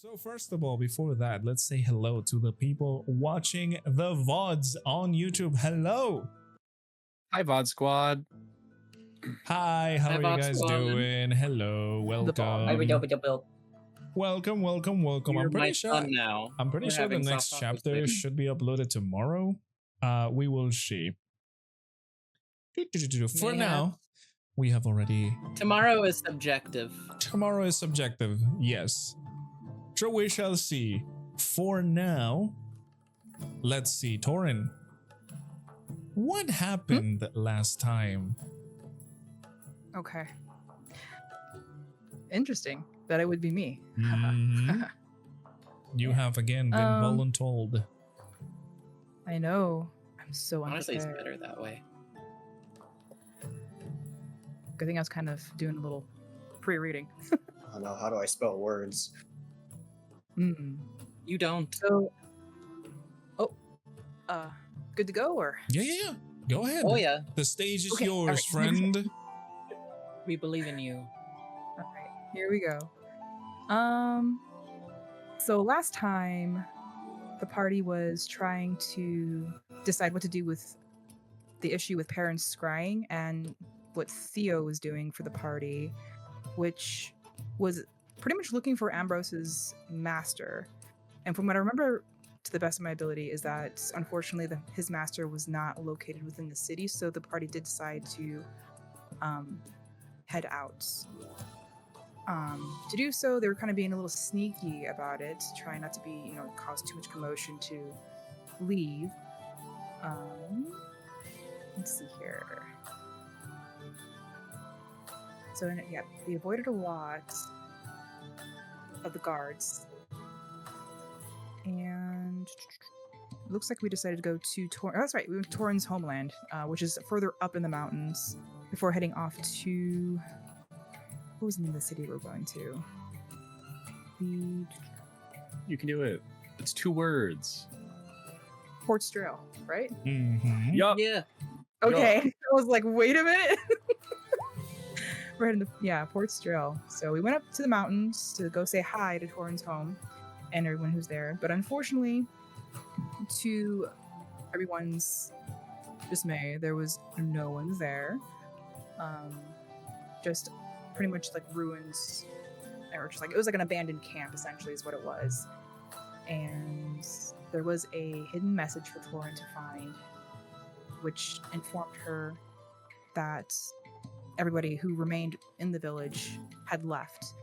So first of all, before that, let's say hello to the people watching the VODs on YouTube. Hello. Hi, VOD Squad. Hi, how are you guys doing? Hello, welcome. Welcome. You're I'm pretty my sure son now. I'm pretty We're sure the having next soft chapter opposite. should be uploaded tomorrow. We will see. For Yeah. now, we have already. Tomorrow is subjective. Tomorrow is subjective, yes. So we shall see. For now, let's see, Taurin. What happened last time? Okay. Interesting that it would be me. Mhm. You have again been voluntold. I know. I'm so Honestly, it's unprepared. better that way. Good thing I was kind of doing a little pre-reading. Oh no, how do I spell words? You don't. So, good to go or? Yeah. Go ahead. Oh yeah, The stage is Okay, yours, all right. friend. we believe in you. All right, here we go. So last time, the party was trying to decide what to do with the issue with parents scrying and what Theo was doing for the party, which was pretty much looking for Ambrose's master. And from what I remember, to the best of my ability, is that unfortunately his master was not located within the city, so the party did decide to head out. To do so, they were kind of being a little sneaky about it, trying not to be, cause too much commotion to leave. Let's see here. So yeah, they avoided a lot of the guards, and it looks like we decided to go to Taurin. Oh, that's right, we went to Taurin's homeland, which is further up in the mountains, before heading off to. What was the name of the city we were going to? You can do it. It's 2 words. Port Strail, right? Mm-hmm. Yup. Yeah. Okay. I was like, wait a minute. We're heading to, Port Strail. So we went up to the mountains to go say hi to Taurin's home and everyone who's there. But unfortunately, to everyone's dismay, there was no one there. Just pretty much like ruins, or just like, it was like an abandoned camp, essentially, is what it was. And there was a hidden message for Taurin to find, which informed her that everybody who remained in the village had left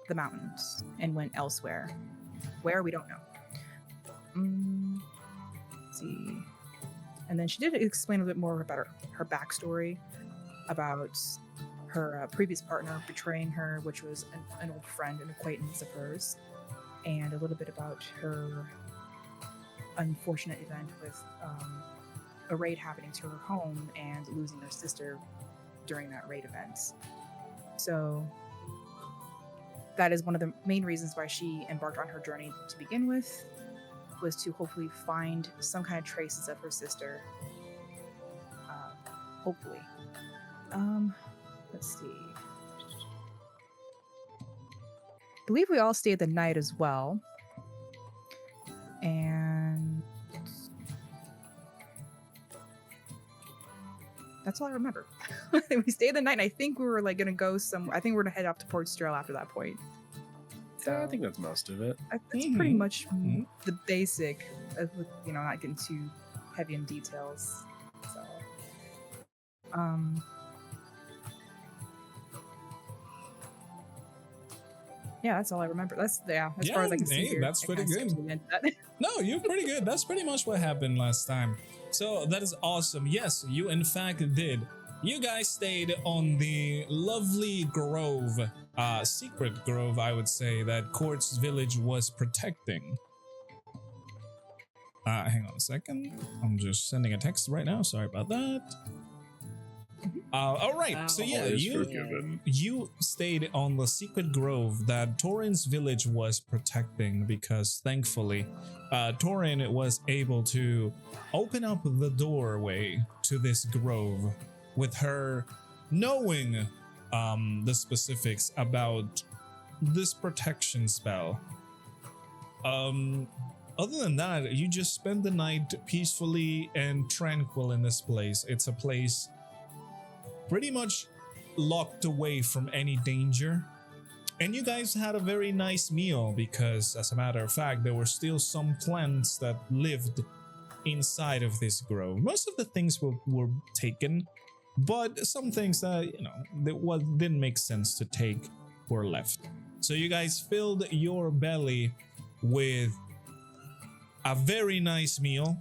the mountains and went elsewhere. Where, we don't know. Let's see. And then she did explain a bit more about her backstory, about her previous partner betraying her, which was an old friend, an acquaintance of hers, and a little bit about her unfortunate event with a raid happening to her home and losing her sister during that raid event. So that is one of the main reasons why she embarked on her journey to begin with, was to hopefully find some kind of traces of her sister. Hopefully. Let's see. I believe we all stayed the night as well. And that's all I remember. We stayed the night, and I think we were like gonna go somewhere. I think we're gonna head off to Port Strail after that point. So Yeah, I think that's most of it. that's pretty much the basic, with not getting too heavy in details. So, yeah, that's all I remember. As far as I can see here. That's pretty good. No, you're pretty good. That's pretty much what happened last time. So that is awesome. Yes, you in fact did. You guys stayed on the lovely grove, secret grove, I would say, that Court's village was protecting. Hang on a second. I'm just sending a text right now. Sorry about that. All right. So yeah, you stayed on the secret grove that Taurin's village was protecting, because thankfully, Taurin was able to open up the doorway to this grove with her knowing the specifics about this protection spell. Other than that, you just spend the night peacefully and tranquil in this place. It's a place pretty much locked away from any danger. And you guys had a very nice meal because, as a matter of fact, there were still some plants that lived inside of this grove. Most of the things were taken, but some things that, that didn't make sense to take were left. So you guys filled your belly with a very nice meal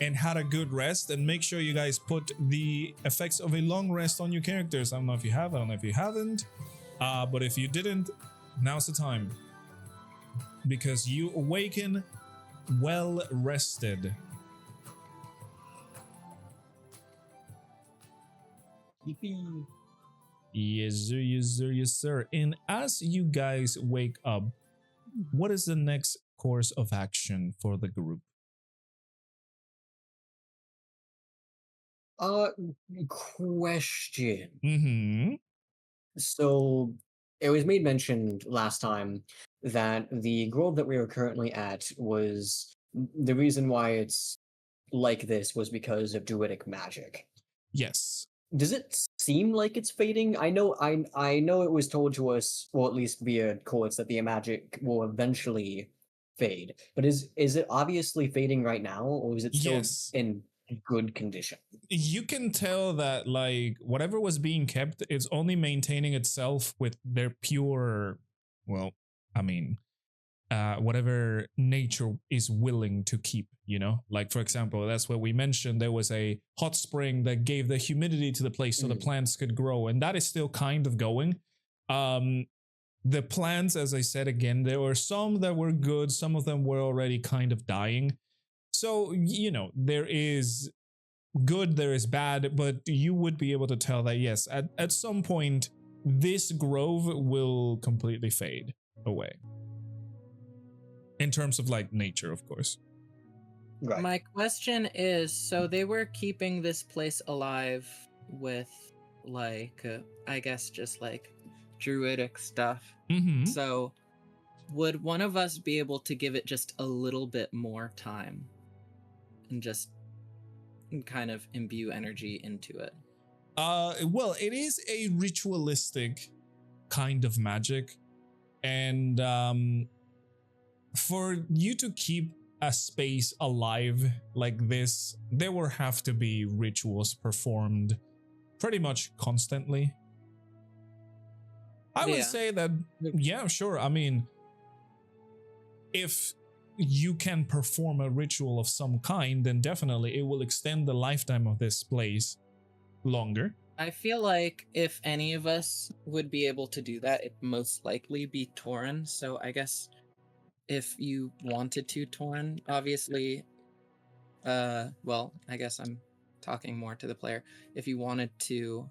and had a good rest. And make sure you guys put the effects of a long rest on your characters. I don't know if you have, I don't know if you haven't. But if you didn't, now's the time. Because you awaken well rested. Yes, sir, yes, sir, yes, sir. And as you guys wake up, what is the next course of action for the group? Question. Mm-hmm. So it was made mentioned last time that the grove that we are currently at was the reason why it's like this was because of druidic magic. Yes. Does it seem like it's fading? I know it was told to us, or at least via courts, that the magic will eventually fade. But is it obviously fading right now, or is it still Yes. in good condition? You can tell that, like, whatever was being kept is only maintaining itself with their pure, well, I mean, whatever nature is willing to keep, like, for example, that's what we mentioned. There was a hot spring that gave the humidity to the place so the plants could grow, and that is still kind of going. The plants, as I said again, there were some that were good, some of them were already kind of dying. So, there is good, there is bad, but you would be able to tell that, yes, at some point, this grove will completely fade away. In terms of, like, nature, of course. Right. My question is, so they were keeping this place alive with, like, I guess just, like, druidic stuff. Mm-hmm. So would one of us be able to give it just a little bit more time and just kind of imbue energy into it? Well, it is a ritualistic kind of magic, and for you to keep a space alive like this, there will have to be rituals performed pretty much constantly. I would say that, yeah, sure. I mean, if you can perform a ritual of some kind, then definitely it will extend the lifetime of this place longer. I feel like if any of us would be able to do that, it'd most likely be Taurin. So I guess if you wanted to, Taurin, obviously, well, I guess I'm talking more to the player. If you wanted to,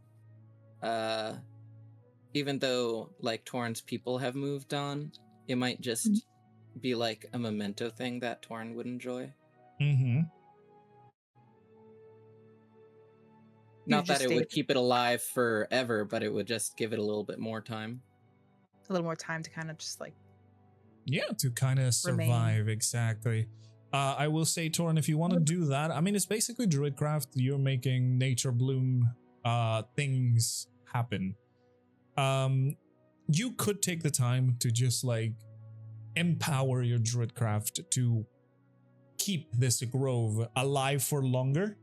even though, like, Taurin's people have moved on, it might just be like a memento thing that Taurin would enjoy. Mm-hmm. Not that it would keep it alive forever, but it would just give it a little bit more time. A little more time to kind of just, like, yeah, to kind of survive. Exactly. I will say, Taurin, if you want to do that, I mean, it's basically druidcraft. You're making nature bloom things happen. You could take the time to just, like, empower your druidcraft to keep this grove alive for longer,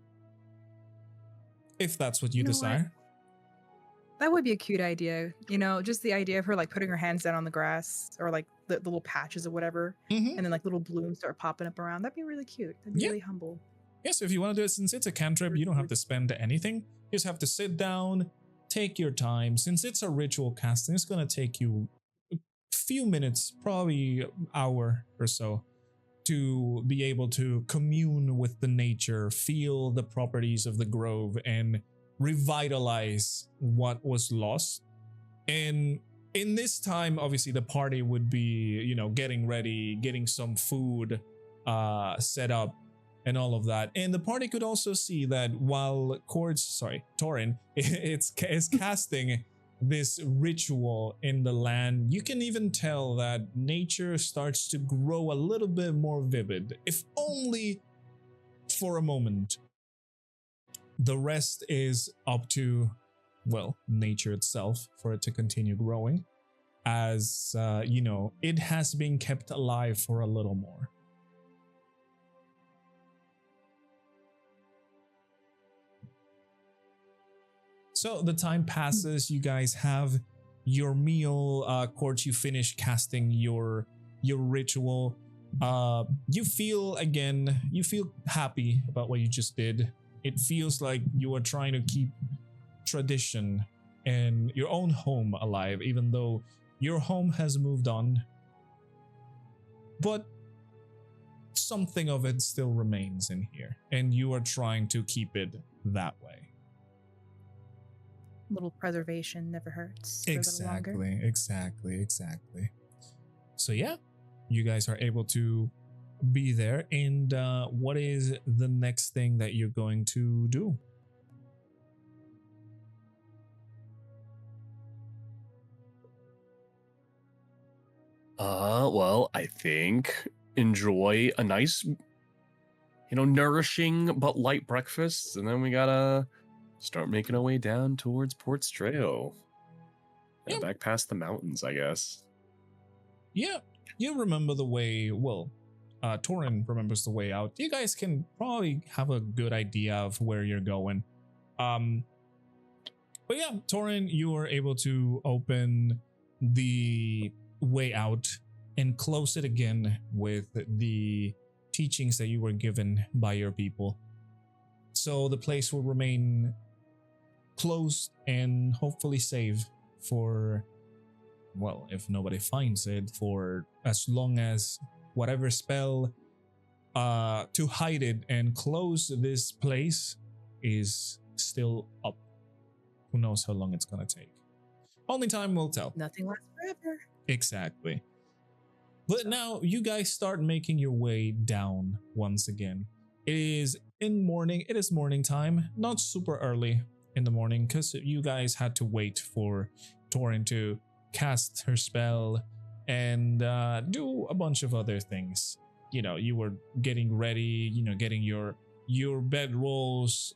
if that's what you desire. That would be a cute idea. Just the idea of her, like, putting her hands down on the grass or, like, the little patches or whatever, and then, like, little blooms start popping up around. That'd be really cute. That'd be really humble. Yes, if you want to do it, since it's a cantrip, you don't have to spend anything. You just have to sit down, take your time. Since it's a ritual casting, it's going to take you a few minutes, probably an hour or so, to be able to commune with the nature, feel the properties of the grove, and revitalize what was lost. And in this time, obviously, the party would be, getting ready, getting some food set up, and all of that. And the party could also see that while Taurin is casting this ritual in the land, you can even tell that nature starts to grow a little bit more vivid, if only for a moment. The rest is up to, well, nature itself for it to continue growing, as you know, it has been kept alive for a little more. So the time passes, you guys have your meal, Court, you finish casting your ritual. You feel happy about what you just did. It feels like you are trying to keep tradition and your own home alive, even though your home has moved on. But something of it still remains in here, and you are trying to keep it that way. Little preservation never hurts. For a little longer. Exactly. So yeah, you guys are able to be there. And what is the next thing that you're going to do? Well, I think enjoy a nice, nourishing but light breakfast, and then we gotta start making our way down towards Port's Trail. Yeah, back past the mountains, I guess. Yeah, you remember the way, well, Taurin remembers the way out. You guys can probably have a good idea of where you're going. But yeah, Taurin, you are able to open the way out and close it again with the teachings that you were given by your people. So the place will remain closed and hopefully safe for, well, if nobody finds it, for as long as whatever spell to hide it and close this place is still up. Who knows how long it's gonna take? Only time will tell. Nothing lasts forever. Exactly. But now you guys start making your way down once again. It is morning time, not super early in the morning, because you guys had to wait for Taurin to cast her spell and do a bunch of other things. You know, you were getting ready, getting your bed rolls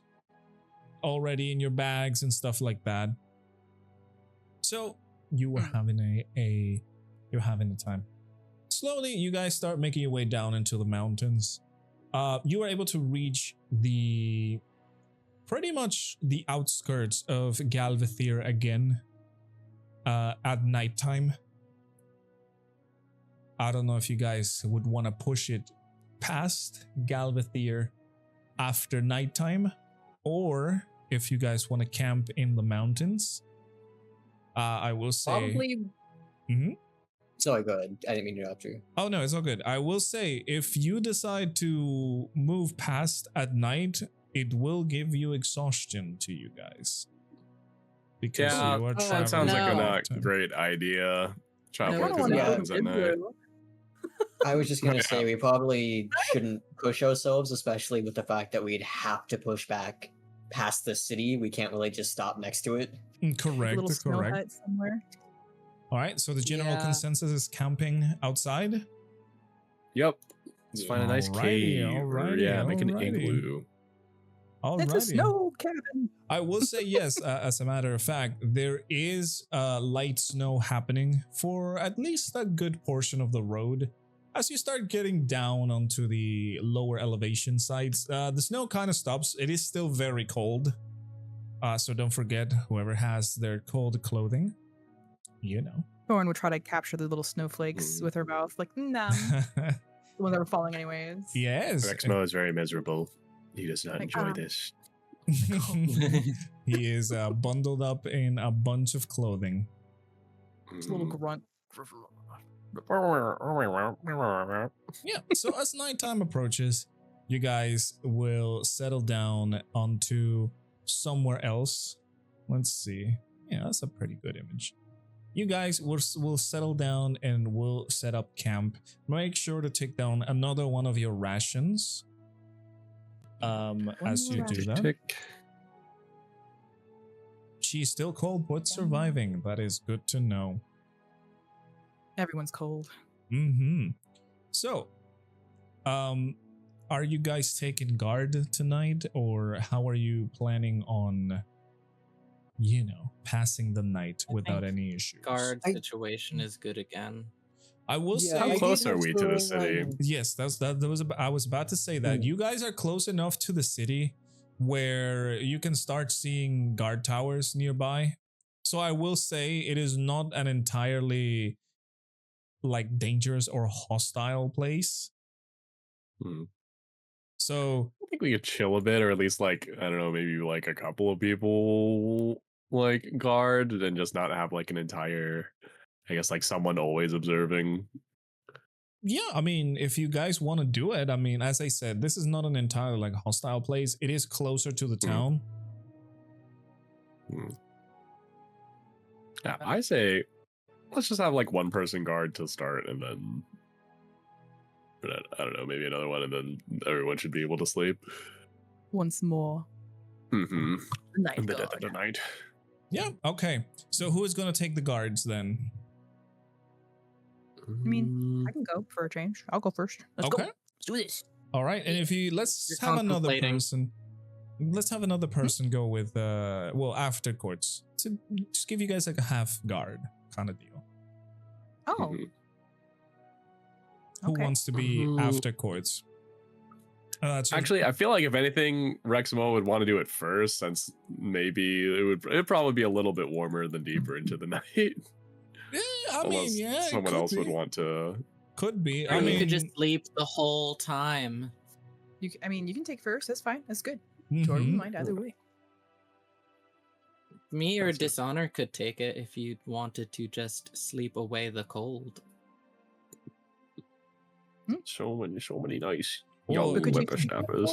already in your bags and stuff like that. So you were having you're having a time. Slowly, you guys start making your way down into the mountains. You were able to reach pretty much the outskirts of Galvathir again at nighttime. I don't know if you guys would want to push it past Galvathir after nighttime, or if you guys want to camp in the mountains. I will say... Probably... Mm-hmm. Sorry, go ahead. I didn't mean to interrupt you. Oh, no, it's all good. I will say, if you decide to move past at night, it will give you exhaustion to you guys. Because you are traveling. That sounds like a not time. great idea. Traveling No, through the yeah. mountains at night. I was just going to say, we probably shouldn't push ourselves, especially with the fact that we'd have to push back past the city. We can't really just stop next to it. Correct, A little snow hut somewhere. All right, so the general consensus is camping outside? Yep. Let's find a nice cave. Make an igloo. It's a snow cabin. I will say yes, as a matter of fact, there is light snow happening for at least a good portion of the road. As you start getting down onto the lower elevation sides, the snow kind of stops. It is still very cold. So don't forget, whoever has their cold clothing, Thorn would try to capture the little snowflakes with her mouth, like, nah. The ones that were falling anyways. Yes. Rexmoa is very miserable. He does not enjoy this. He is bundled up in a bunch of clothing. Just a little grunt. Yeah, so as nighttime approaches, you guys will settle down onto somewhere else. Let's see. Yeah, that's a pretty good image. You guys will settle down and will set up camp. Make sure to take down another one of your rations. As you do that. she's still cold but surviving. That is good to know. Everyone's cold. So, are you guys taking guard tonight, or how are you planning on, passing the night without any issues? Guard situation is good again. I will say, How close are we to the city? Yes, I was about to say that you guys are close enough to the city where you can start seeing guard towers nearby. So I will say it is not an entirely like dangerous or hostile place. So I think we could chill a bit, or at least like, I don't know, maybe like a couple of people like guard, and just not have like an entire, I guess, like someone always observing. yeah, I mean, if you guys want to do it, I mean, as I said, this is not an entirely like hostile place. It is closer to the town. Yeah, I say let's just have like one person guard to start, and then I don't know, maybe another one, and then everyone should be able to sleep. Once more. Mm-hmm. The night In the guard. dead of the night. Yeah, okay. So who is going to take the guards then? I mean, I can go for a change. I'll go first. Let's go. Okay. Let's do this. All right, and if you let's You're have another contemplating. person. Let's have another person go with after courts to just give you guys like a half guard kind of deal. Oh, Mhm. Who okay. wants to be Ooh. after courts? So- Actually, I feel like if anything, Rexmoa would want to do it first, since maybe it'd probably be a little bit warmer than deeper into the night. yeah, I mean, Unless yeah, it someone could else would be. want to. Could be. Or I you mean, could just sleep the whole time. You can take first. That's fine. That's good. mhm. Jordan, mind either way. Me or That's it. Dishonor could take it if you wanted to just sleep away the cold. So many nice Well, young But could you whippersnappers.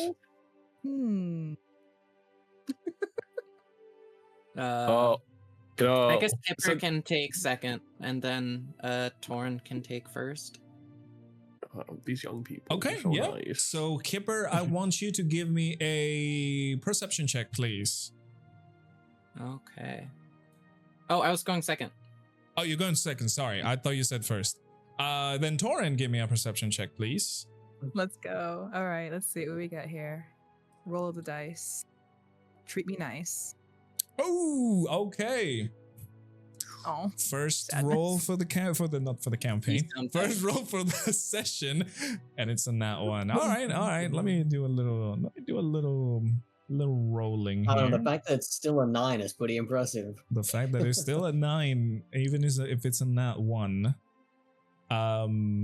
I guess Kipper so- can take second, and then Taurin can take first. These young people. Okay, are so yeah. nice. So Kipper, I want you to give me a perception check, please. Okay. Oh, I was going second. Oh, you're going second. Sorry, I thought you said first. Then Taurin, give me a perception check, please. Let's go. All right. Let's see what we got here. Roll the dice. Treat me nice. Oh, okay. Oh, First Sadness. roll for the not for the campaign. sound First roll for the session, and it's a nat one. All right. Let me do a little rolling I here. don't know. The fact that it's still a 9 is pretty impressive. The fact that it's still a 9, even if it's a nat 1. All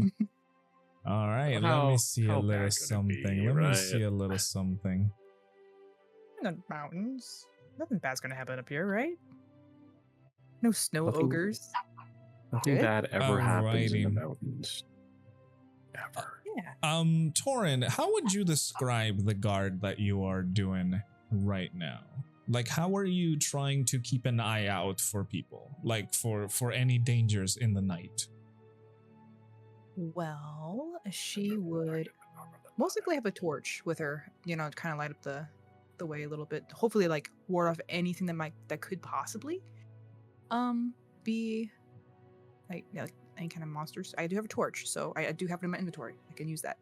right. Let me see a how little bad could it something. be, Let me right? see a little something. in the mountains. Nothing bad's gonna happen up here, right? No snow Nothing- ogres. Nothing Good. bad ever happens in the Alrighty. mountains. Ever. Yeah. Taurin, how would you describe the guard that you are doing right now? Like, how are you trying to keep an eye out for people? Like, for any dangers in the night? Well, she would most likely have a torch with her, to kind of light up the way a little bit. Hopefully, like ward off anything that could possibly be like any kind of monsters. I do have a torch, so I do have it in my inventory. I can use that.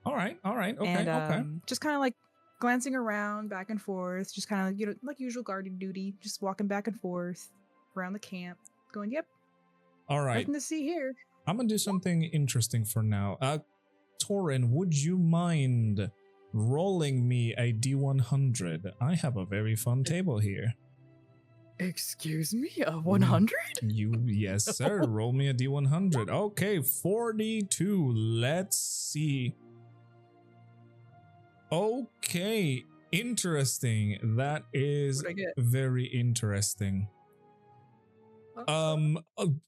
All right. Okay. and Okay. just kind of like glancing around back and forth, just kind of like usual guardian duty, just walking back and forth around the camp, going, "Yep, All right. nothing to see here." I'm gonna do something interesting for now. Taurin, would you mind rolling me a D100? I have a very fun table here. Excuse me, a 100? Yes, sir. Roll me a D100. Okay, 42. Let's see. Okay, interesting. That is What'd I get? very interesting.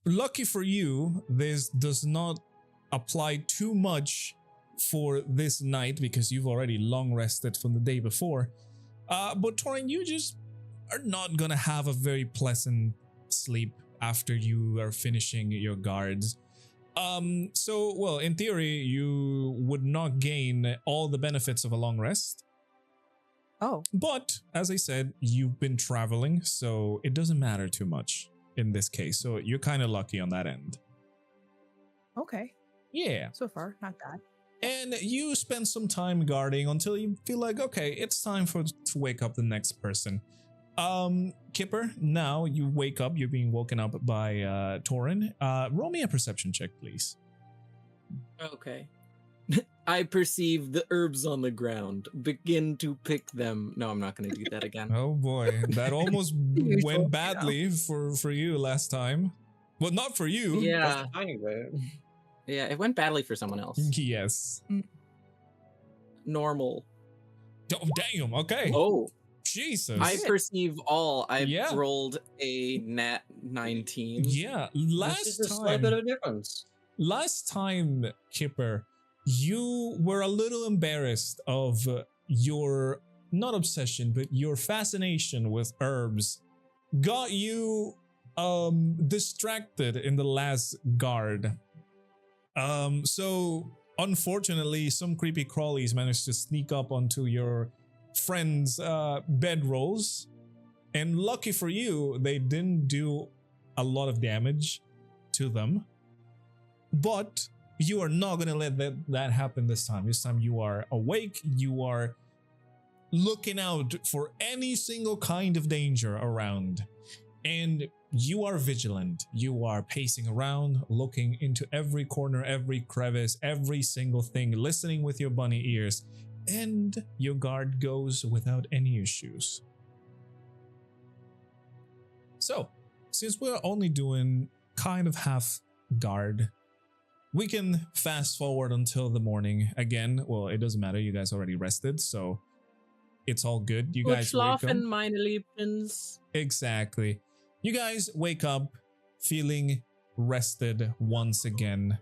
Lucky for you, this does not apply too much for this night because you've already long rested from the day before. But Taurin, you just are not gonna have a very pleasant sleep after you are finishing your guards. So, well, in theory, you would not gain all the benefits of a long rest. Oh, But as I said, you've been traveling, so it doesn't matter too much in this case. So you're kind of lucky on that end. okay. Yeah. So far, not bad. And you spend some time guarding until you feel like, okay, it's time to wake up the next person. Kipper, now you wake up, you're being woken up by Taurin. Roll me a perception check, please. Okay. I perceive the herbs on the ground. Begin to pick them. No, I'm not going to do that again. Oh boy, that almost Usual, went badly for you last time. Well, not for you. Yeah. Just a tiny bit. Yeah, it went badly for someone else. Yes. Normal. Oh, damn. Okay. Oh, Jesus. I perceive all. I Yeah. rolled a nat 19. Yeah. That's just a slight bit Last of a difference. time, Kipper, you were a little embarrassed of your, not obsession, but your fascination with herbs got you distracted in the last guard. So unfortunately, some creepy crawlies managed to sneak up onto your friend's bedrolls, and lucky for you, they didn't do a lot of damage to them. But you are not going to let that happen this time. This time you are awake, you are looking out for any single kind of danger around, and you are vigilant. You are pacing around, looking into every corner, every crevice, every single thing, listening with your bunny ears, and your guard goes without any issues. So, since we're only doing kind of half guard, we can fast forward until the morning again. Well, it doesn't matter. You guys already rested, so it's all good. You guys wake up. Schlafen, meine Liebens. Exactly. You guys wake up feeling rested once again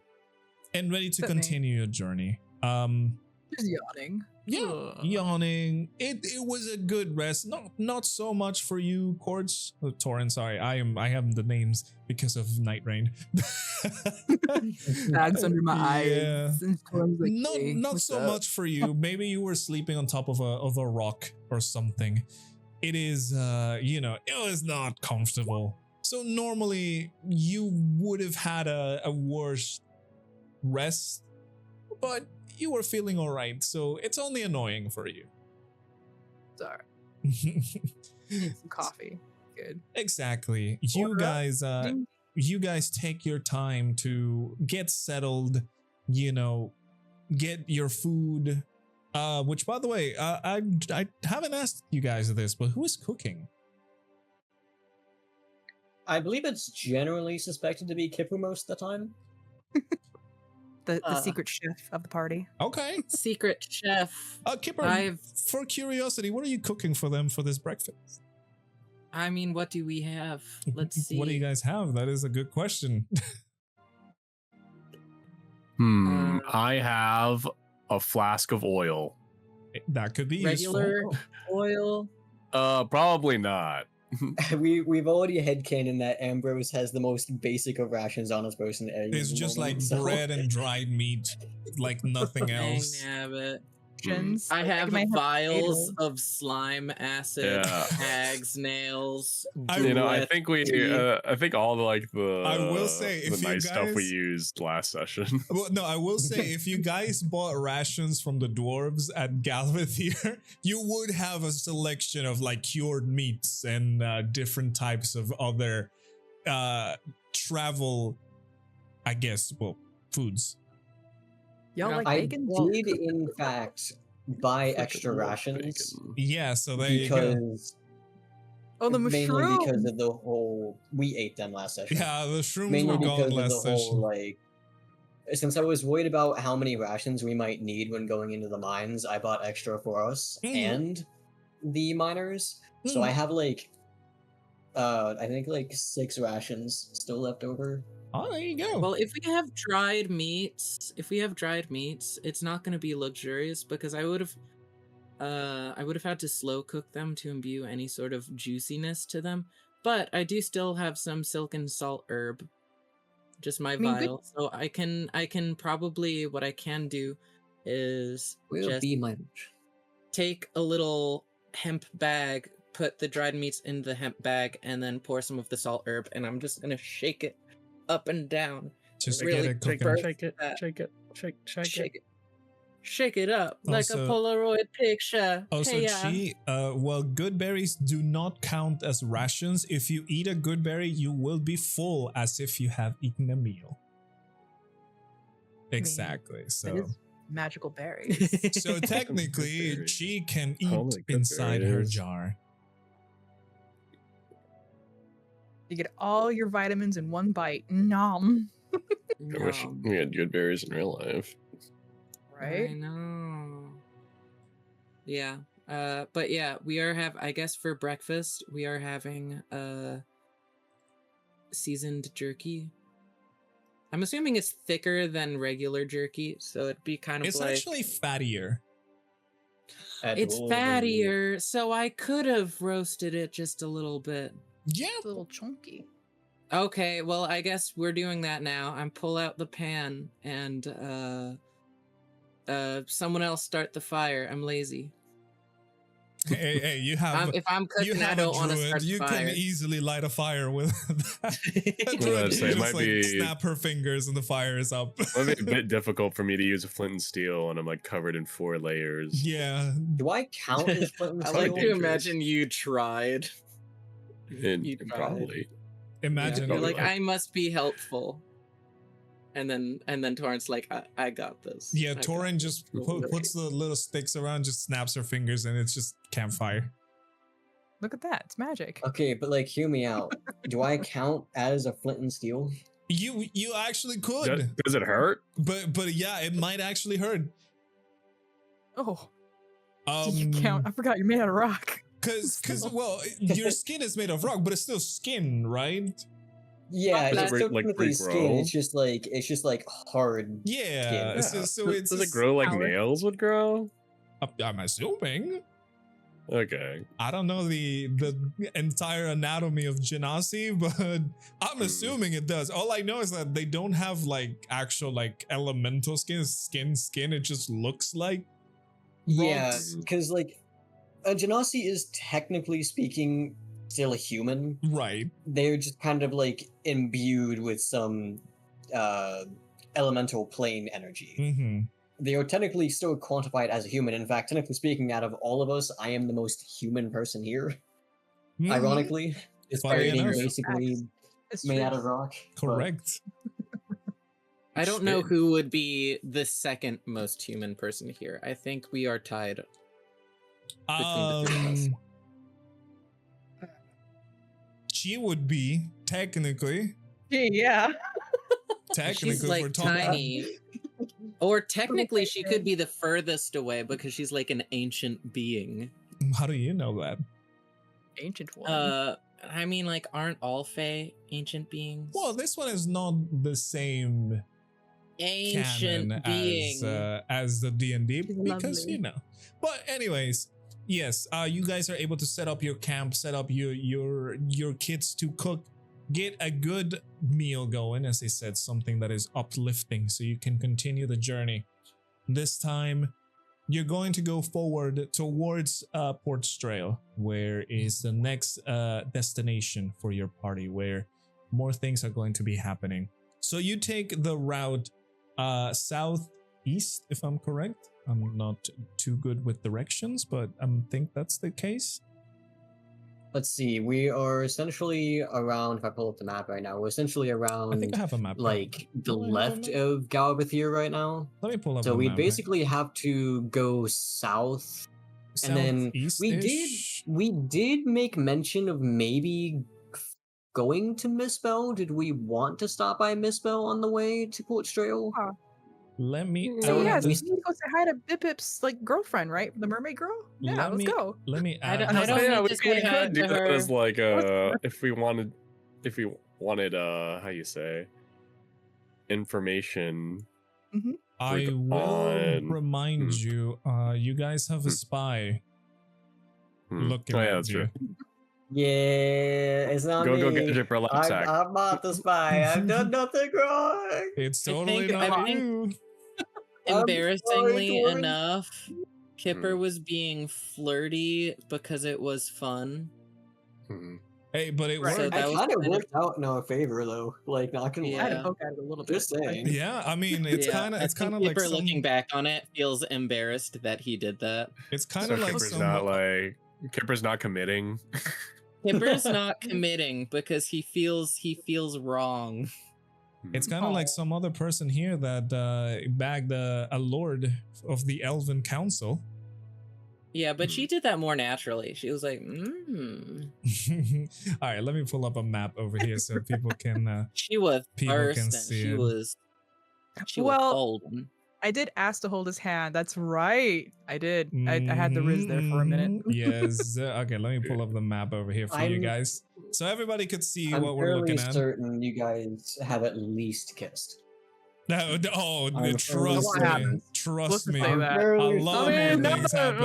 and ready to But me. continue your journey. Just yawning. Yeah, yawning. It was a good rest. Not so much for you, Quartz. Oh, Taurin, sorry. I have the names because of Night Rain. Bags under my Yeah. eyes. And Storm's like, "Hey, Not what's so up?" much for you. Maybe you were sleeping on top of a rock or something. It is it was not comfortable. So normally you would have had a worse rest, but you were feeling all right. So it's only annoying for you. Sorry. Need some coffee. Good. Exactly. You Order up. you guys take your time to get settled, get your food. Which, by the way, I haven't asked you guys this, but who is cooking? I believe it's generally suspected to be Kipper most of the time. The secret chef of the party. Okay. Secret chef. Kipper, for curiosity, what are you cooking for them for this breakfast? I mean, what do we have? Let's see. What do you guys have? That is a good question. I have a flask of oil. That could be regular useful. oil? Probably not. We've already headcanon that Ambrose has the most basic of rations on his person. It's just like bread and dried meat, like nothing else. Dang nabbit. I I have might have vials potatoes. of slime acid, Yeah. hag's nails. I- I breath think tea. I think all the I will say, if the you nice stuff we guys- used last session. Well, no, I will say, if you guys bought rations from the dwarves at Galvathier, you would have a selection of like cured meats and different types of other travel, I guess, foods. Y'all like I bacon? did, in fact, buy Fucking extra love rations bacon. Yeah, so there you go. because Oh, the mainly mushroom. because of the whole we ate them last session. Yeah, the shrooms mainly were gone because of last the session. whole like. Since I was worried about how many rations we might need when going into the mines, I bought extra for us Mhm. and the miners. So I have like, I think like 6 rations still left over. Oh, there you go. Well, if we have dried meats, it's not going to be luxurious because I would have had to slow cook them to imbue any sort of juiciness to them. But I do still have some silken salt herb, just my mean, good- vial. So I can probably, what I can do is Will just be my lunch. take a little hemp bag, put the dried meats in the hemp bag, and then pour some of the salt herb, and I'm just gonna shake it up and down. Just really get it burst cooking. Shake it. Shake it up like a Also- Polaroid picture. Also, Hey, well, good berries do not count as rations. If you eat a good berry, you will be full as if you have eaten a meal. Exactly. That So, is magical berries. so technically, berries. she can Holy eat good inside her berries. jar. You get all your vitamins in one bite. Nom. I wish we had good berries in real life. I Right? know. Yeah. But yeah, we are I guess for breakfast we are having seasoned jerky. I'm assuming it's thicker than regular jerky, so it'd be kind of It's like actually fattier. it's fattier, so I could have roasted it just a little bit. Yeah. It's a little chunky. Okay, well, I guess we're doing that now. I'm pull out the pan and someone else start the fire. I'm lazy. Hey, you have. If I'm You cooking, I have a don't want to druid. start the You fire. can easily light a fire with that. A Well, druid I'd say can it just might like be- snap her fingers and the fire is up. It might be a bit difficult for me to use a flint and steel, and I'm like covered in 4 layers. Yeah. Do I count as flint and I like like steel? to dangerous. imagine you tried. And You tried. probably. Imagine. You're probably like, would. I must be helpful. And then Torrent's like, I got this. Yeah, I got Taurin this. just Okay. puts the little sticks around, just snaps her fingers, and it's just campfire. Look at that. It's magic. Okay, but like, hear me out. Do I count as a flint and steel? You actually could, Does it hurt? but yeah, it might actually hurt. Oh, did you count? I forgot you're made out of rock. Cause well, your skin is made of rock, but it's still skin, right? Yeah, Does it's it still like technically skin. regrow? It's just like hard. Yeah. Skin. So it's Does it grow like power. nails would grow? I'm assuming. Okay. I don't know the entire anatomy of Genasi, but I'm assuming it does. All I know is that they don't have like actual like elemental skin. It just looks like Yeah, rocks. because like a Genasi is technically speaking still a human. Right. They're just kind of like imbued with some elemental plane energy. Mm-hmm. They are technically still quantified as a human. In fact, technically speaking, out of all of us, I am the most human person here. Mm-hmm. Ironically, despite Funny being enough. basically It's made true. out of rock. but- Correct. I don't know Shit. who would be the second most human person here. I think we are tied. Between the three of us. She would be technically Yeah. She's we're like talking. tiny. Or technically, she could be the furthest away because she's like an ancient being. How do you know that? Ancient one. I mean, like, aren't all Fae ancient beings? Well, this one is not the same ancient canon being. as the D&D She's because lovely. you know. But anyways, yes, you guys are able to set up your camp, set up your kids to cook, get a good meal going, as I said, something that is uplifting so you can continue the journey. This time you're going to go forward towards Port Strail, where is the next destination for your party, where more things are going to be happening. So you take the route southeast, if I'm correct. I'm not too good with directions, but I think that's the case. Let's see. We are essentially around. If I pull up the map right now, we're essentially I around think I have a map. like the Do I have a left map? of Galbathir right now. Let me pull up So the we map. basically have to go south, and then we did make mention of maybe going to Misspell. Did we want to stop by Misspell on the way to Port Strail? Let me. So Oh, yeah, so we- we need to go say hi to Bip-Bip's like girlfriend, right? The mermaid girl? Yeah, Let let's me- go. Let me I add. don't- I don't yeah, need we to say hi could do to that her. as like What's- if we wanted how you say information. I will on- remind you. You guys have a spy looking Oh, yeah, at that's you. true. Yeah, it's not Go me. get your burlap sack. I'm not the spy. I've done nothing wrong. It's I totally think- not I think- you. I'm Embarrassingly sorry, Taurin. enough, Kipper was being flirty because it was fun. Mhm. Hey, but it Right. So worked. that That was kind of kind of- worked out in our favor, though. Like, not gonna Yeah. I had to lie. poke at it a little bit. Just saying. Yeah, I mean, it's Yeah, kind of I it's think kind of like Kipper some. looking back on it feels embarrassed that he did that. It's kind So of like Kipper's some. not like Kipper's not committing. Kipper's not committing because he feels wrong. It's kind of like some other person here that bagged a lord of the Elven Council. Yeah, but she did that more naturally. She was like, All right, let me pull up a map over here so people can. She was People can thirsting. see She it. was Well, golden. I did ask to hold his hand. That's right. I did. I had the Riz there for a minute. Mhm. Yes. Okay, let me pull up the map over here for you I'm- guys, so everybody could see I'm what we're fairly looking at. certain you guys have at least kissed. No, oh, I'm trust fairly me, certain. trust Let's me. say I'm that. A fairly lot I of mean, things happen.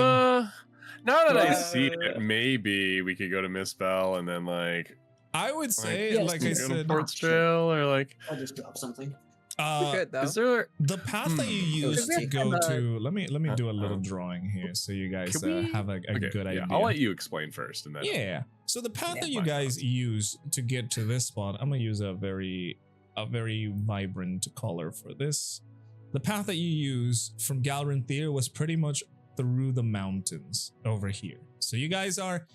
now that I see Uh, it, maybe we could go to Misspell and then like I would say, yes, like I you go to said, Port Trail or like I just dropped something. We're good though. is there the path that you Hmm. use Because to we go have, to. Let me do a little uh, drawing here so you guys can we- have a okay, good idea. I'll let you explain first and then Yeah. So the path Yeah, that you my guys thoughts. use to get to this spot, I'm gonna use a very vibrant color for this. The path that you use from Galranthier was pretty much through the mountains over here. So you guys are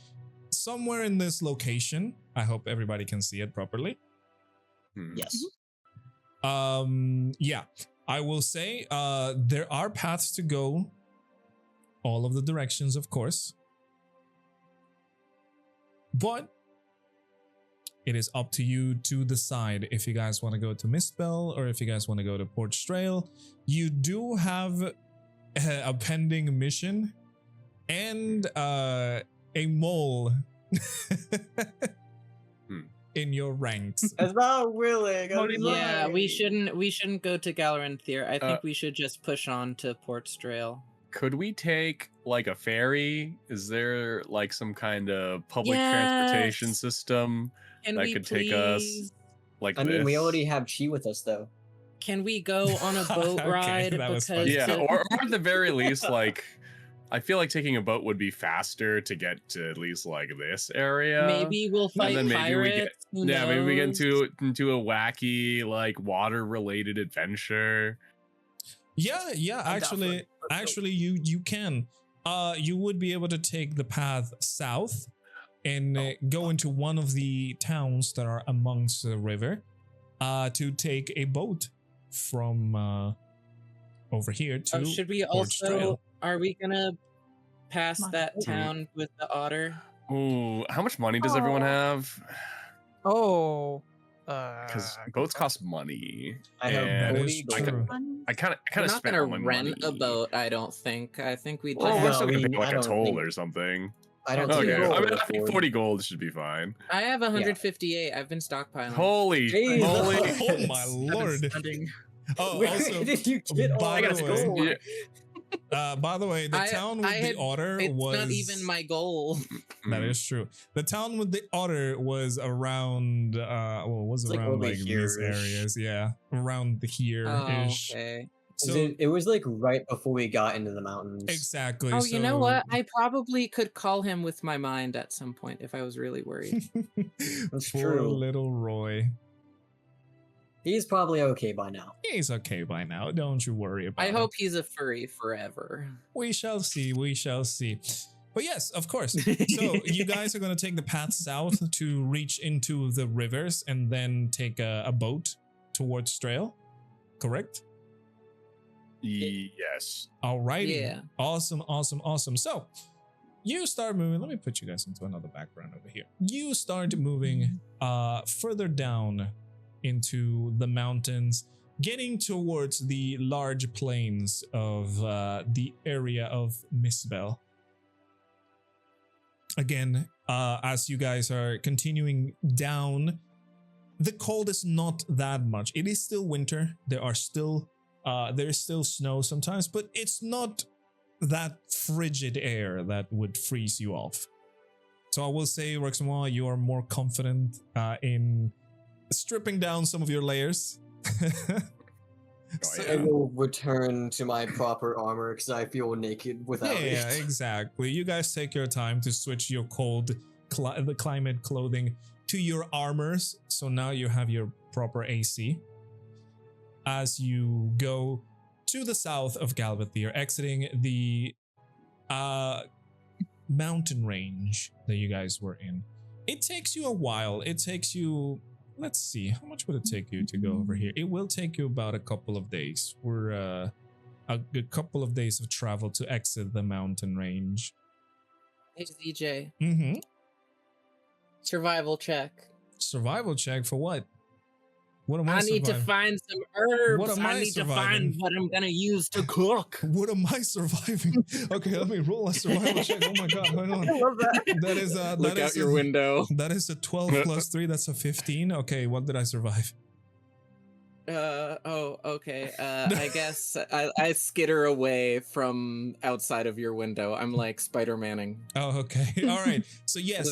somewhere in this location. I hope everybody can see it properly. Yes. Yeah. I will say there are paths to go all of the directions, of course. But it is up to you to decide if you guys want to go to Misspell or if you guys want to go to Port Trail. You do have a pending mission and a mole in your ranks. It's not willing. I'm Yeah, we sorry. shouldn't go to Galranthier. I think Uh, we should just push on to Port Trail. could we take like a ferry? Is there like some kind of public Yes. transportation system Can that we could take us please? like I mean, we this? already have Chi with us, though. Can we go on a boat Okay, ride? that was Because funny. Yeah, the- or at the very least, like I feel like taking a boat would be faster to get to at least like this area. maybe we'll fight then maybe we get- pirates. Who Yeah, maybe we get knows? into a wacky like water related adventure. Yeah, I'm down for actually, it. Let's go. you can. You would be able to take the path south and go into one of the towns that are amongst the river to take a boat from over here to Oh, should we Port Trail. also? Are we gonna pass Come on. that Mhm. town with the otter? Ooh, how much money does everyone Oh. have? Oh. Because good boats question. cost money. I have and That 40 is gold. true. I kind We're of not spent gonna all my rent a money. boat. I don't think. I think we just. Well, we're No, still we- gonna pay like I a don't toll think- or something. I don't Okay, think Okay, we'll I mean, I afford- think 40 gold should be fine. I have 158. I've been stockpiling. Holy, Jesus. holy! Oh my I've been lord! spending- Oh, Where also, did you get all by this the way- gold? by the way, the I- town with I the had- otter It's was not even my goal. That Mm. is true. The town with the otter was around was It's like around over like these here-ish. areas, yeah. Around here Oh, ish. okay. So it was like right before we got into the mountains. exactly. Oh, you know so- what? I probably could call him with my mind at some point if I was really worried. That's Poor true. little Roy. He's probably okay by now. He's okay by now. Don't you worry about I it. hope he's a furry forever. We shall see. We shall see. But yes, of course. So you guys are going to take the path south to reach into the rivers and then take a boat towards Trail, correct? Yes. Alrighty. Yeah. Awesome, awesome, awesome. So you start moving. Let me put you guys into another background over here. You start moving further down into the mountains, getting towards the large plains of the area of Misspell. Again, as you guys are continuing down, the cold is not that much. It is still winter. There's still snow sometimes, but it's not that frigid air that would freeze you off. So I will say, Rexmoa, you are more confident in stripping down some of your layers. So- I will return to my proper armor because I feel naked without yeah, it. exactly. You guys take your time to switch your the climate clothing to your armors. So now you have your proper AC. As you go to the south of Galvathier, exiting the mountain range that you guys were in. It takes you a while. It takes you, let's see, how much would it take you to go over here? It will take you about a couple of days. We're a good couple of days of travel to exit the mountain range. Hey, ZJ. Mm-hmm. Survival check. Survival check for what? What am I I need to surviving? find some herbs. What am I I need to surviving? find what I'm gonna use to cook. What am I surviving? Okay, let me roll a survival check. Oh my god, hold on. I love that. That is Look out your window. That is a 12 plus 3. That's a 15. Okay, what did I survive? Okay. I guess I skitter away from outside of your window. I'm like Spider-Manning. Oh, okay. All right. So yes,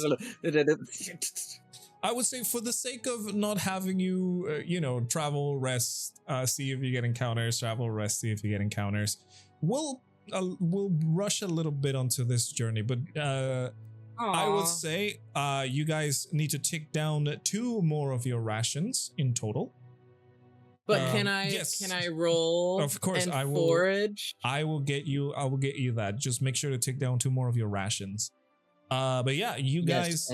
I would say for the sake of not having you, travel, rest, see if you get encounters, travel, rest, see if you get encounters. We'll rush a little bit onto this journey, but I would say you guys need to tick down 2 more of your rations in total. But can I yes. can I roll? Of course, and I will. Forage. I will get you that. Just make sure to tick down 2 more of your rations. But yeah, you guys,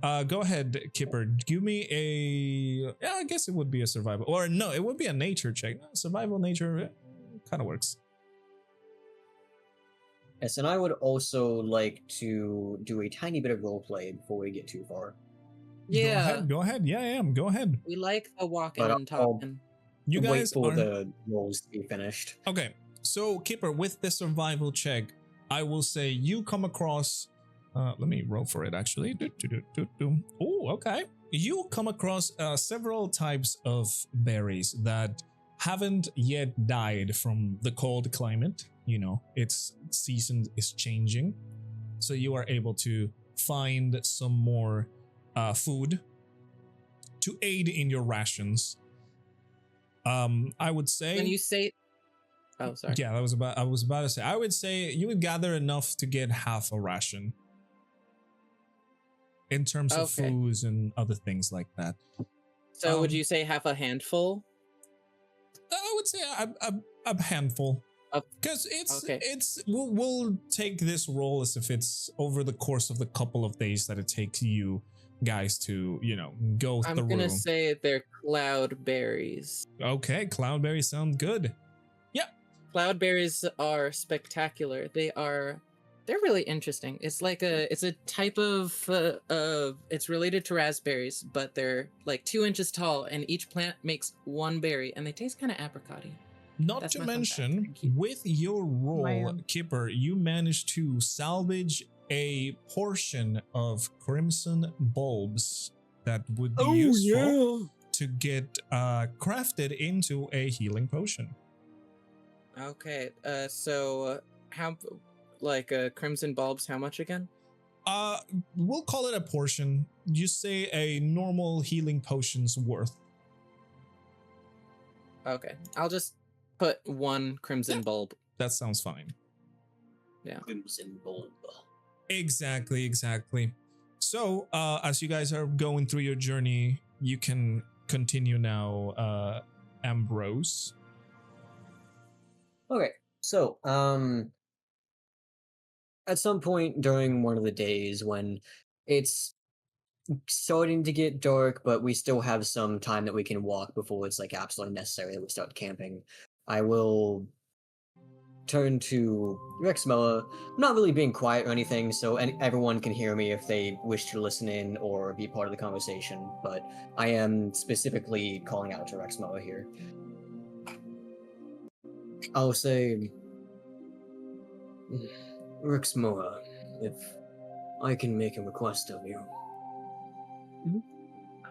go ahead, Kipper. Give me I guess it would be a survival, or no, it would be a nature check. Survival nature kind of works. Yes, and I would also like to do a tiny bit of roleplay before we get too far. Yeah. Go ahead. Yeah, go ahead. We like the walking But and talking. You Wait guys for are the rolls to be finished. okay. So Kipper, with the survival check, I will say you come across. Let me roll for it actually. Oh, okay. You come across several types of berries that haven't yet died from the cold climate. Its season is changing, so you are able to find some more food to aid in your rations. I would say When you say, oh, sorry. yeah, I was about to say, I would say you would gather enough to get half a ration in terms of Okay. foods and other things like that. So would you say half a handful? I would say a handful. Because we'll take this roll as if it's over the course of the couple of days that it takes you guys to, go through. I'm gonna say they're cloudberries. Okay, cloudberries sound good. Yeah. Cloudberries are spectacular. They're really interesting. It's like it's a type of it's related to raspberries, but they're like 2 inches tall, and each plant makes 1 berry, and they taste kind of apricot-y. Not That's to my fun fact. mention, Thank you. with your roll, Man. Kipper, you managed to salvage a portion of crimson bulbs that would be useful to get crafted into a healing potion. Okay, so how, crimson bulbs, how much again? We'll call it a portion. You say a normal healing potion's worth. Okay, I'll just put 1 crimson bulb. That sounds fine. Yeah. Crimson bulb. Exactly. So, as you guys are going through your journey, you can continue now, Ambrose. Okay, so at some point during one of the days when it's starting to get dark, but we still have some time that we can walk before it's like absolutely necessary that we start camping, I will turn to Rexmoa, not really being quiet or anything, so everyone can hear me if they wish to listen in or be part of the conversation, but I am specifically calling out to Rexmoa here. I'll say, Rexmoa, if I can make a request of you.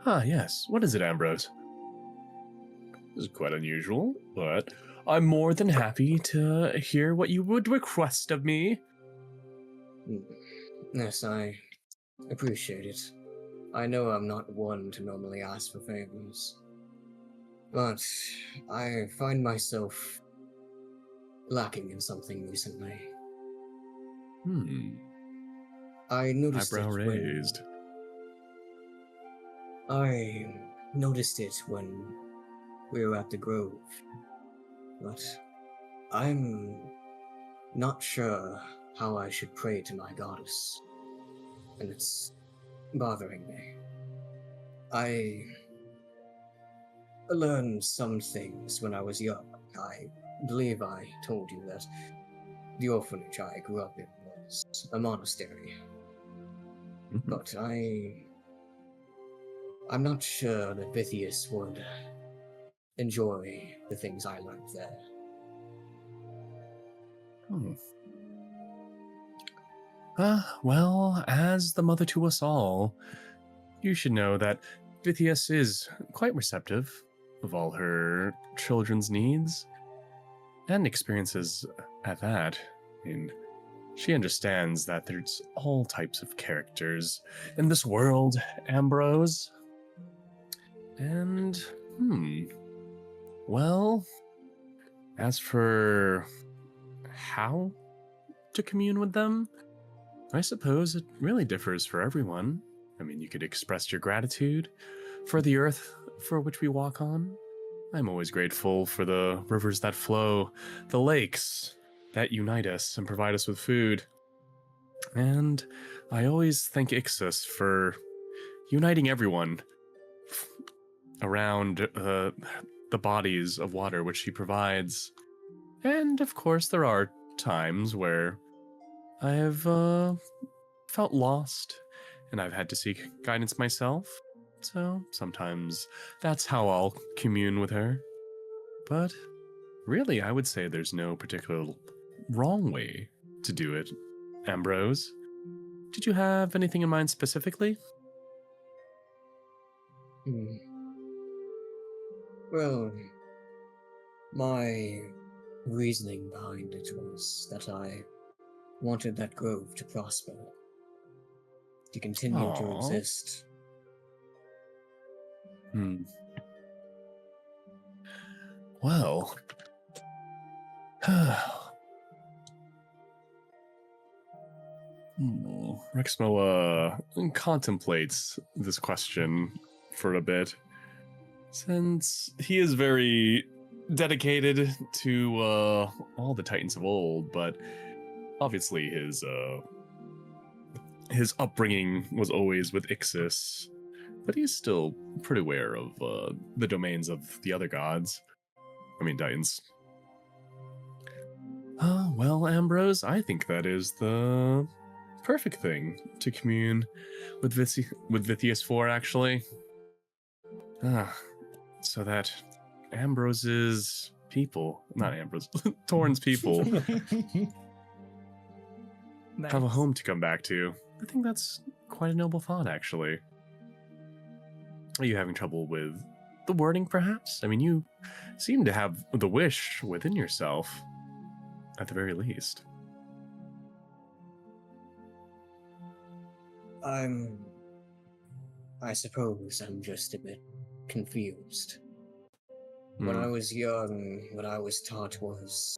Ah, yes. What is it, Ambrose? This is quite unusual, but I'm more than happy to hear what you would request of me. Yes, I appreciate it. I know I'm not one to normally ask for favors. But I find myself lacking in something recently. I noticed Eyebrow it raised. I noticed it when we were at the Grove, but I'm not sure how I should pray to my goddess, and it's bothering me. I learned some things when I was young. I believe I told you that the orphanage I grew up in was a monastery, but I'm not sure that Vithius would enjoy the things I learned there. Well, as the mother to us all, you should know that Vithius is quite receptive of all her children's needs and experiences at that. I mean, she understands that there's all types of characters in this world, Ambrose. And, well, as for how to commune with them, I suppose it really differs for everyone. I mean, you could express your gratitude for the earth for which we walk on. I'm always grateful for the rivers that flow, the lakes that unite us and provide us with food. And I always thank Ixus for uniting everyone around the bodies of water which she provides. And of course, there are times where I have felt lost and I've had to seek guidance myself. So sometimes that's how I'll commune with her. But really, I would say there's no particular wrong way to do it, Ambrose. Did you have anything in mind specifically? Well, my reasoning behind it was that I wanted that grove to prosper, to continue to exist. Well, Rexmoa contemplates this question for a bit, since he is very dedicated to all the Titans of old, but obviously his upbringing was always with Ixis, but he's still pretty aware of the domains of the other gods. I mean, Titans. Well, Ambrose, I think that is the perfect thing to commune with Vithius for, actually. So that Ambrose's people, not Ambrose, Taurin's people, have a home to come back to. I think that's quite a noble thought, actually. Are you having trouble with the wording, perhaps? I mean, you seem to have the wish within yourself, at the very least. I suppose I'm just a bit confused. When I was young, what I was taught was...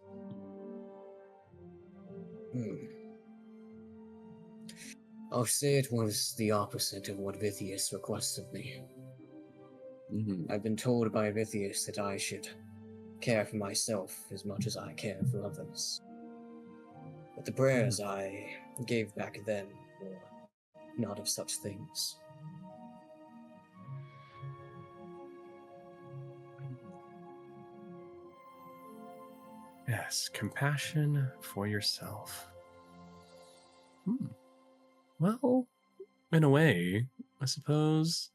I'll say it was the opposite of what Vithius requests of me. I've been told by Vithius that I should care for myself as much as I care for others. But the prayers I gave back then were not of such things. Yes, compassion for yourself. Well, in a way, I suppose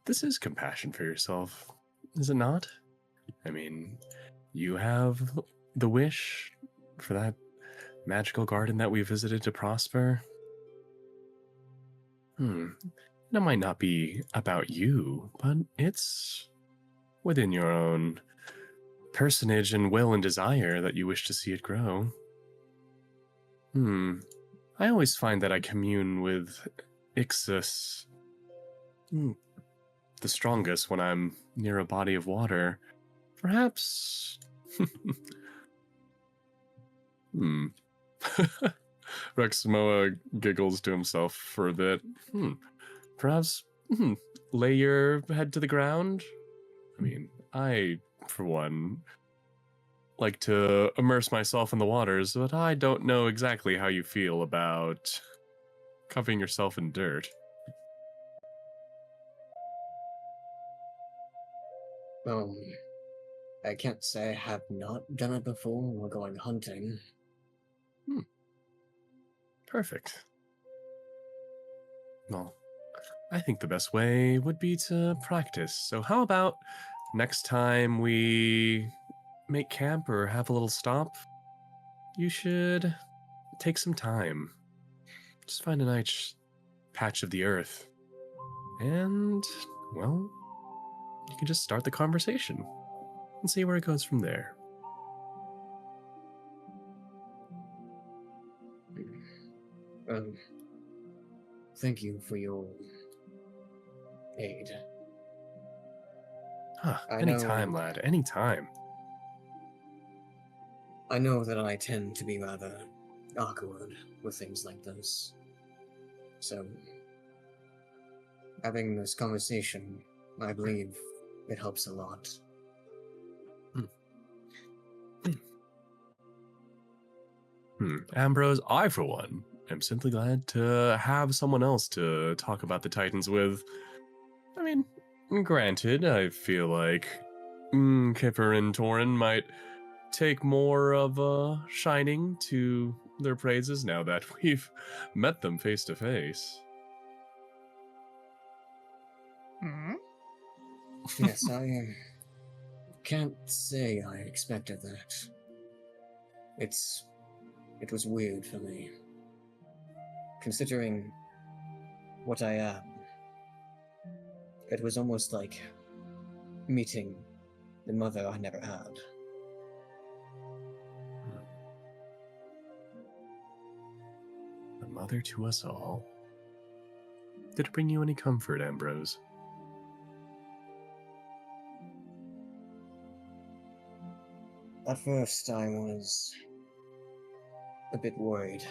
this is compassion for yourself, is it not? I mean, you have the wish for that magical garden that we visited to prosper. That might not be about you, but it's within your own personage and will and desire that you wish to see it grow. I always find that I commune with Ixis the strongest when I'm near a body of water, perhaps... Rexmoa giggles to himself for a bit. Perhaps lay your head to the ground? I mean, I, for one, like to immerse myself in the waters, but I don't know exactly how you feel about covering yourself in dirt. I can't say I have not done it before when we're going hunting. Perfect. Well, I think the best way would be to practice. So how about next time we make camp or have a little stop, you should take some time. Just find a nice patch of the earth. And, well, you can just start the conversation and see where it goes from there. Thank you for your aid. Anytime, lad, anytime. I know that I tend to be rather awkward with things like this. So, having this conversation, I believe it helps a lot. Ambrose, I, for one, am simply glad to have someone else to talk about the Titans with. I mean, granted, I feel like Kipper and Taurin might take more of a shining to their praises now that we've met them face to face. Yes, I can't say I expected that. It was weird for me. Considering what I am, it was almost like meeting the mother I never had. The mother to us all. Did it bring you any comfort, Ambrose? At first, I was a bit worried.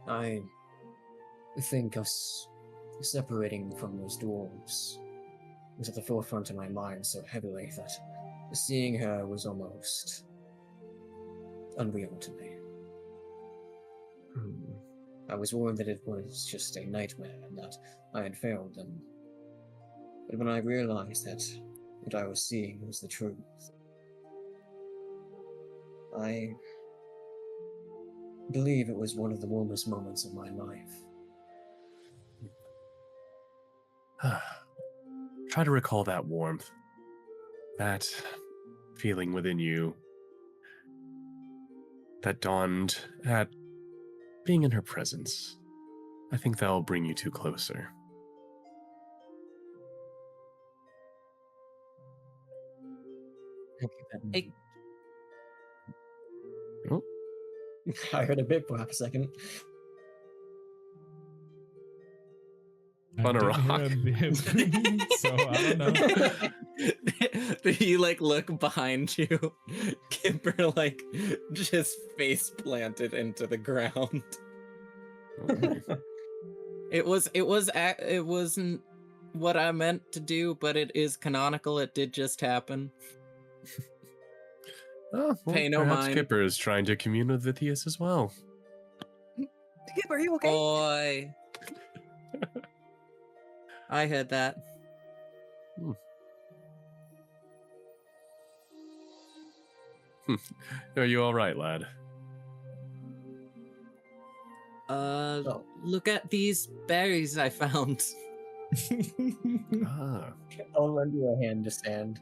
I think us separating from those dwarves was at the forefront of my mind so heavily that seeing her was almost unreal to me. I was worried that it was just a nightmare and that I had failed them. But when I realized that what I was seeing was the truth, I believe it was one of the warmest moments of my life. Try to recall that warmth, that feeling within you that dawned at being in her presence. I think that'll bring you two closer. Hey. Oh. I heard a bit for half a second. I On a did rock. hear a bit, so I don't know. You like look behind you, Kipper like just face planted into the ground. It wasn't what I meant to do, but it is canonical. It did just happen. Oh, well, Pay no perhaps mind. Kipper is trying to commune with Vithius as well. Kipper, are you okay? Boy. I heard that. Are you all right, lad? Look at these berries I found. I'll lend you a hand to stand.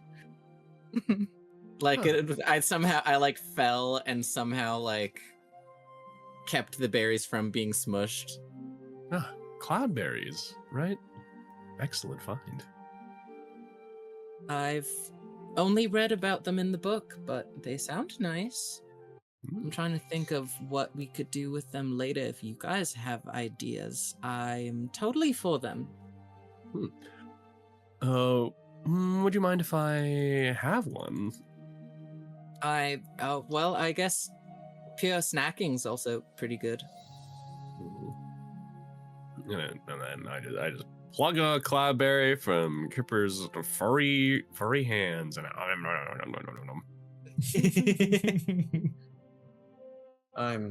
Like I like fell and somehow like kept the berries from being smushed. Cloudberries, right? Excellent find. I've only read about them in the book, but they sound nice. I'm trying to think of what we could do with them later. If you guys have ideas, I'm totally for them. Would you mind if I have one? Well, I guess pure snacking's also pretty good. And then I just plug a cloudberry from Kipper's furry hands, and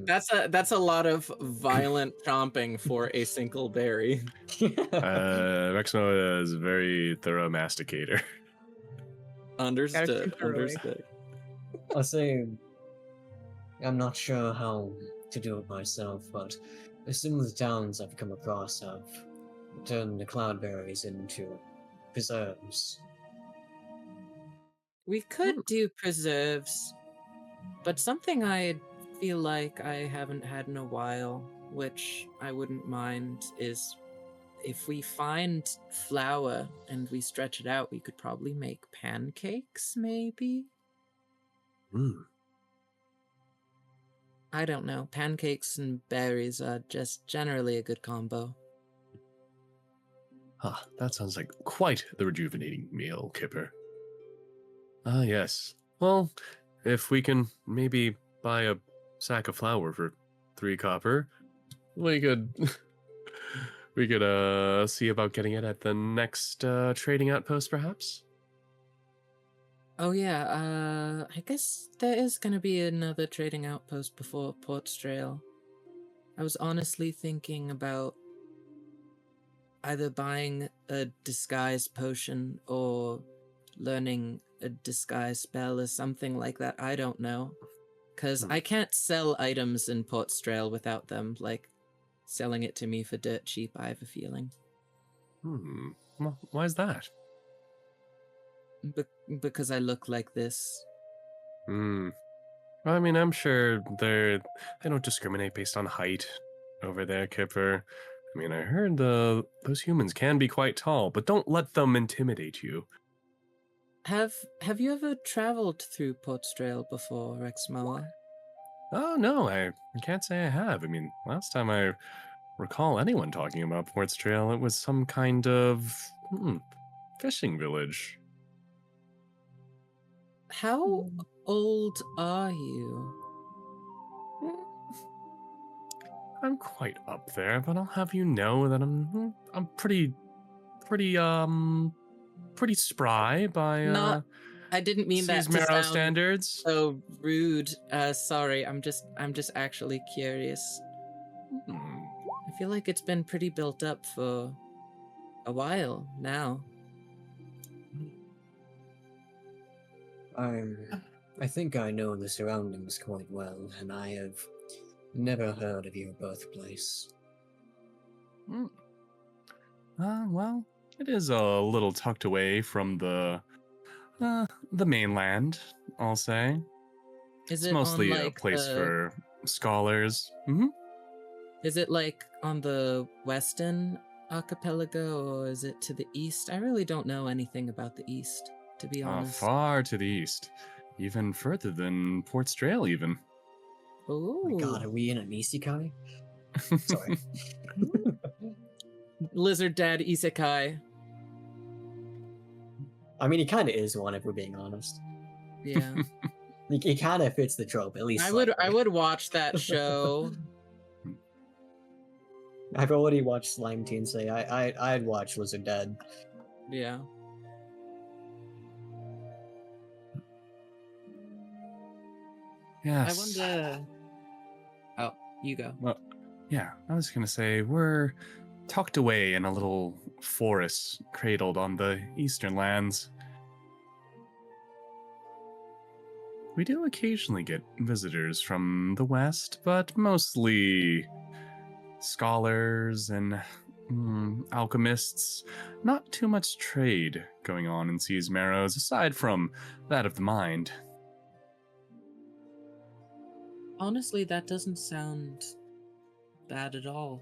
That's a lot of violent chomping for a single berry. Rexmoa is a very thorough masticator. Understood. keep her away. Understood. I'll say, I'm not sure how to do it myself, but some of the towns I've come across have turned the cloudberries into preserves. We could do preserves, but something I feel like I haven't had in a while, which I wouldn't mind, is if we find flour and we stretch it out, we could probably make pancakes, maybe? I don't know. Pancakes and berries are just generally a good combo. Ah, that sounds like quite the rejuvenating meal, Kipper. Ah, yes. Well, if we can maybe buy a sack of flour for 3 copper, we could see about getting it at the next trading outpost, perhaps. Oh yeah, I guess there is gonna be another trading outpost before Port Strail. I was honestly thinking about either buying a disguise potion or learning a disguise spell or something like that. I don't know. Because I can't sell items in Port Strail without them, like, selling it to me for dirt cheap, I have a feeling. Well, why is that? Because I look like this. Well, I mean, I'm sure they don't discriminate based on height over there, Kipper. I mean, I heard those humans can be quite tall, but don't let them intimidate you. Have you ever traveled through Port Strail before, Rexmoa? Oh, no, I can't say I have. I mean, last time I recall anyone talking about Port's Trail, it was some kind of fishing village. How old are you? I'm quite up there, but I'll have you know that I'm pretty spry by I didn't mean that to Marrow sound standards. so rude. Sorry, I'm just actually curious. I feel like it's been pretty built up for a while now. I think I know the surroundings quite well, and I have never heard of your birthplace. Well, it is a little tucked away from the mainland, I'll say. Is It's it mostly on, a like, place for scholars. Is it like on the western archipelago, or is it to the east? I really don't know anything about the east, to be honest. Far to the east. Even further than Port Strail, even. Oh my god, are we in an isekai? Sorry. Lizard Dad Isekai. I mean, he kind of is one, if we're being honest. Yeah. He kind of fits the trope, at least. I would watch that show. I've already watched Slime Teen say I'd watch Lizard Dad. Yeah. Yes. I wonder. Oh, you go. Well, yeah, I was gonna say we're tucked away in a little forest cradled on the eastern lands. We do occasionally get visitors from the west, but mostly scholars and alchemists. Not too much trade going on in Seas Marrows, aside from that of the mind. Honestly, that doesn't sound bad at all.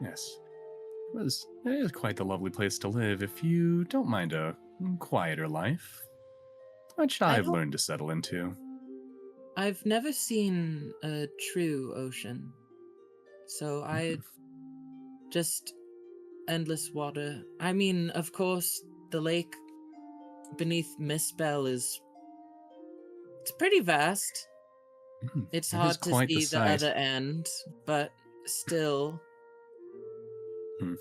Yes. It is quite the lovely place to live if you don't mind a quieter life, which I've learned to settle into. I've never seen a true ocean, so endless water. I mean, of course, the lake beneath Mistbell it's pretty vast. It's It is hard to quite the see the sight. other end, but still, Hmm.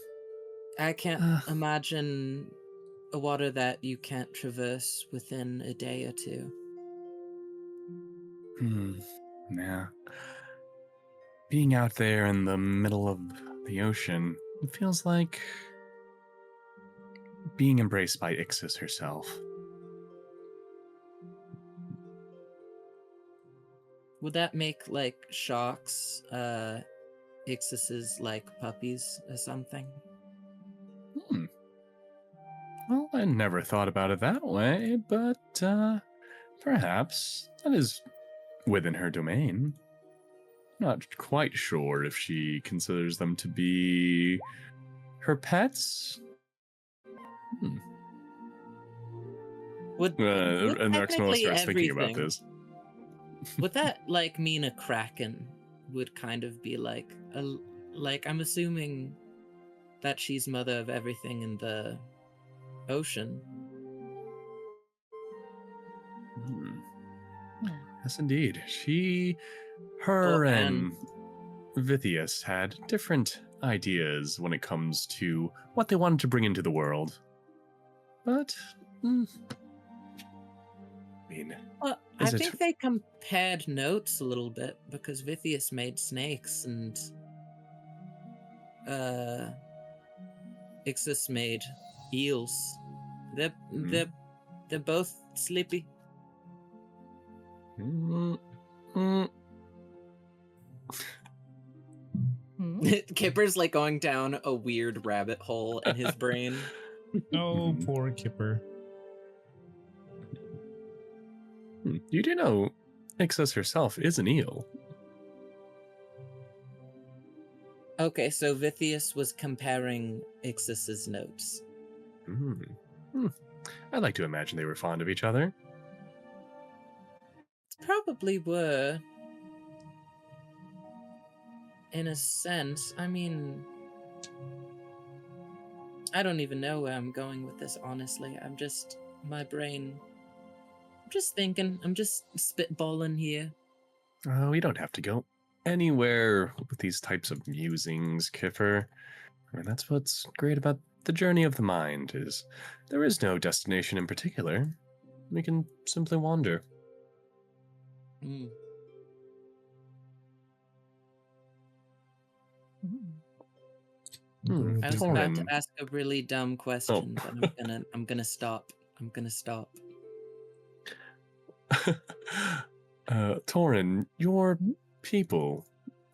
I can't imagine a water that you can't traverse within a day or two. Yeah. Being out there in the middle of the ocean, it feels like being embraced by Ixis herself. Would that make like sharks, Ixis's like puppies or something? Well, I never thought about it that way, but perhaps that is within her domain. Not quite sure if she considers them to be her pets. Would And Rexmoa technically starts thinking about everything- this. Would that like mean a kraken would kind of be like I'm assuming that she's mother of everything in the ocean. Yes, indeed. Her Oh, and Vithius had different ideas when it comes to what they wanted to bring into the world. But, I mean, Well, I Is it- think they compared notes a little bit because Vithius made snakes and Ixis made eels. They're both sleepy. mm, mm, Kipper's like going down a weird rabbit hole in his brain. Oh, poor Kipper. you do know Ixis herself is an eel. Okay, so Vithius was comparing Ixis's notes. I'd like to imagine they were fond of each other. Probably were. In a sense. I mean, I don't even know where I'm going with this, honestly. My brain. I'm just thinking. I'm just spitballing here. We don't have to go anywhere with these types of musings, Kipper. I mean, that's what's great about the journey of the mind, is there is no destination in particular. We can simply wander. I was about Taurin. to ask a really dumb question, but I'm gonna stop. I'm gonna stop. Taurin, your people,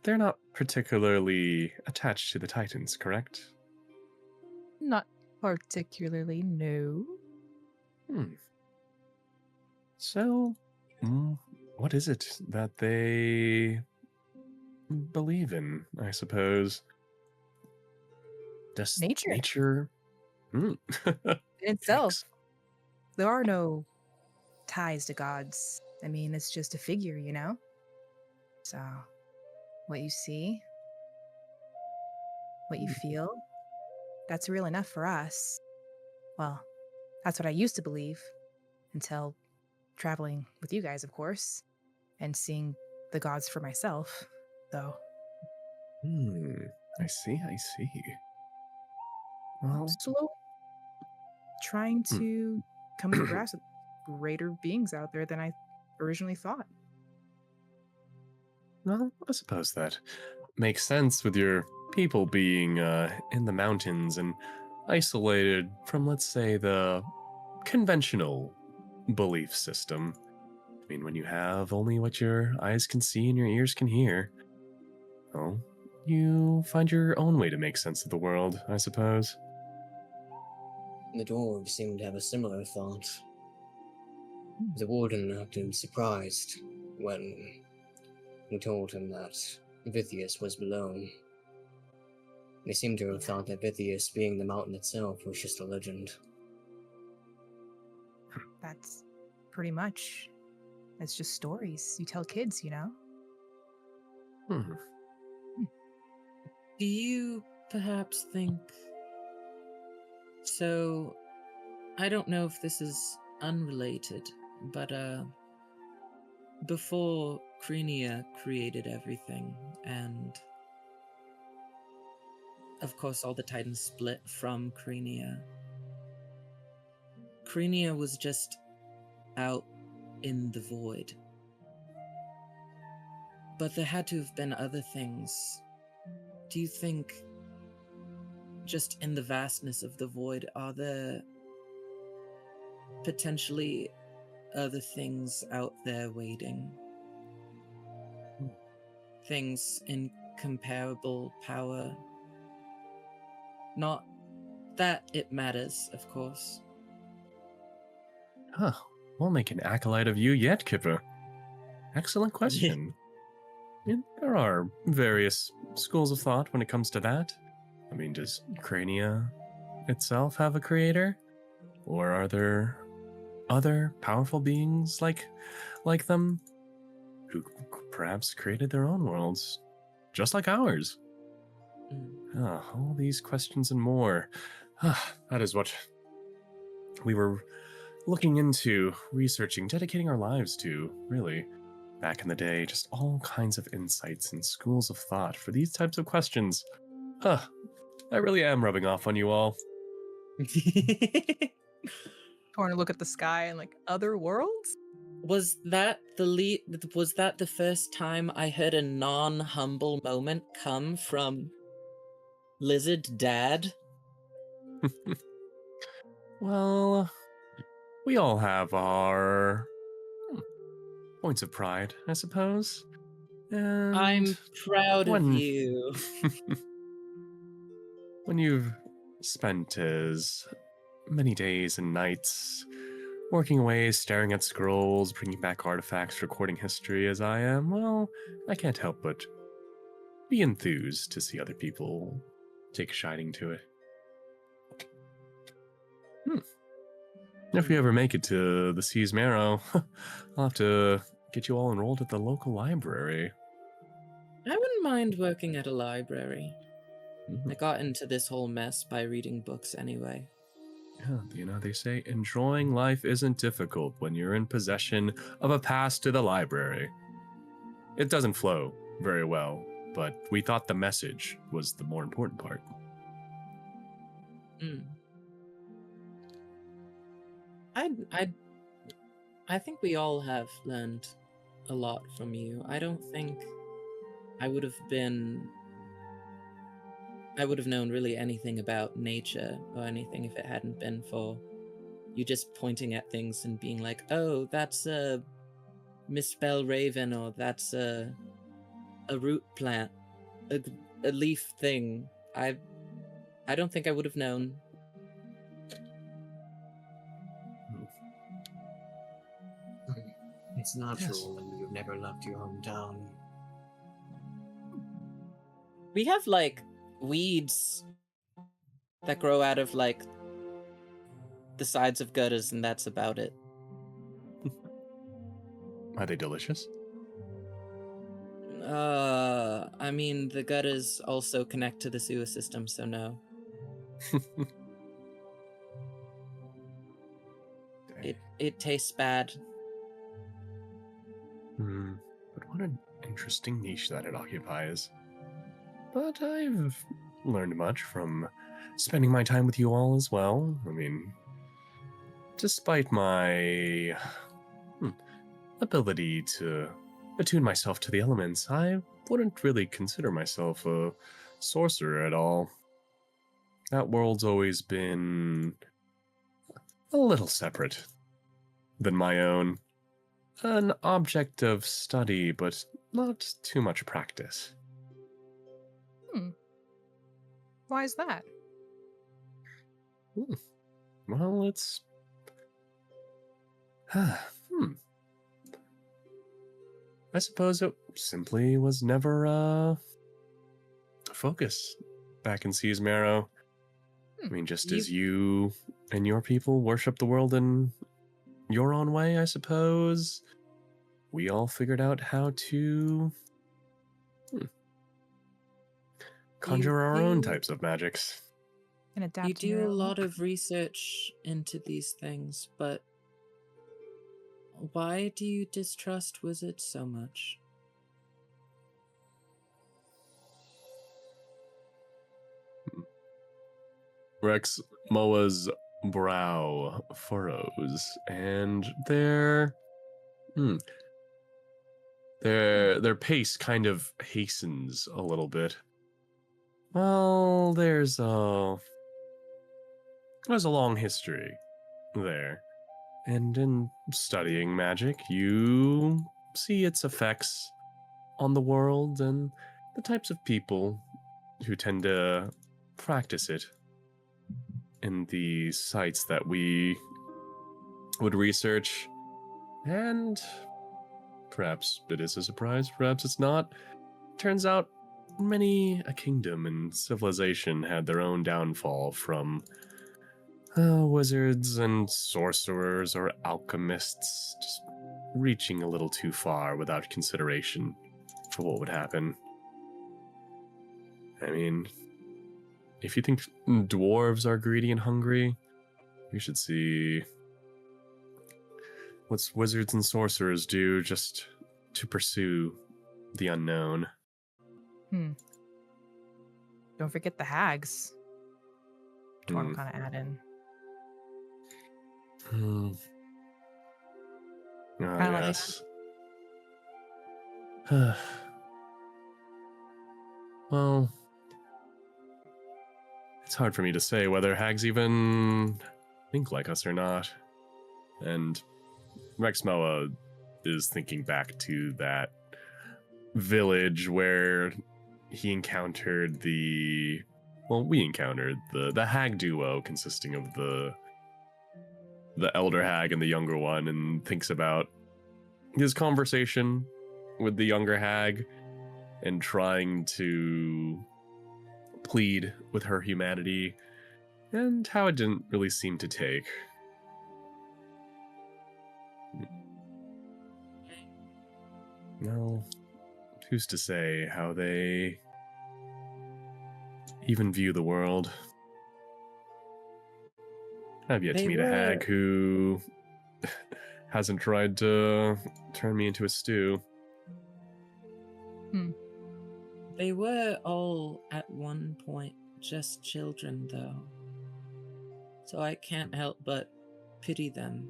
they're not particularly attached to the Titans, correct? Not particularly, no. So, what is it that they believe in, I suppose? Just Nature. Nature? In itself, there are no ties to gods. I mean, it's just a figure, you know? So, what you see, what you feel, that's real enough for us. Well, that's what I used to believe until traveling with you guys, of course, and seeing the gods for myself, though. I see. Well, Slowly trying to come to grasp with greater beings out there than I originally thought. Well, I suppose that makes sense with your people being in the mountains and isolated from, let's say, the conventional belief system. I mean, when you have only what your eyes can see and your ears can hear, well, you find your own way to make sense of the world, I suppose. The dwarves seem to have a similar thought. The warden acted surprised when we told him that Vithius was below. They seem to have thought that Vithius, being the mountain itself, was just a legend. That's pretty much. It's just stories you tell kids, you know? Do you perhaps think So, I don't know if this is unrelated, but before Crenia created everything, and of course all the Titans split from Crenia, Crenia was just out in the void. But there had to have been other things. Do you think, just in the vastness of the void, are there potentially other things out there waiting? Things in comparable power? Not that it matters, of course. Huh. We'll make an acolyte of you yet, Kipper. Excellent question. There are various schools of thought when it comes to that. I mean, does Crenia itself have a creator? Or are there other powerful beings like them who perhaps created their own worlds, just like ours? All these questions and more. That is what we were looking into, researching, dedicating our lives to, really. Back in the day, just all kinds of insights and schools of thought for these types of questions. I really am rubbing off on you all. Torn to look at the sky and like, other worlds? Was that the first time I heard a non-humble moment come from Lizard Dad? Well, we all have our points of pride, I suppose. And I'm proud of when- you. when you've spent as many days and nights working away, staring at scrolls, bringing back artifacts, recording history as I am, well, I can't help but be enthused to see other people take a shining to it. If we ever make it to the Sea's Marrow, I'll have to get you all enrolled at the local library. I wouldn't mind working at a library. I got into this whole mess by reading books anyway. Yeah, they say enjoying life isn't difficult when you're in possession of a pass to the library. It doesn't flow very well, but we thought the message was the more important part. I think we all have learned a lot from you. I don't think I would have known really anything about nature or anything if it hadn't been for you just pointing at things and being like, oh, that's a misspell raven, or that's a root plant, a leaf thing. I don't think I would have known. It's natural when you've never left your hometown. We have, like, weeds that grow out of, like, the sides of gutters, and that's about it. Are they delicious? I mean, the gutters also connect to the sewer system, so no. It tastes bad. But what an interesting niche that it occupies. But I've learned much from spending my time with you all as well. I mean, despite my ability to attune myself to the elements, I wouldn't really consider myself a sorcerer at all. That world's always been a little separate than my own. An object of study, but not too much practice. Why is that? Well, it's... I suppose it simply was never a focus back in Sea's Marrow. I mean, just as you and your people worship the world in your own way, I suppose, we all figured out how to conjure our own types of magics. Can adapt You to your do a own lot look. of research into these things, but why do you distrust wizards so much? Rexmoa's brow furrows, and their pace kind of hastens a little bit. Well, there's a long history there. And in studying magic, you see its effects on the world and the types of people who tend to practice it in the sites that we would research. And perhaps it is a surprise, perhaps it's not. Turns out many a kingdom and civilization had their own downfall from wizards and sorcerers or alchemists just reaching a little too far without consideration for what would happen. I mean, if you think dwarves are greedy and hungry, you should see what wizards and sorcerers do just to pursue the unknown. Don't forget the hags. Torn will kind of add in. Kinda like- Yes. Well, it's hard for me to say whether hags even think like us or not. And Rexmoa is thinking back to that village where he encountered we encountered the hag duo consisting of the elder hag and the younger one, and thinks about his conversation with the younger hag and trying to plead with her humanity, and how it didn't really seem to take. No, who's to say how they even view the world? I've yet to meet a hag who hasn't tried to turn me into a stew. They were all at one point just children, though. So I can't help but pity them.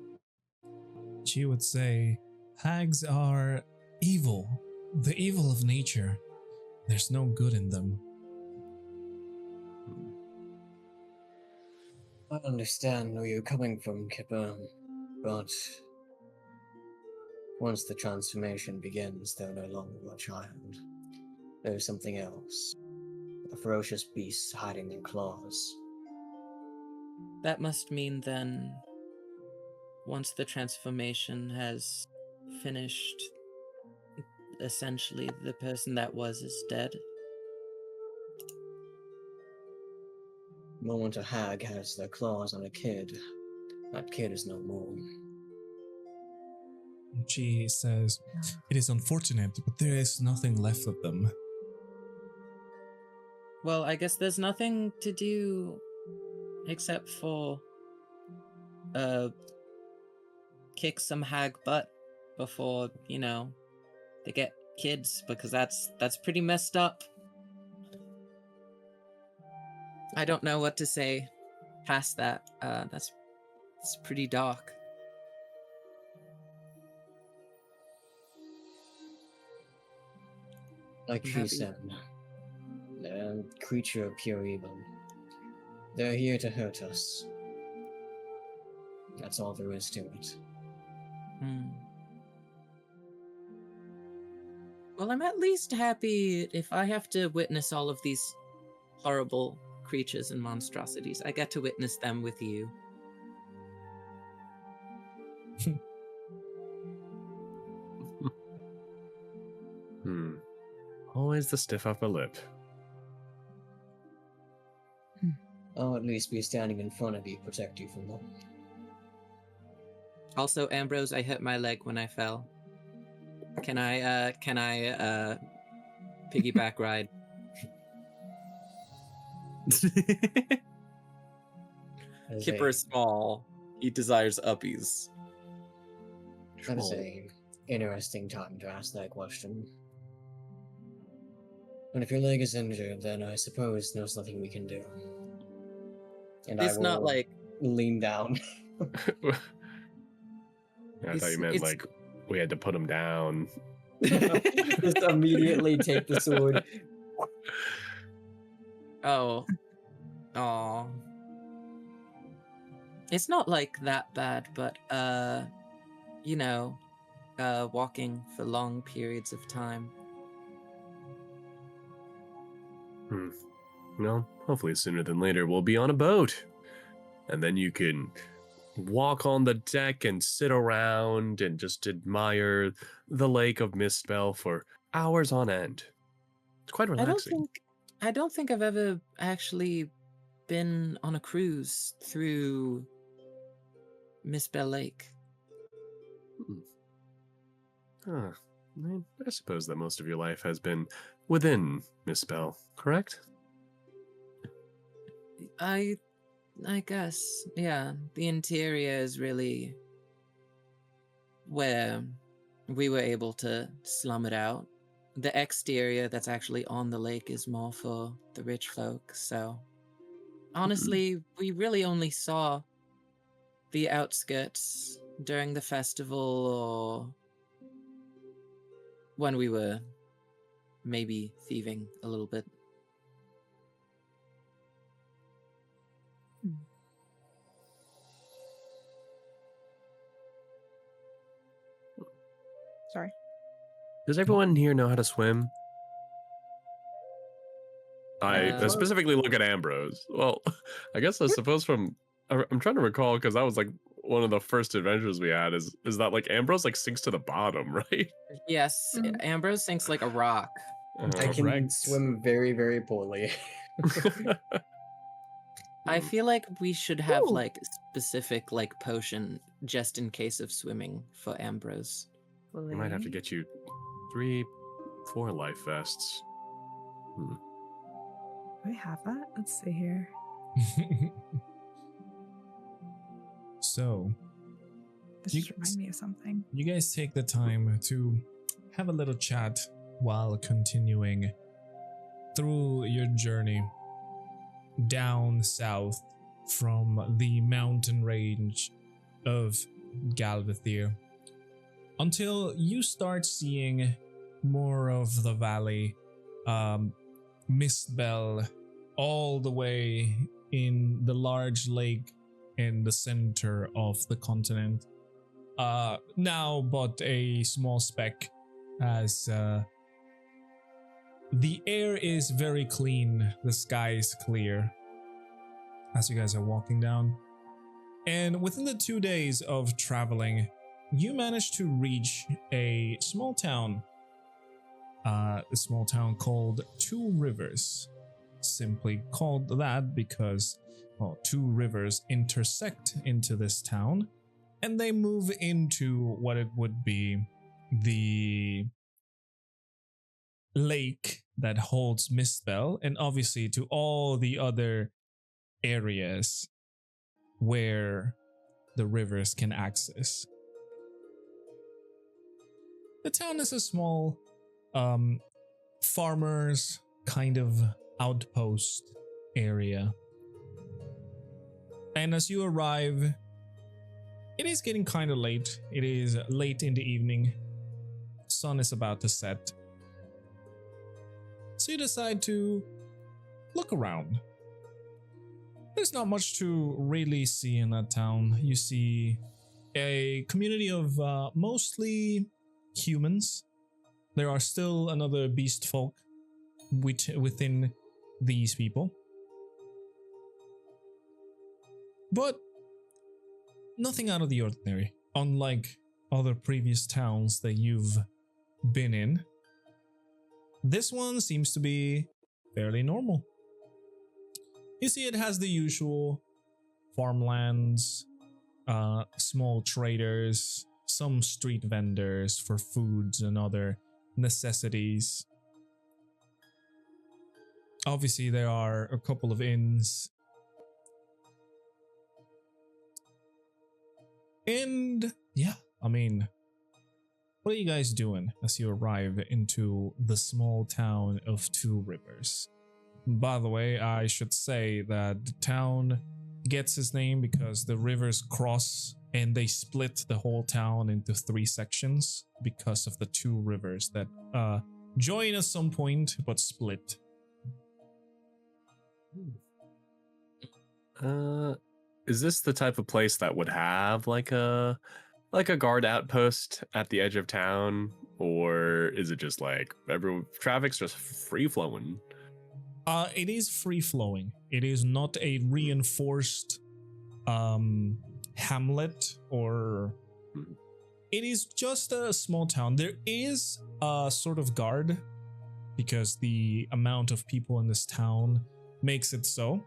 She would say, hags are evil, the evil of nature. There's no good in them. I understand where you're coming from, Kipper, but once the transformation begins, they're no longer a child. There's something else. A ferocious beast hiding their claws. That must mean then, once the transformation has finished, essentially the person that was is dead. The moment a hag has their claws on a kid, that kid is no more. She says, it is unfortunate, but there is nothing left of them. Well, I guess there's nothing to do except for kick some hag butt before, they get kids, because that's pretty messed up. I don't know what to say past that. It's pretty dark. Like she said, they're a creature of pure evil. They're here to hurt us. That's all there is to it. Well, I'm at least happy if I have to witness all of these horrible creatures and monstrosities. I get to witness them with you. Always the stiff upper lip. I'll at least be standing in front of you, protect you from them. Also, Ambrose, I hit my leg when I fell. Can I piggyback ride? That is Kipper is small. He desires uppies. That is a interesting time to ask that question. And if your leg is injured, then I suppose there's nothing we can do. And It's I will not like lean down. I thought you meant like we had to put him down. Just immediately take the sword. oh, it's not like that bad, but walking for long periods of time. Well, hopefully sooner than later we'll be on a boat. And then you can walk on the deck and sit around and just admire the lake of Mistbell for hours on end. It's quite relaxing. I don't think I've ever actually been on a cruise through Mistbell Lake. I suppose that most of your life has been within Mistbell, correct? I guess, yeah. The interior is really where we were able to slum it out. The exterior that's actually on the lake is more for the rich folk, so honestly, we really only saw the outskirts during the festival or when we were maybe thieving a little bit. Sorry. Does everyone here know how to swim? I specifically look at Ambrose. Well, I guess I suppose I'm trying to recall because that was like one of the first adventures we had is that like Ambrose like sinks to the bottom, right? Yes, Ambrose sinks like a rock. I can swim very, very poorly. I feel like we should have like specific like potion just in case of swimming for Ambrose. We might have to get you 3-4 life vests. Do I have that? Let's see here. So, This just reminds me of something. you guys take the time to have a little chat while continuing through your journey down south from the mountain range of Galvathir until you start seeing more of the valley, Mistbell, all the way in the large lake in the center of the continent. Now but a small speck, as the air is very clean, the sky is clear as you guys are walking down. And within the 2 days of traveling, you manage to reach a small town called Two Rivers. Simply called that because, well, two rivers intersect into this town, and they move into what it would be the lake that holds Mistbell, and obviously to all the other areas where the rivers can access. The town is a small farmers kind of outpost area. And as you arrive, it is getting kind of late. It is late in the evening. Sun is about to set. So you decide to look around. There's not much to really see in that town. You see a community of mostly humans. There are still another beast folk within these people. But nothing out of the ordinary, unlike other previous towns that you've been in. This one seems to be fairly normal. You see, it has the usual farmlands, small traders, some street vendors for foods and other necessities. Obviously, there are a couple of inns. And yeah, I mean, what are you guys doing as you arrive into the small town of Two Rivers? By the way, I should say that the town gets its name because the rivers cross and they split the whole town into 3 sections because of the 2 rivers that join at some point but split. Is this the type of place that would have like a guard outpost at the edge of town, or is it just like traffic's just free flowing? It is free flowing. It is not a reinforced hamlet, or it is just a small town. There is a sort of guard because the amount of people in this town makes it so,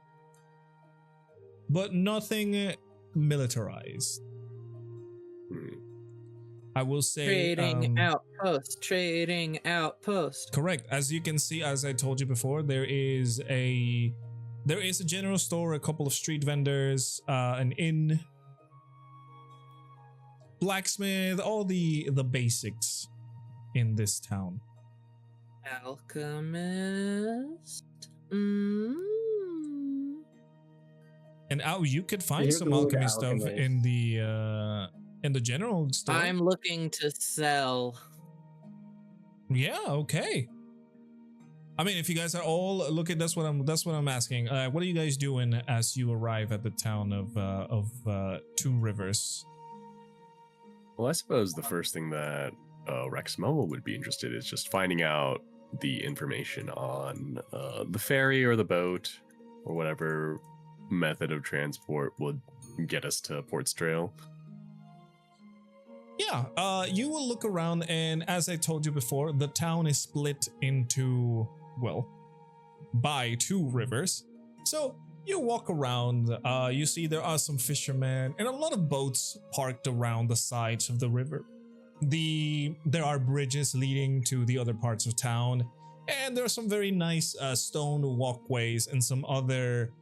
but nothing militarized. I will say trading outpost. Correct. As you can see, as I told you before, there is a general store, a couple of street vendors, an inn, blacksmith, all the basics in this town. Alchemist. And you could find some alchemy stuff in the general store. I'm looking to sell. Yeah, okay. I mean, if you guys are all looking, that's what I'm asking. What are you guys doing as you arrive at the town of Two Rivers? Well, I suppose the first thing that Rexmoa would be interested in is just finding out the information on the ferry or the boat or whatever method of transport would get us to Port's Trail. Yeah, you will look around, and as I told you before, the town is split into, well, by 2 rivers. So you walk around, you see there are some fishermen and a lot of boats parked around the sides of the river. There are bridges leading to the other parts of town, and there are some very nice stone walkways and some other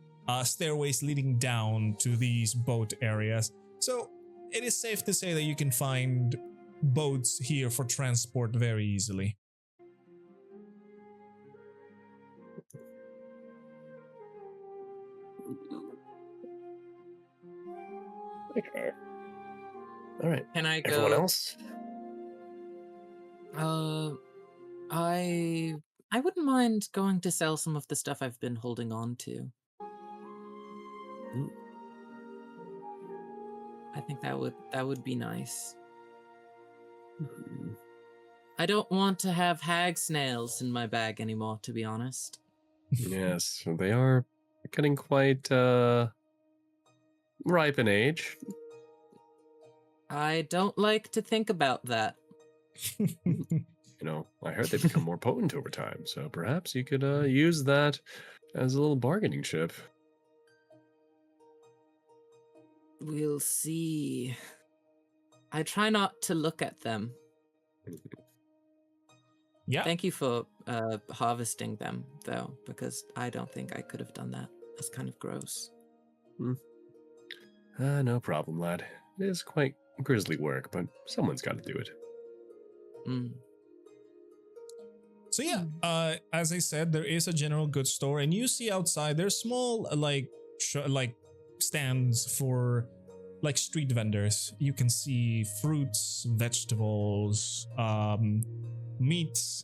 stairways leading down to these boat areas. So it is safe to say that you can find boats here for transport very easily. Okay. All right. Can I go? Everyone else? I wouldn't mind going to sell some of the stuff I've been holding on to. I think that would be nice. I don't want to have hag snails in my bag anymore, to be honest. Yes, they are getting quite ripe in age. I don't like to think about that. You know, I heard they become more potent over time, so perhaps you could use that as a little bargaining chip. We'll see. I try not to look at them. Yeah. Thank you for harvesting them, though, because I don't think I could have done that. That's kind of gross. No problem, lad. It is quite grisly work, but someone's got to do it. So yeah, as I said, there is a general goods store, and you see outside there's small like stands for like street vendors. You can see fruits, vegetables, meats,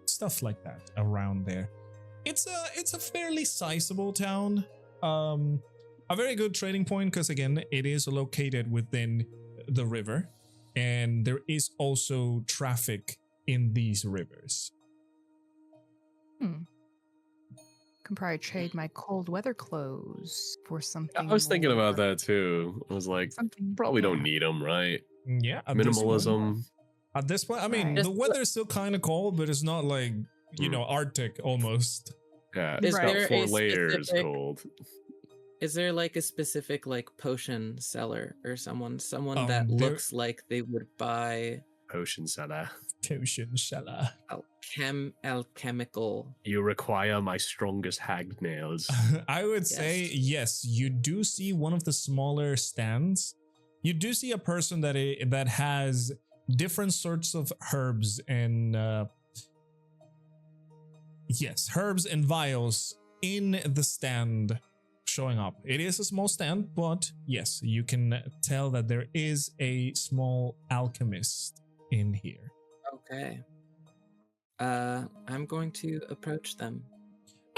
stuff like that around there. It's a fairly sizable town. A very good trading point because again, it is located within the river, and there is also traffic in these rivers. Can probably trade my cold weather clothes for something. I was thinking more- about that too. I was like, something probably don't yeah. need them, right? Yeah, Minimalism. At this point, I mean, Right. the weather's still kind of cold, but it's not like, you Mm. know, Arctic almost. Yeah, Is it's about there 4 a layers specific- cold. Is there like a specific like potion seller or someone that there- looks like they would buy Potion seller. Potion seller. alchemical? You require my strongest hag nails. I would say yes, you do see one of the smaller stands You do see a person that has different sorts of herbs and yes, herbs and vials in the stand showing up. It is a small stand, but yes, you can tell that there is a small alchemist in here. Okay. I'm going to approach them.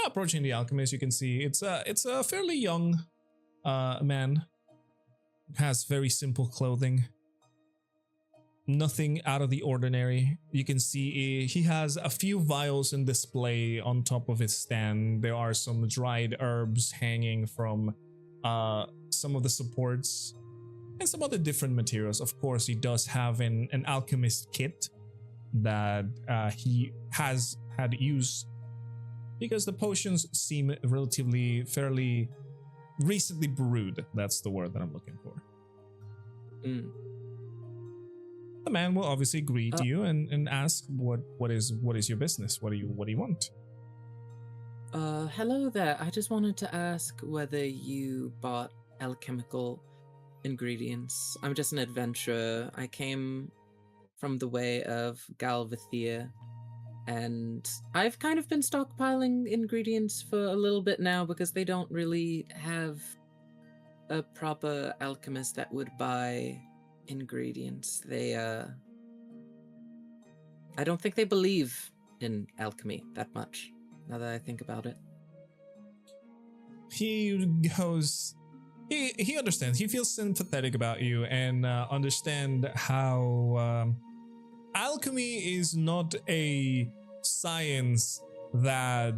Approaching the alchemist, you can see it's a fairly young man. Has very simple clothing. Nothing out of the ordinary. You can see he has a few vials in display on top of his stand. There are some dried herbs hanging from some of the supports and some other different materials. Of course, he does have an alchemist kit that he has had used because the potions seem relatively fairly recently brewed. That's the word that I'm looking for. The man will obviously greet you and ask what is your business? What do you want? Hello there. I just wanted to ask whether you bought alchemical ingredients. I'm just an adventurer. I came from the way of Galvathea, and I've kind of been stockpiling ingredients for a little bit now because they don't really have a proper alchemist that would buy ingredients. I don't think they believe in alchemy that much, now that I think about it. He goes, he understands. He feels sympathetic about you and understand how alchemy is not a science that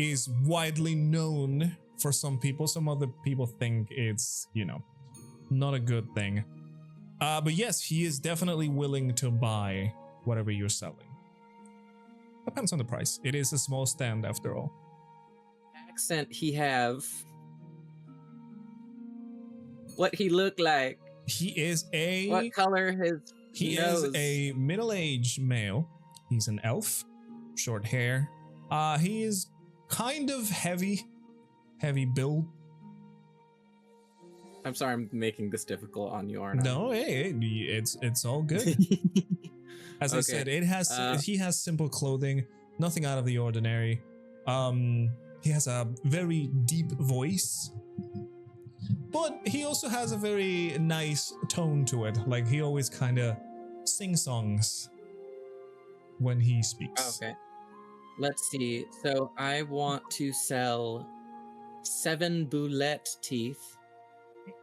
is widely known for some people. Some other people think it's, not a good thing. But yes, he is definitely willing to buy whatever you're selling. Depends on the price. It is a small stand after all. Accent he have. What he look like. He is what color his He nose? is a middle-aged male. He's an elf, short hair. He is kind of heavy build. I'm sorry, I'm making this difficult on you, aren't I? No, hey, it's all good. As I said, he has simple clothing, nothing out of the ordinary. He has a very deep voice, but he also has a very nice tone to it. Like he always kind of sings songs when he speaks. Okay. Let's see. So I want to sell 7 boulette teeth.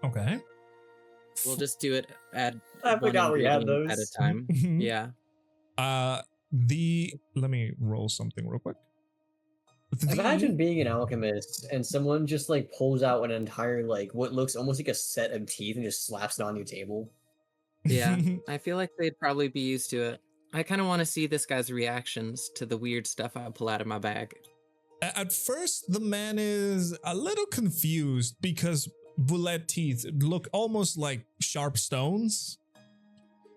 Okay. We'll just do it at I forgot we had ingredient those. at a time. Yeah. Let me roll something real quick. Imagine being an alchemist and someone just like pulls out an entire what looks almost like a set of teeth and just slaps it on your table. Yeah. I feel like they'd probably be used to it. I kind of want to see this guy's reactions to the weird stuff I pull out of my bag. At first, the man is a little confused because bullet teeth look almost like sharp stones.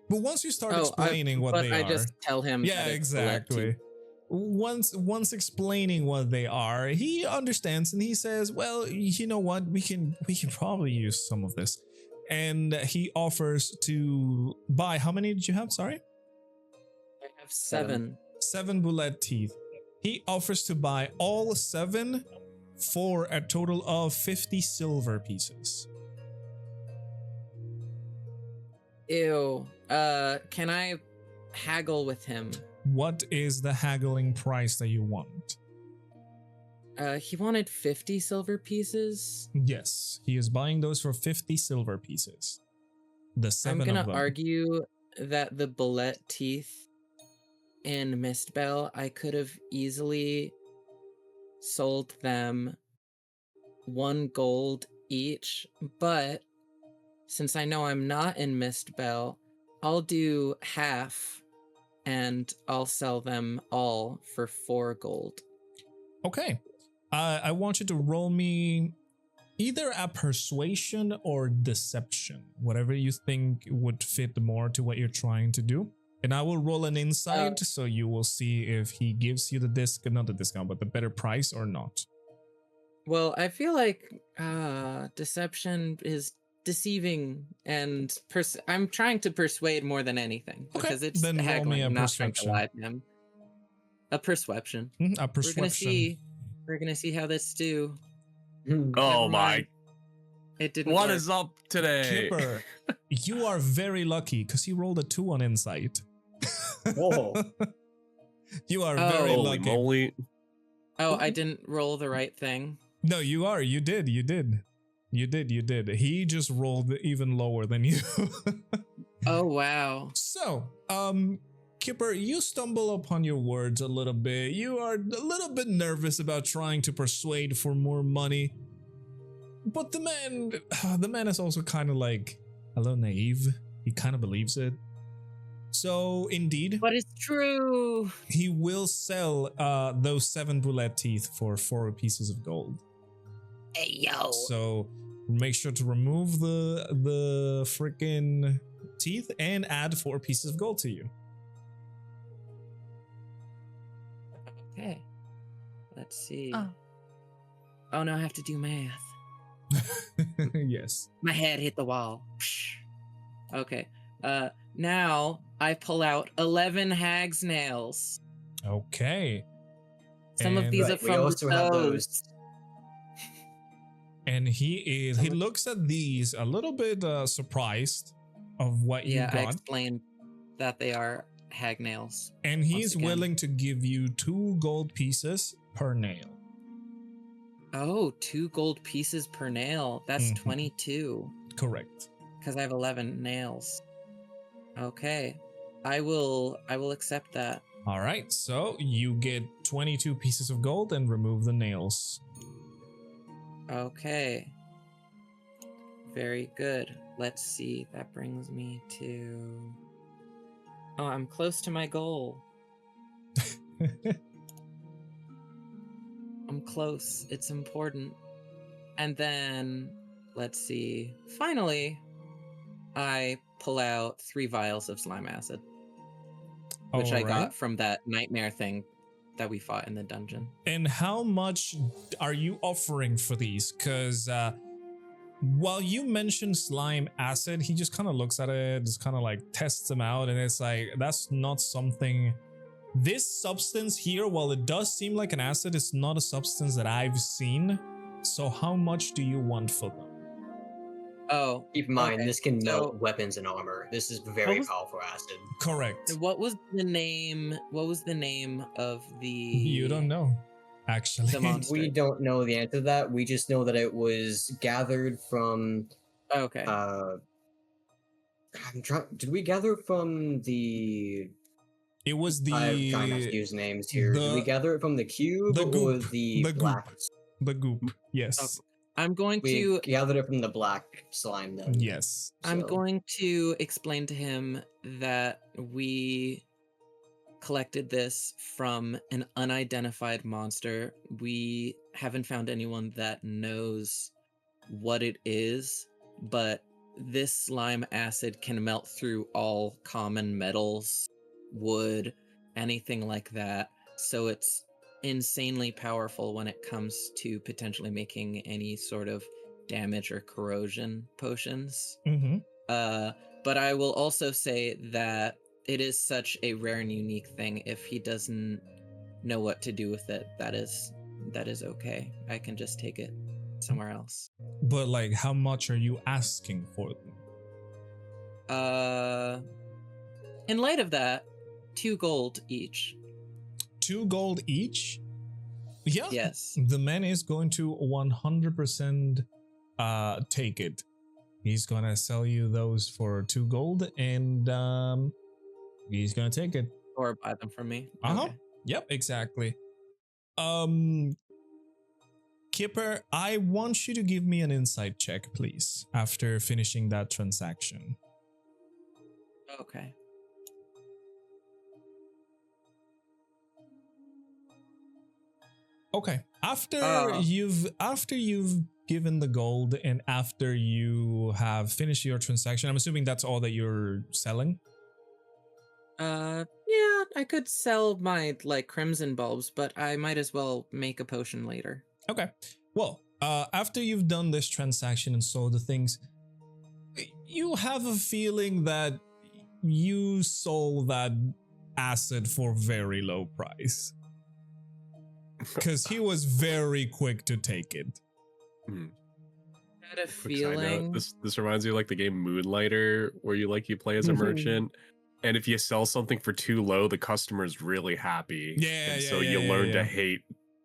But once you start explaining what they are, I just tell him. Yeah, exactly. Once explaining what they are, he understands and he says, "Well, you know what? We can probably use some of this." And he offers to buy. How many did you have? Sorry. I have 7. 7 bullet teeth. He offers to buy all 7 for a total of 50 silver pieces. Ew. Can I haggle with him? What is the haggling price that you want? He wanted 50 silver pieces. Yes, he is buying those for 50 silver pieces. The 7 of them. I'm gonna argue that the bullet teeth in Mistbell, I could have easily sold them 1 gold each, but since I know I'm not in Mistbell, I'll do half and I'll sell them all for 4 gold. Okay. I want you to roll me either a persuasion or deception, whatever you think would fit more to what you're trying to do. And I will roll an insight, so you will see if he gives you not the discount, but the better price or not. Well, I feel like deception is deceiving and I'm trying to persuade more than anything because it's then roll haggling. me a I'm not trying to perception. lie to him. A perception. A persuasion. We're gonna see how this do. Oh Never my! mind. It didn't. What work. is up today? Kipper, you are very lucky because he rolled a 2 on insight. Whoa. You are Oh. very Holy lucky. moly! Oh, I didn't roll the right thing. No, you are. You did. You did. You did. You did. He just rolled even lower than you. Oh wow. So, Kipper, you stumble upon your words a little bit. You are a little bit nervous about trying to persuade for more money. But the man is also kind of like a little naive. He kind of believes it. So, indeed, But it's true. he will sell those 7 bullet teeth for 4 pieces of gold. Hey yo. So, make sure to remove the freaking teeth and add 4 pieces of gold to you. Okay. Let's see. Oh no, I have to do math. Yes. My head hit the wall. Psh. Okay. Now I pull out 11 hag's nails. Okay. Some of And- these Right, are we from also the have toes. those. And he looks at these a little bit surprised of what Yeah, you I got. explained that they are hag nails. And he's again. willing to give you 2 gold pieces per nail. Oh, 2 gold pieces per nail. That's Mhm. 22. Correct. Because I have 11 nails. Okay. I will accept that. All right. So you get 22 pieces of gold and remove the nails. Okay. Very good. Let's see. That brings me to... Oh, I'm close to my goal. I'm close. It's important. And then, let's see. Finally, I pull out 3 vials of slime acid, which I All right. got from that nightmare thing that we fought in the dungeon. And how much are you offering for these? Because while you mentioned slime acid, he just kind of looks at it, just kind of like tests them out, and it's like, that's not something. This substance here, while it does seem like an acid, it's not a substance that I've seen. So how much do you want for them? Oh, Keep in mind, okay, this can so- melt weapons and armor. This is very was- powerful acid. Correct. what was the name? What was the name of the? You don't know, actually. The monster. We don't know the answer to that. We just know that it was gathered from. Okay. I'm trying. Did we gather it from the? It was I'm trying not to the use names here. Did we gather it from the cube the or goop, the the goop. black? goop. Yes. I'm going We to. gathered it from the black slime. Then. Yes. I'm So- going to explain to him that we collected this from an unidentified monster. We haven't found anyone that knows what it is, but this slime acid can melt through all common metals, wood, anything like that. So it's insanely powerful when it comes to potentially making any sort of damage or corrosion potions. Mm-hmm. But I will also say that it is such a rare and unique thing. If he doesn't know what to do with it, that is okay. I can just take it somewhere else. But like, how much are you asking for them? In light of that, 2 gold each. 2 gold each? Yeah. Yes. The man is going to 100% take it. He's gonna sell you those for 2 gold, and he's gonna take it. Or buy them from me. Uh-huh. Okay. Yep, exactly. Kipper, I want you to give me an insight check, please, after finishing that transaction. Okay. Okay. After you've given the gold and after you have finished your transaction, I'm assuming that's all that you're selling. Yeah, I could sell my like crimson bulbs, but I might as well make a potion later. Okay. Well, after you've done this transaction and sold the things, you have a feeling that you sold that acid for very low price. Because he was very quick to take it. Hmm. I had a Quick side note, feeling. this reminds me of like the game Moonlighter, where you play as a merchant, and if you sell something for too low, the customer's really happy. So you learn to hate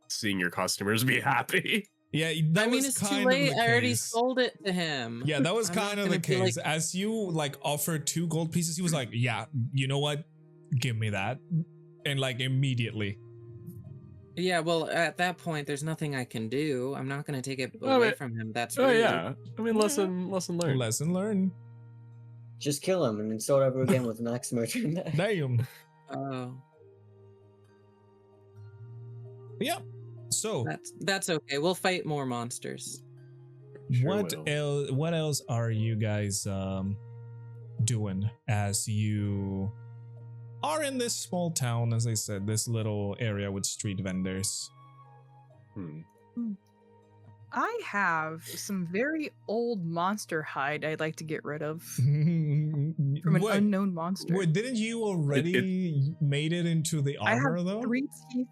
seeing your customers be happy. Yeah, that was It's kind too late. of the I already case. sold it to him. Yeah, that was I'm kind not of the gonna be case. like- As you like offered 2 gold pieces, he was like, "Yeah, you know what? Give me that," and like immediately. Yeah, well, at that point, there's nothing I can do. I'm not going to take it Oh, away wait. from him. That's Oh rude. yeah, I mean, lesson learned. Lesson learned. Just kill him and then start over again with max merchandise. Damn. Oh, Yeah. So that's okay. We'll fight more monsters. Sure what will. else? What else are you guys doing as you are in this small town? As I said, this little area with street vendors. I have some very old monster hide I'd like to get rid of From from an unknown monster. Wait, didn't you already made it into the I armor have though? 3 teeth.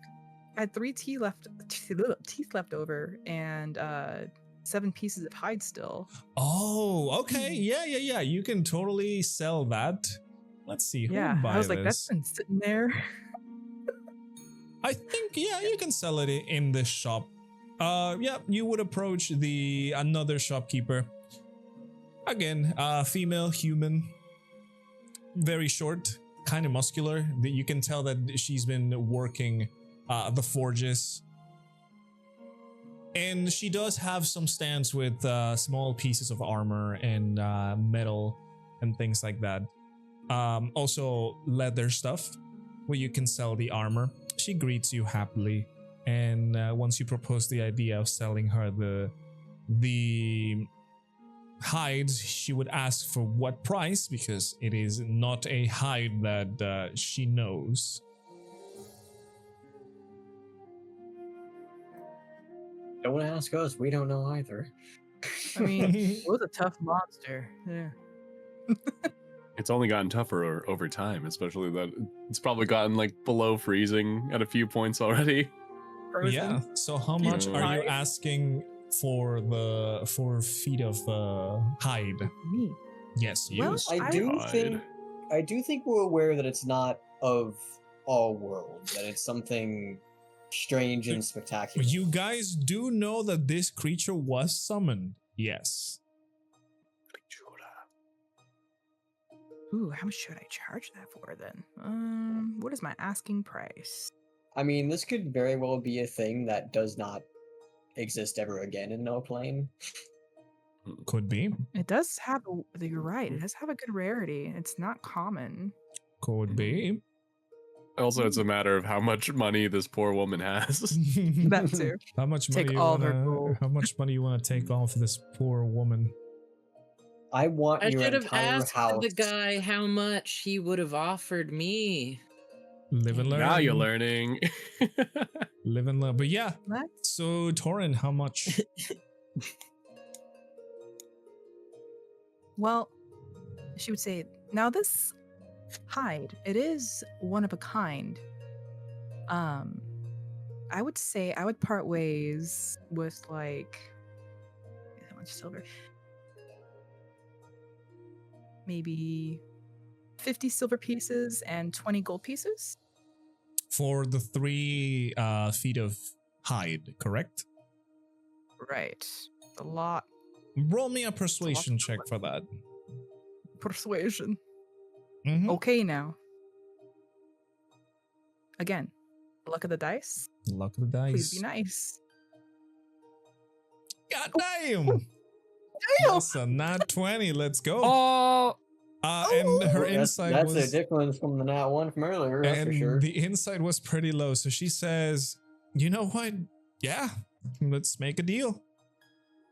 I had 3 teeth left over, and 7 pieces of hide still. Oh, okay. Yeah. You can totally sell that. Let's see. Who Yeah, would buy I was like, this? that's been sitting there. I think you can sell it in this shop. Yeah, you would approach another shopkeeper. Again, female human, very short, kind of muscular. You can tell that she's been working the forges. And she does have some stands with small pieces of armor and metal and things like that. Also leather stuff where you can sell the armor. She greets you happily, and once you propose the idea of selling her the hides, she would ask for what price, because it is not a hide that she knows. Don't ask us, we don't know either. I mean, it was a tough monster. Yeah. It's only gotten tougher over time, especially that it's probably gotten like below freezing at a few points already. Frozen. Yeah. So how much are you asking for feet of hide? Me. Yes, you. Well, I do think we're aware that it's not of all worlds, that it's something strange and spectacular. You guys do know that this creature was summoned. Yes. Ooh, how much should I charge that for then? What is my asking price? I mean, this could very well be a thing that does not exist ever again in no plane. Could be. It does have you're right. It does have a good rarity. It's not common. Could be. Also, it's a matter of how much money this poor woman has. That too. How much money Take you all of her wanna, gold. How much money you want to take off this poor woman? I want I your should have entire asked house. the guy how much he would have offered me. Live and learn. Now you're learning. Live and learn. But yeah. What? So Taurin, how much? Well, she would say, now this hide, it is one of a kind. I would say I would part ways with like how much silver? Maybe 50 silver pieces and 20 gold pieces. For the 3 feet of hide, correct? Right. A lot. Roll me a persuasion check for that. Persuasion. Mhm. Okay now. Again, luck of the dice. Luck of the Please dice. be nice. God damn! Damn! That's a nat 20. Let's go. Oh, And her That's insight a was difference from the nat one from earlier, that's for and sure. the insight was pretty low. So she says, "You know what? Yeah, let's make a deal."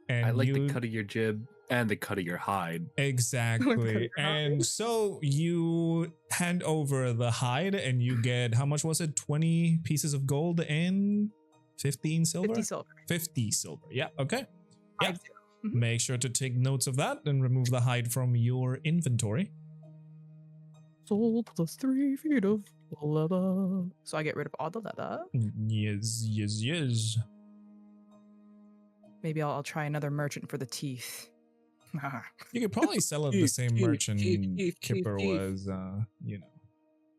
And I like the cut of your jib and the cut of your hide. Exactly. And so you hand over the hide and you get, how much was it? 20 pieces of gold and 15 silver? 50 silver. 50 silver. Yeah. Okay. Yeah. Make sure to take notes of that and remove the hide from your inventory. Soul plus 3 feet of leather. So I get rid of all the leather. Yes. Maybe I'll try another merchant for the teeth. You could probably sell it the same merchant Kipper was, you know.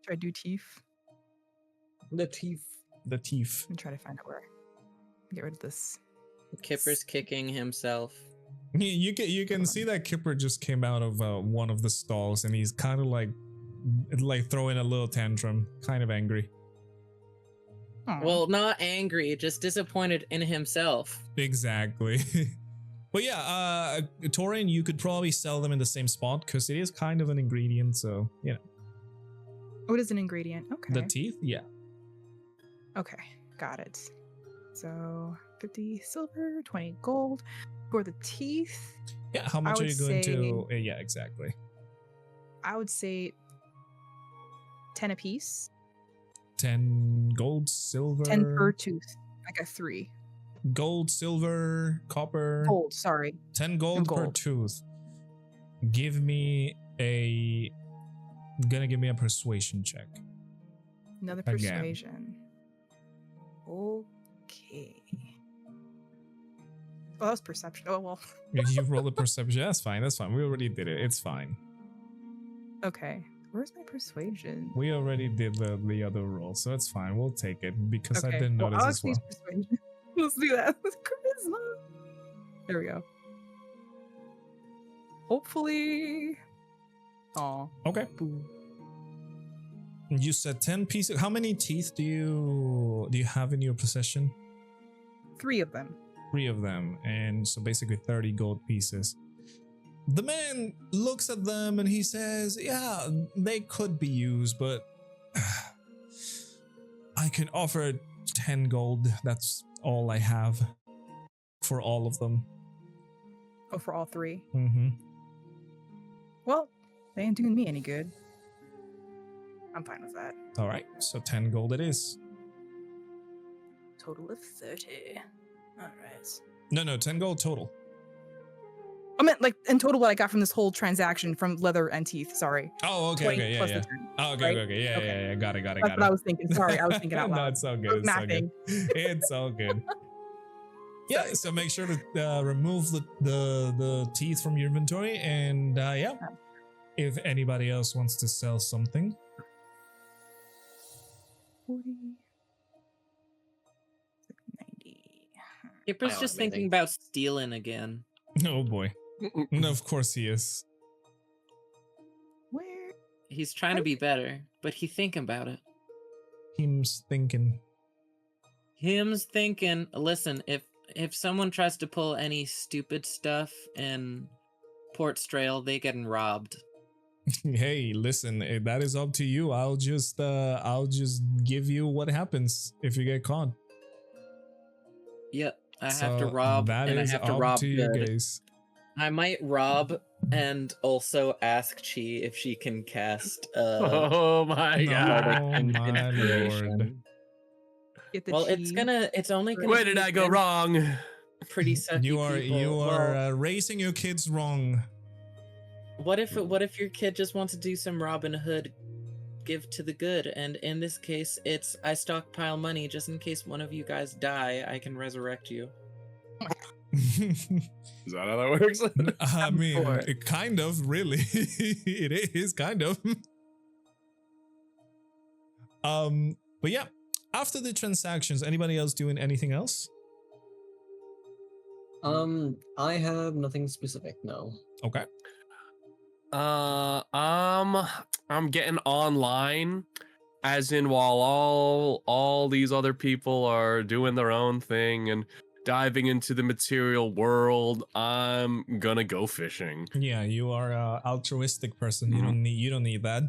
Should I do teeth? The teeth. The teeth. I'm trying to find out where. Get rid of this. Kipper's kicking himself. You can see that Kipper just came out of one of the stalls and he's kind of like throwing a little tantrum, kind of angry. Aw. Well, not angry, just disappointed in himself. Exactly. But yeah, Taurin, you could probably sell them in the same spot because it is kind of an ingredient, so you know. What is an ingredient? Okay. The teeth, yeah. Okay, got it. So 50 silver, 20 gold for the teeth. Yeah, how much are you going to? Yeah, exactly. I would say 10 apiece. 10 gold, silver. 10 per tooth. I got 3. Gold, silver, copper. Gold, sorry. 10 gold per Gold. tooth. Give me a persuasion check. Another Again. persuasion. Okay. Oh, that was perception. Oh, well. If you roll a perception, that's fine. We already did it. It's fine. Okay. Where's my persuasion? We already did the other roll, so it's fine. We'll take it because I Okay. didn't notice I'll as well. use persuasion. Let's do that with charisma. There we go. Hopefully. Oh. Okay. Boo. You said 10 pieces. How many teeth do you have in your possession? 3 of them. 3 of them, and so basically 30 gold pieces. The man looks at them and he says, yeah, they could be used, but I can offer 10 gold. That's all I have for all of them. Oh, for all 3. Mm-hmm. Well, they ain't doing me any good. I'm fine with that. All right, so 10 gold it is. Total of 30. All right. No, 10 gold total. I meant like in total what I got from this whole transaction from leather and teeth. Sorry. Oh, okay, 20 yeah, plus yeah. the 10. Oh, okay, right? okay, yeah, Okay. yeah, got it. That's what I was thinking. Sorry, I was thinking out loud. No, it's all I good. was It's all good. mathing. It's all good. Yeah, so make sure to remove the teeth from your inventory, and yeah, if anybody else wants to sell something. 40. 90. Kipper's Oh, just amazing. thinking about stealing again. Oh boy. No, of course he is. Where? He's trying to be better, but he thinking about it. Him's thinking. Him's thinking, listen, if someone tries to pull any stupid stuff in Port Strail, they getting robbed. Hey, listen, that is up to you. I'll just give you what happens if you get caught. Yep, I have So to rob, that and I is have to up rob to you good. guys. I might rob and also ask Chi if she can cast Oh my No. god. Oh my inspiration. Get the Well, cheese. it's only gonna Where be did I go against wrong? pretty sucky You are people. Well, raising your kids wrong. what if your kid just wants to do some Robin Hood, give to the good? And in this case, it's I stockpile money just in case one of you guys die. I can resurrect you. Is that how that works? I mean, for it. kind of, really. It is kind of. But yeah, after the transactions, anybody else doing anything else? I have nothing specific, no. Okay. I'm getting online, as in while all these other people are doing their own thing and diving into the material world, I'm gonna go fishing. Yeah, you are a altruistic person. You don't need that.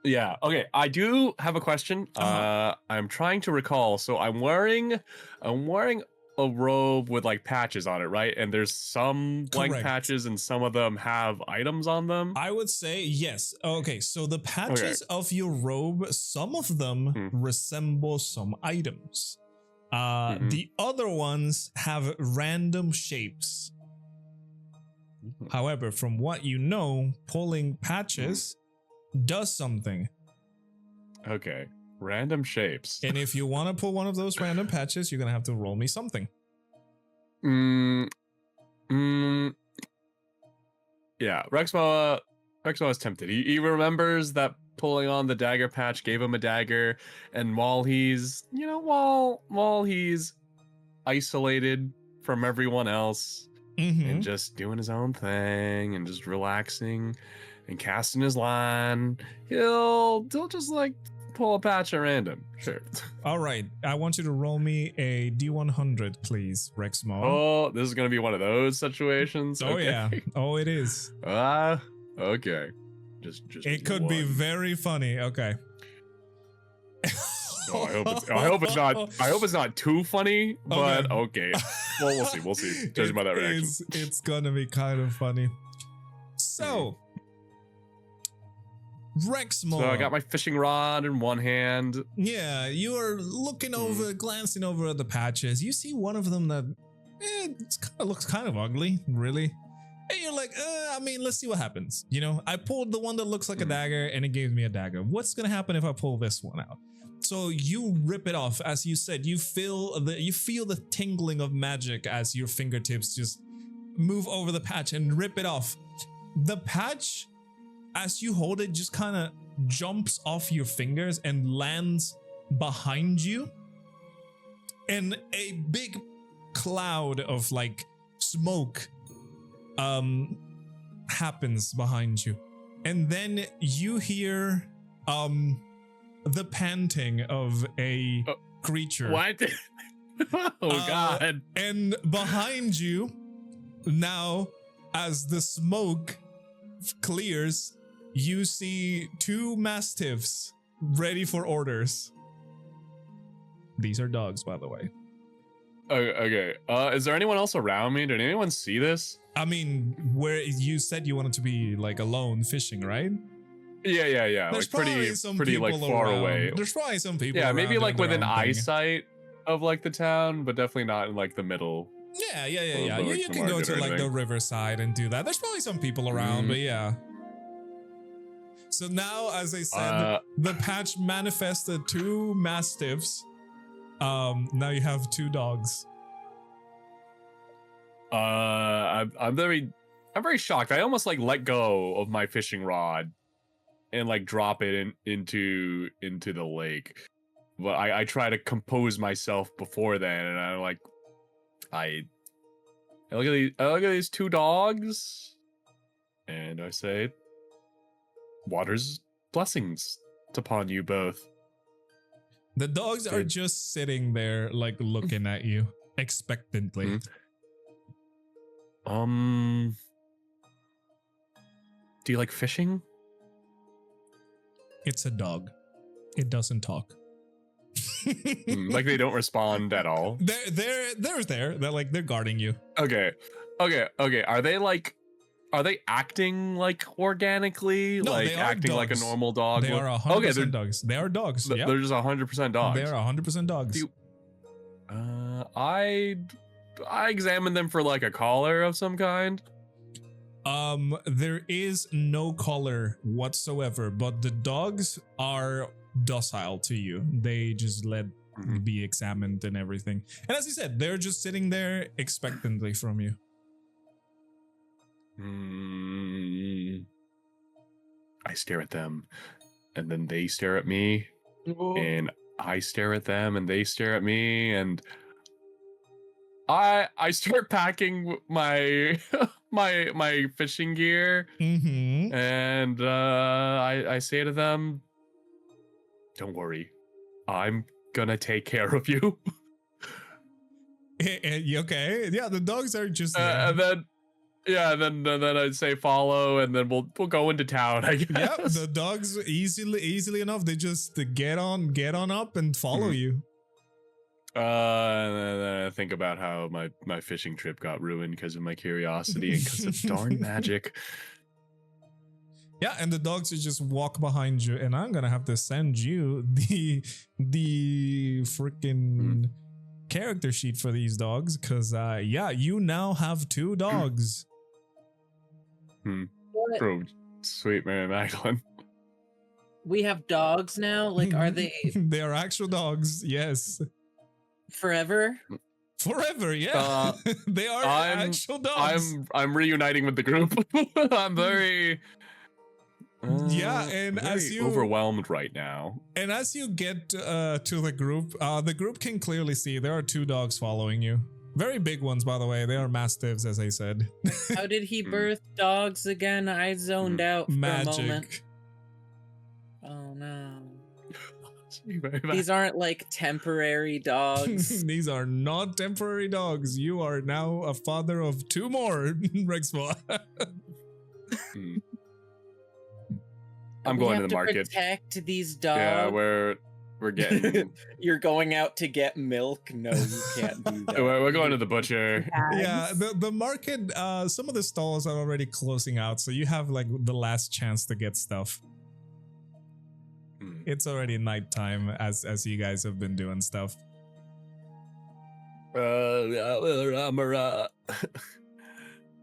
Yeah. Okay. I do have a question. I'm trying to recall. So I'm wearing a robe with like patches on it, right? And there's some blank Correct. patches, and some of them have items on them. I would say yes. Okay, so the patches of your robe, some of them resemble some items. The other ones have random shapes. However, from what you know, pulling patches does something. Okay. Random shapes. And if you want to pull one of those random patches, you're going to have to roll me something. Yeah, Rexmoa is tempted. He remembers that pulling on the dagger patch gave him a dagger, and while he's, while he's isolated from everyone else and just doing his own thing and just relaxing and casting his line, he'll just like pull a patch at random. Sure. All right. I want you to roll me a D100, please, Rexmoa. Oh, this is going to be one of those situations. Oh, okay. yeah. Oh, it is. Okay. Just it could be very funny. Okay. Oh, I hope it's not too funny, but okay. Well, we'll see. Judging by that reaction. It's gonna be kind of funny. So, Rexmoa. So I got my fishing rod in one hand. Yeah, you are looking over, glancing over at the patches. You see one of them that looks kind of ugly, really. And you're like, I mean, let's see what happens. I pulled the one that looks like a dagger, and it gave me a dagger. What's gonna happen if I pull this one out? So you rip it off. As you said, you feel the tingling of magic as your fingertips just move over the patch and rip it off. The patch, as you hold it, just kind of jumps off your fingers and lands behind you. And a big cloud of like smoke happens behind you. And then you hear the panting of a creature. What? God. And behind you, now, as the smoke clears, you see two mastiffs ready for orders. These are dogs, by the way. Okay. Is there anyone else around me? Did anyone see this? I mean, where you said you wanted to be like alone fishing, right? Yeah. There's like pretty like far around. away. There's probably some people. Yeah, maybe like doing their within own thing. eyesight of like the town, but definitely not in like the middle. Yeah. Like, You the can go market to or like the anything. riverside and do that. There's probably some people around, but yeah. So now, as I said, the patch manifested two mastiffs. Now you have two dogs. I'm very shocked. I almost like let go of my fishing rod and like drop it into the lake. But I try to compose myself before then, and I look at these two dogs, and I say, "Water's blessings upon you both." The dogs are just sitting there, like looking at you expectantly. Do you like fishing? It's a dog. It doesn't talk. Like they don't respond at all. They're there. They're guarding you. Okay. Are they acting like organically? No, like they are acting like a dogs. normal dog? They are 100% dogs. They are dogs. Yeah. They're just 100% dogs. They are 100% dogs. I examined them for like a collar of some kind. There is no collar whatsoever, but the dogs are docile to you. They just let be examined and everything. And as you said, they're just sitting there expectantly from you. I stare at them, and then they stare at me, and I stare at them, and they stare at me, and I start packing my my fishing gear, and I say to them, "Don't worry, I'm gonna take care of you." Okay, yeah, the dogs are just there. And then I'd say follow, and then we'll go into town, I guess. Yep, the dogs easily enough. They just get on up and follow you. And then I think about how my fishing trip got ruined because of my curiosity and because of darn magic. Yeah, and the dogs just walk behind you, and I'm gonna have to send you the freaking character sheet for these dogs, because you now have two dogs. What? True. Sweet Mary Magdalene. We have dogs now? Like, are they They are actual dogs. Yes. forever? Forever, yeah. They are actual dogs. I'm reuniting with the group. I'm very yeah, and very as you overwhelmed right now. And as you get to the group can clearly see there are 2 dogs following you. Very big ones, by the way. They are mastiffs, as I said. How did he birth dogs again? I zoned out for a moment. Magic. Oh no. These aren't like temporary dogs. These are not temporary dogs. You are now a father of 2 more, Rexmoa. I'm going to the market. Protect these dogs. Yeah, we're getting. You're going out to get milk? No, you can't do that. We're going to the butcher. Yeah, the market. Some of the stalls are already closing out, so you have like the last chance to get stuff. It's already nighttime as you guys have been doing stuff.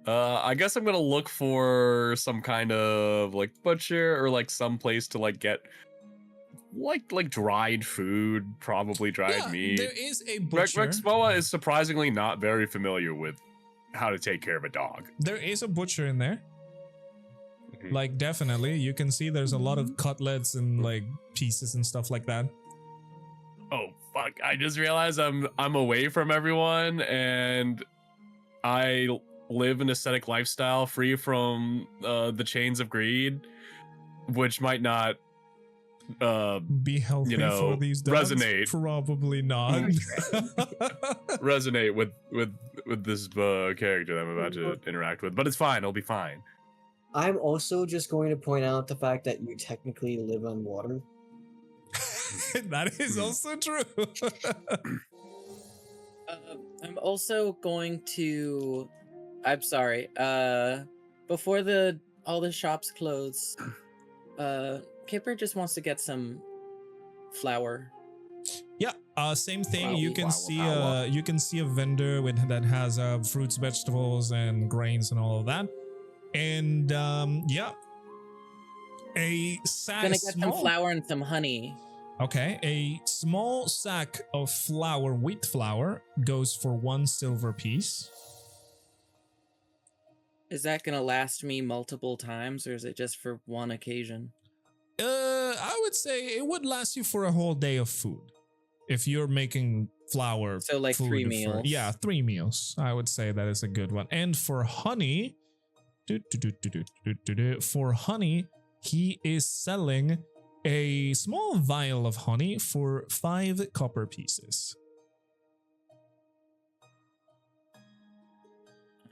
I guess I'm gonna look for some kind of like butcher or like some place to like get like dried food, probably dried meat. There is a butcher. Rexmoa is surprisingly not very familiar with how to take care of a dog. There is a butcher in there. Like, definitely. You can see there's a lot of cutlets and like pieces and stuff like that. Oh fuck, I just realized I'm away from everyone and I live an ascetic lifestyle free from the chains of greed, which might not be healthy for these dogs. Resonate. Probably not. Resonate with this character that I'm about to interact with, but it's fine. It'll be fine. I'm also just going to point out the fact that you technically live on water. That is also true. I'm also going to. I'm sorry. Before all the shops close, Kipper just wants to get some flour. Yeah, same thing. Flour, you can see a vendor that has fruits, vegetables, and grains and all of that. And yeah, a sack. Gonna get some flour and some honey. Okay, a small sack of flour, wheat flour, goes for 1 silver piece. Is that gonna last me multiple times, or is it just for one occasion? I would say it would last you for a whole day of food if you're making flour. So like 3 meals. Yeah, 3 meals. I would say that is a good one. And for honey, he is selling a small vial of honey for 5 copper pieces.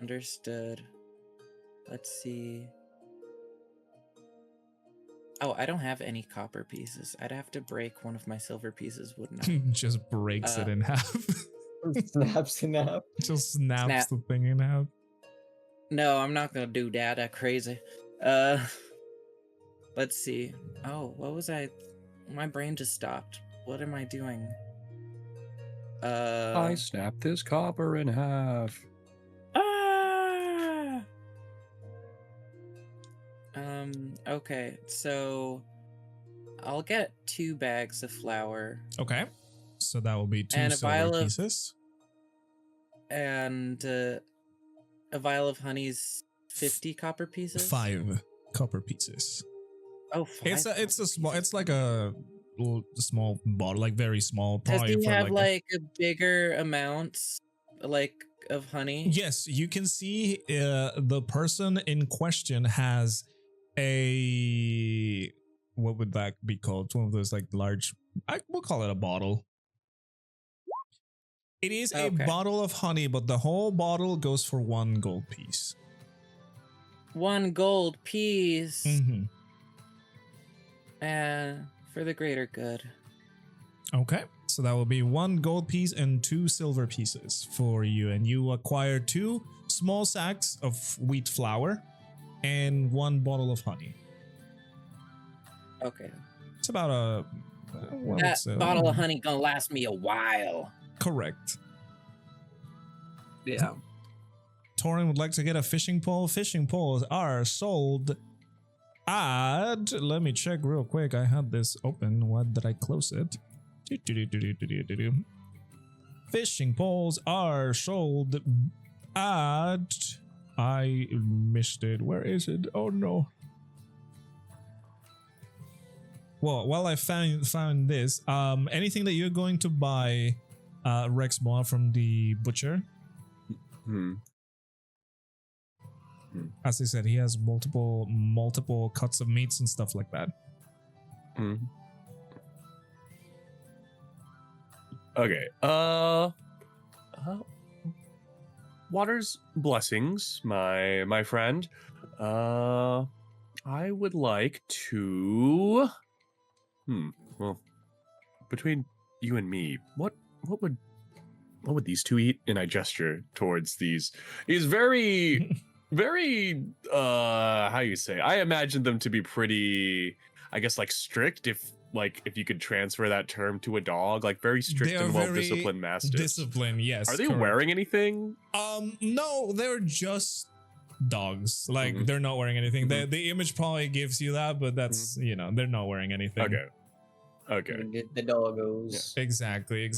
Understood. Let's see. Oh, I don't have any copper pieces. I'd have to break one of my silver pieces, wouldn't I? Just breaks it in half. Snaps in half. Just snaps the thing in half. No, I'm not gonna do that. That's crazy. Let's see. Oh, what was I? My brain just stopped. What am I doing? I snapped this copper in half. Okay, so I'll get 2 bags of flour. Okay, so that will be 2 silver pieces. And a vial of honey's 50 copper pieces. 5 copper pieces. Oh, 5. It's like a small bottle, like very small. Does he have like a bigger amount, like of honey? Yes, you can see the person in question has a, what would that be called? It's one of those like large, we'll call it a bottle. It is a bottle of honey, but the whole bottle goes for 1 gold piece. 1 gold piece. Mm-hmm. And for the greater good. Okay, so that will be 1 gold piece and 2 silver pieces for you, and you acquire 2 small sacks of wheat flour and 1 bottle of honey. Okay. It's about a... that bottle of honey gonna last me a while. Correct. Yeah. Taurin would like to get a fishing pole. Fishing poles are sold at, let me check real quick. I had this open. Why did I close it? Fishing poles are sold at, I missed it. Where is it? Oh no. Well, while I found this, anything that you're going to buy, Rexmoa, from the butcher? As I said, he has multiple cuts of meats and stuff like that. Okay. Water's blessings, my friend. I would like to. Well, between you and me, what would these two eat? And I gesture towards these very very how you say, I imagine them to be pretty, I guess, like strict, if you could transfer that term to a dog, like very strict and well-disciplined mastiffs. Disciplined, yes. Are they correct. wearing anything? No, they're just dogs. Like they're not wearing anything. The image probably gives you that, but that's they're not wearing anything. Okay. Get the doggos. Yeah. Exactly.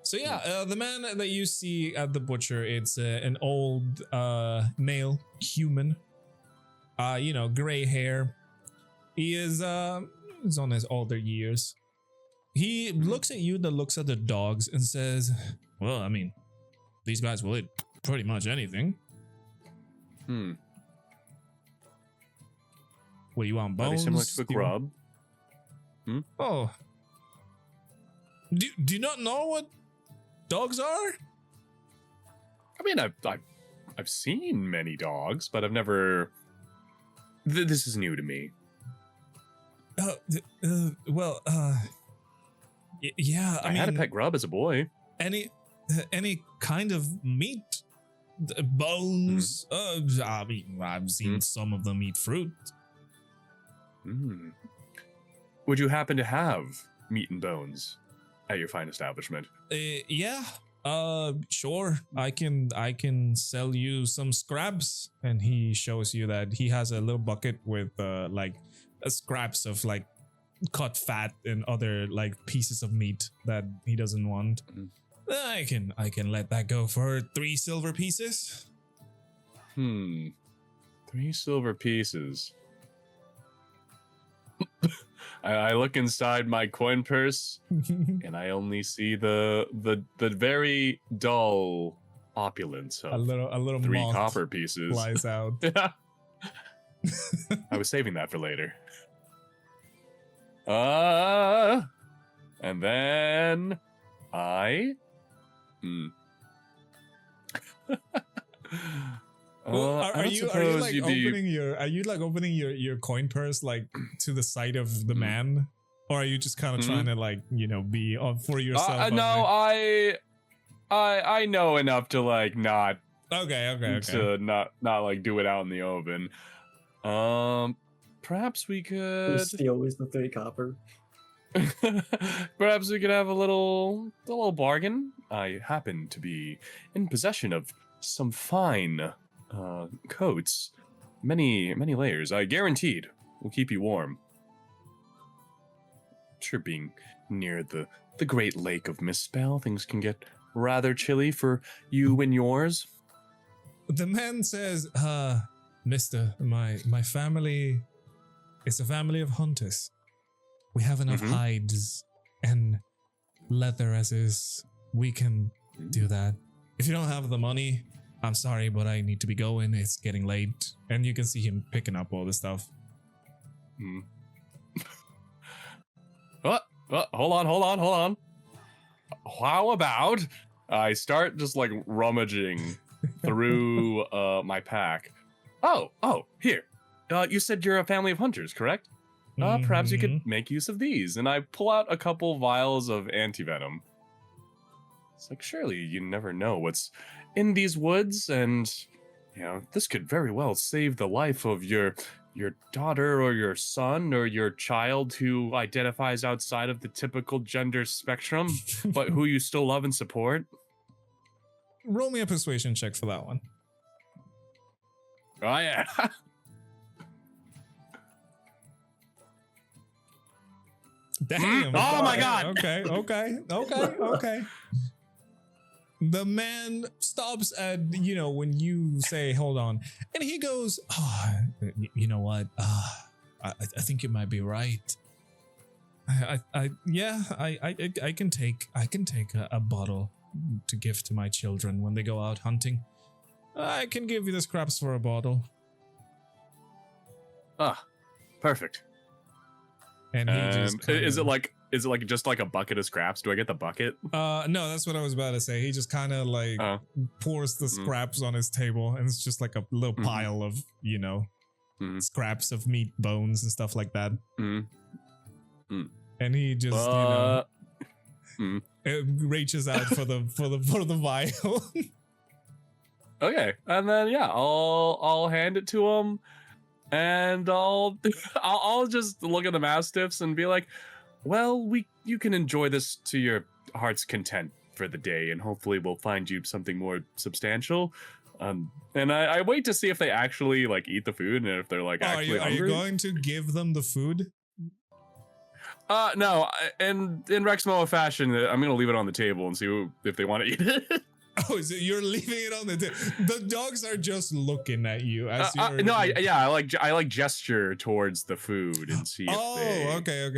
So yeah, the man that you see at the butcher, it's an old male human. Gray hair. He is he's on his older years. He looks at you, that looks at the dogs, and says, "Well, I mean, these guys will eat pretty much anything." What do you want, bones? Are they similar to a grub? Oh. Do you not know what dogs are? I mean, I've seen many dogs, but I've never. This is new to me. Yeah. I had a pet grub as a boy. Any kind of meat, bones. I mean, I've seen some of them eat fruit. Would you happen to have meat and bones at your fine establishment? Yeah. Sure. I can sell you some scraps. And he shows you that he has a little bucket with scraps of like cut fat and other like pieces of meat that he doesn't want. I can let that go for 3 silver pieces. 3 silver pieces. I look inside my coin purse and I only see the very dull opulence of a little 3 moth copper pieces. flies out. I was saving that for later. And then Are you opening your coin purse like to the side of the man, or are you just kind of trying to be on for yourself? No, I know enough to like not. Okay. To not like do it out in the open. Perhaps we could Steal is the 3 copper. Perhaps we could have a little bargain. I happen to be in possession of some fine coats, many layers. I guaranteed will keep you warm. Sure, being near the great lake of Misspell, things can get rather chilly for you and yours. The man says, Mister, my family is a family of hunters. We have enough hides and leather as is. We can do that. If you don't have the money, I'm sorry, but I need to be going. It's getting late. And you can see him picking up all the stuff. Hold on. How about I start just like rummaging through my pack. Oh, here. You said you're a family of hunters, correct? Perhaps you could make use of these. And I pull out a couple vials of antivenom. It's like, surely you never know what's in these woods, and this could very well save the life of your daughter or your son or your child who identifies outside of the typical gender spectrum, but who you still love and support. roll me a persuasion check for that one. Oh yeah. Damn. Oh my God. Okay. The man stops at, when you say, hold on. And he goes, you know what? I think you might be right. I can take a bottle to give to my children when they go out hunting. I can give you the scraps for a bottle. Perfect. And he just is it like just like a bucket of scraps? Do I get the bucket? No, that's what I was about to say. He just kind of like pours the scraps on his table, and it's just like a little pile of scraps of meat, bones, and stuff like that. And he just it reaches out for the vial. Okay, and then I'll hand it to him, and I'll just look at the mastiffs and be like, well, you can enjoy this to your heart's content for the day, and hopefully we'll find you something more substantial. And I wait to see if they actually like eat the food, and if they're like actually are you going to give them the food? No, in Rexmoa fashion, I'm gonna leave it on the table and see if they want to eat it. Oh, is it you're leaving it on the table? The dogs are just looking at you as you're. No, I like gesture towards the food and see if they. Okay.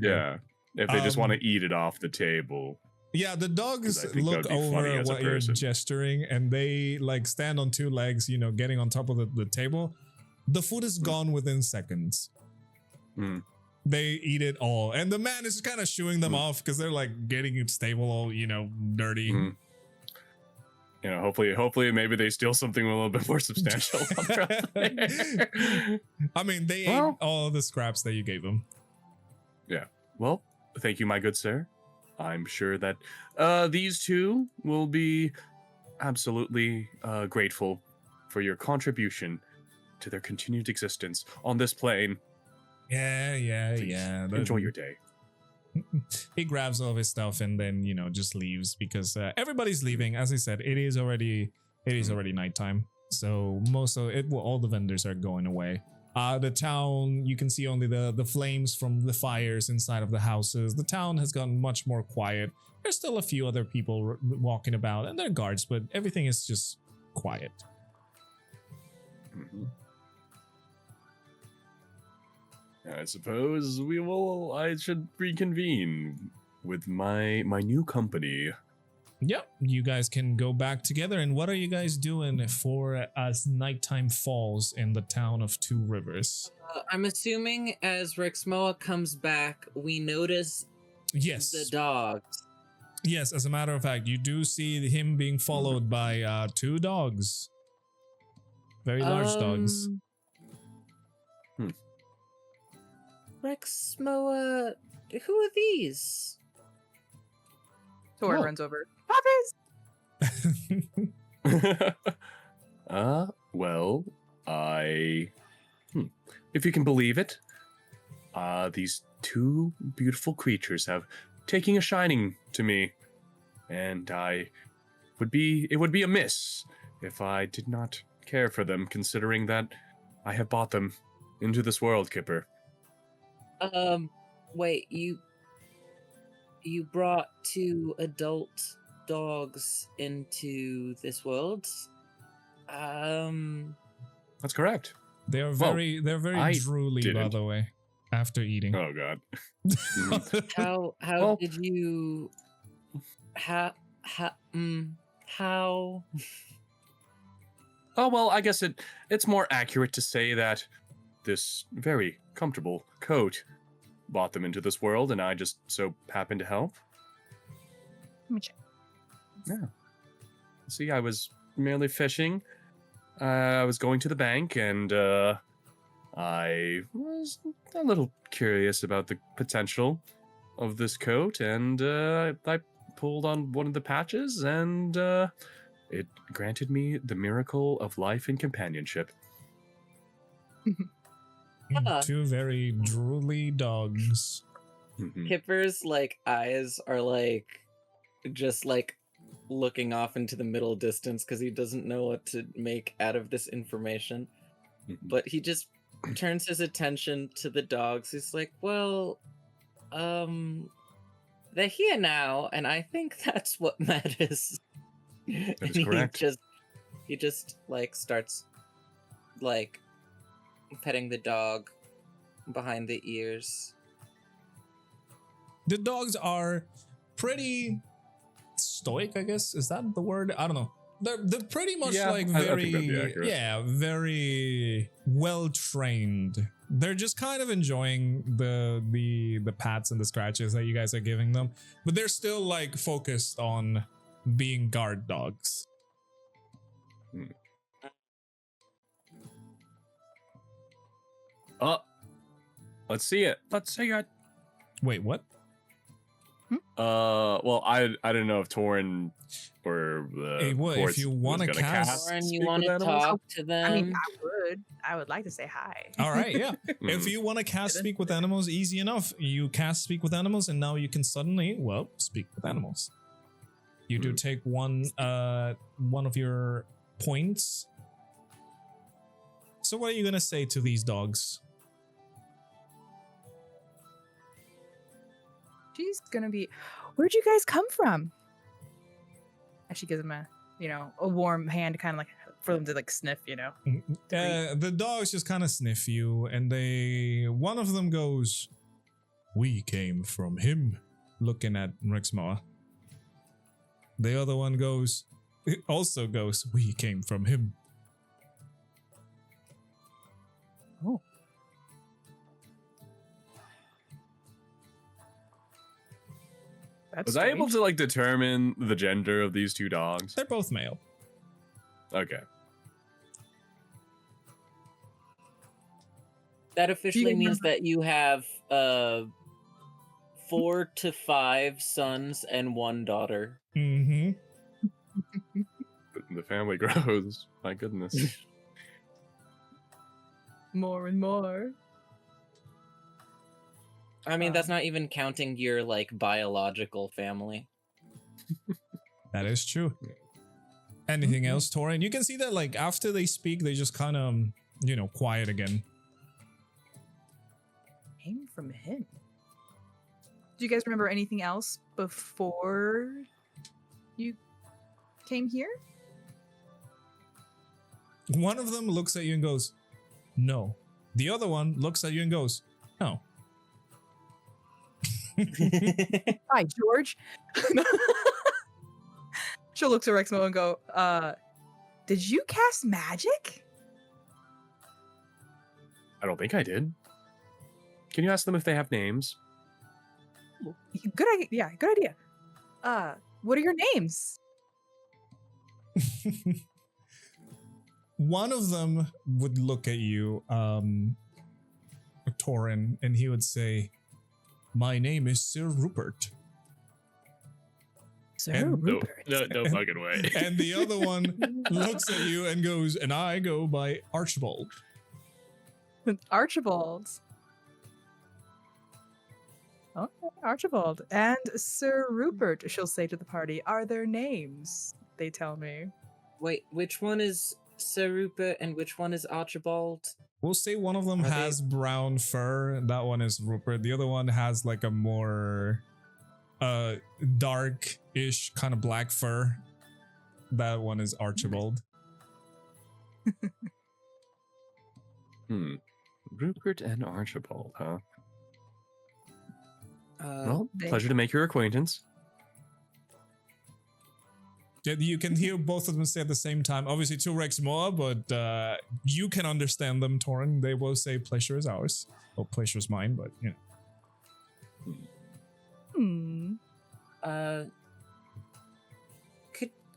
Yeah, if they just want to eat it off the table. Yeah, the dogs look over at what you're gesturing, and they like stand on two legs, getting on top of the table. The food is gone within seconds. They eat it all, and the man is kind of shooing them off because they're like getting its table all, dirty. Hopefully maybe they steal something a little bit more substantial. I mean, they ate all the scraps that you gave them. Yeah. Well, thank you, my good sir. I'm sure that these two will be absolutely grateful for your contribution to their continued existence on this plane. Yeah. Enjoy your day. He grabs all of his stuff and then just leaves because everybody's leaving. As I said, it is already nighttime, so all the vendors are going away. The town, you can see only the flames from the fires inside of the houses. The town has gotten much more quiet. There's still a few other people walking about, and they're guards, but everything is just quiet. I suppose I should reconvene with my new company. Yep, you guys can go back together. And what are you guys doing for as nighttime falls in the town of Two Rivers? I'm assuming as Rexmoa comes back, we notice the dogs. Yes, as a matter of fact, you do see him being followed by two dogs. Very large dogs. Rexmoa, who are these? Taurin runs over. Puppies! Well, if you can believe it, these two beautiful creatures have taken a shining to me, and it would be amiss if I did not care for them, considering that I have brought them into this world, Kipper. Wait, you brought two adult dogs into this world? That's correct. They're very drooly, by the way, after eating. Oh god. How did you how Oh well, I guess it's more accurate to say that this very comfortable coat brought them into this world, and I just so happened to help. Let me check. Yeah. See, I was merely fishing. I was going to the bank, and I was a little curious about the potential of this coat, and I pulled on one of the patches, and it granted me the miracle of life and companionship. Two very drooly dogs. Kipper's like eyes are like just like looking off into the middle distance because he doesn't know what to make out of this information. But he just turns his attention to the dogs. He's like, well, they're here now, and I think that's what matters. That is And correct. he just like starts like petting the dog behind the ears. The dogs are pretty stoic, I guess. Is that the word? I don't know. They're pretty much Yeah, like I think very that'd be accurate. very well trained. They're just kind of enjoying the pats and the scratches that you guys are giving them, but they're still like focused on being guard dogs. Oh, let's see it. Let's see it. Wait, what? Well, I didn't know if Taurin or the Hey, what, if Horse you was wanna gonna cast- Lauren, speak you want with to animals? talk to them? I mean, I would like to say hi. All right, yeah. If Mm. you want to cast speak with animals, easy enough. You cast speak with animals, and now you can suddenly, well, speak with animals. You do take one of your points. So what are you gonna say to these dogs? She's gonna be. Where'd you guys come from? And she gives him a warm hand, kind of like for them to like sniff, The dogs just kind of sniff you, and one of them goes, "We came from him," looking at Rexmoa. The other one also goes, "We came from him." Oh. That's Was I able strange. to like determine the gender of these two dogs? They're both male. Okay. That officially you means that you have 4 to 5 sons and 1 daughter. Mm-hmm. The family grows. My goodness. More and more. I mean, that's not even counting your like biological family. That is true. Anything else, Taurin? You can see that like after they speak, they just kind of, quiet again. Came from him. Do you guys remember anything else before you came here? One of them looks at you and goes, "No." The other one looks at you and goes, "No." Hi, George. She'll look to Rexmoa and go, did you cast magic? I don't think I did. Can you ask them if they have names? Good idea. Yeah, good idea. What are your names? One of them would look at you, Taurin, and he would say, "My name is Sir Rupert." Sir And- Rupert. No fucking way. And the other one looks at you and goes, "And I go by Archibald." Archibald. Okay, Archibald. And Sir Rupert, she'll say to the party, are their names? They tell me. Wait, which one is Sir Rupert and which one is Archibald? We'll say one of them Are they- has brown fur. That one is Rupert. The other one has like a more dark-ish kind of black fur. That one is Archibald. Rupert and Archibald, huh? Well, they- pleasure to make your acquaintance. Yeah, you can hear both of them say at the same time. Obviously, to Rexmoa, but you can understand them, Taurin. They will say, "Pleasure is ours." Well, pleasure is mine, but Hmm.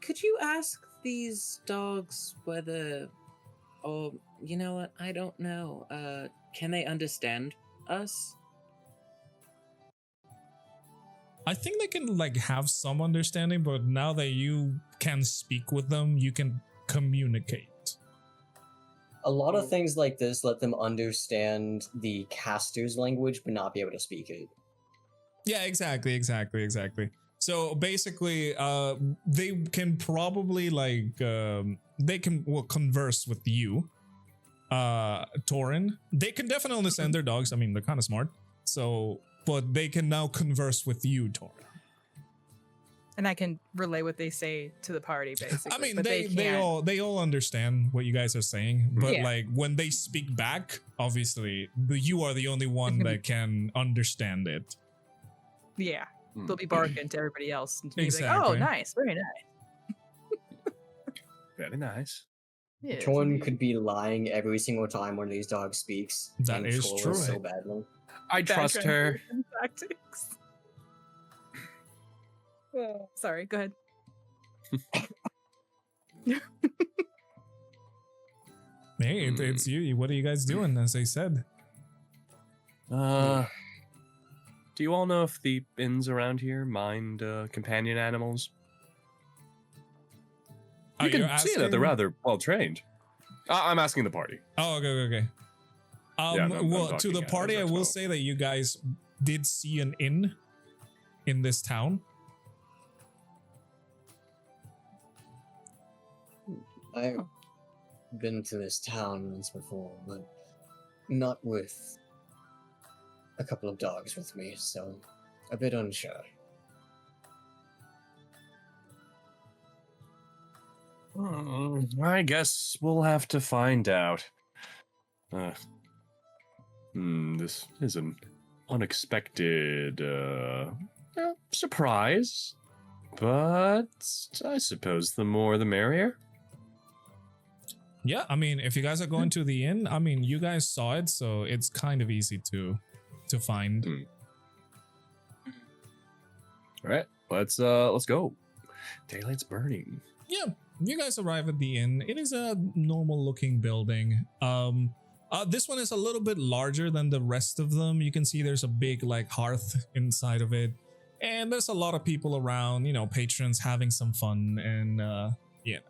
Could you ask these dogs whether, or you know what? I don't know. Can they understand us? I think they can like have some understanding. But now that you can speak with them, you can communicate. A lot of things like this let them understand the caster's language, but not be able to speak it. Yeah, exactly. So basically, they can probably converse with you, Taurin. They can definitely understand their dogs. I mean, they're kind of smart. So, but they can now converse with you, Taurin. And I can relay what they say to the party, basically. I mean, but they all understand what you guys are saying, but Yeah. like when they speak back, obviously you are the only one that can understand it. Yeah. They'll be barking to everybody else. And to me, like, Exactly. oh, nice. Very nice. Very nice. Yes, Torn indeed. could be lying every single time one of these dogs speaks. That and is troll true. us so badly. I trust her. Background tactics. Oh, sorry, go ahead. Hey, it's you. What are you guys doing? As I said, Do you all know if the inns around here mind companion animals? You can see that they're rather well trained. I'm asking the party. Oh, okay. Yeah, no, I'm well, to talking the as party, I will Rexmoa. say that you guys did see an inn in this town. I've been to this town once before, but not with a couple of dogs with me, so a bit unsure. I guess we'll have to find out. This is an unexpected surprise, but I suppose the more the merrier. Yeah, I mean, if you guys are going to the inn, I mean, you guys saw it, so it's kind of easy to find. All right, let's go. Daylight's burning. Yeah, you guys arrive at the inn. It is a normal looking building. This one is a little bit larger than the rest of them. You can see there's a big like hearth inside of it, and there's a lot of people around, you know, patrons having some fun, and you know,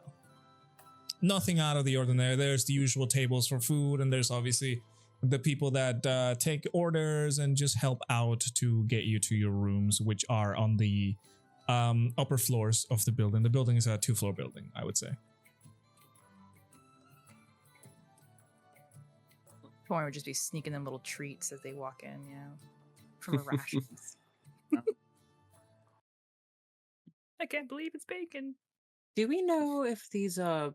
nothing out of the ordinary. There's the usual tables for food, and there's obviously the people that take orders and just help out to get you to your rooms, which are on the upper floors of the building. The building is a 2-floor building, I would say. Torn would just be sneaking them little treats as they walk in, you know, from her rations. I can't believe it's bacon. Do we know if these are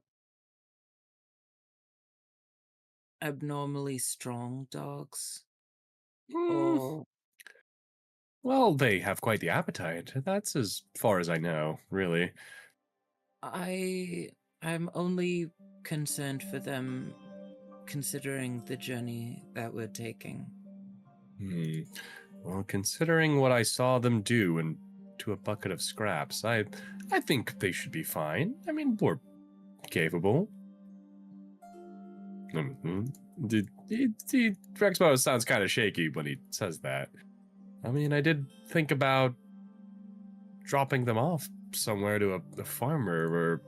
abnormally strong dogs? Or Well, they have quite the appetite. That's as far as I know, really. I'm only concerned for them considering the journey that we're taking. Well, considering what I saw them do and to a bucket of scraps, I think they should be fine. I mean, we're capable. Rexmoa sounds kind of shaky when he says that. I mean, I did think about dropping them off somewhere to a farmer,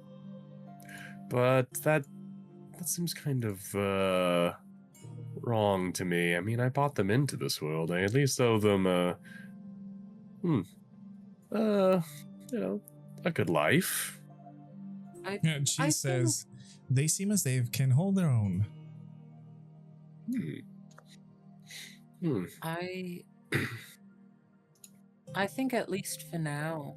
but that seems kind of wrong to me. I mean, I bought them into this world. I at least owe them you know, a good life. Yeah, she says they seem as they can hold their own. I think at least for now.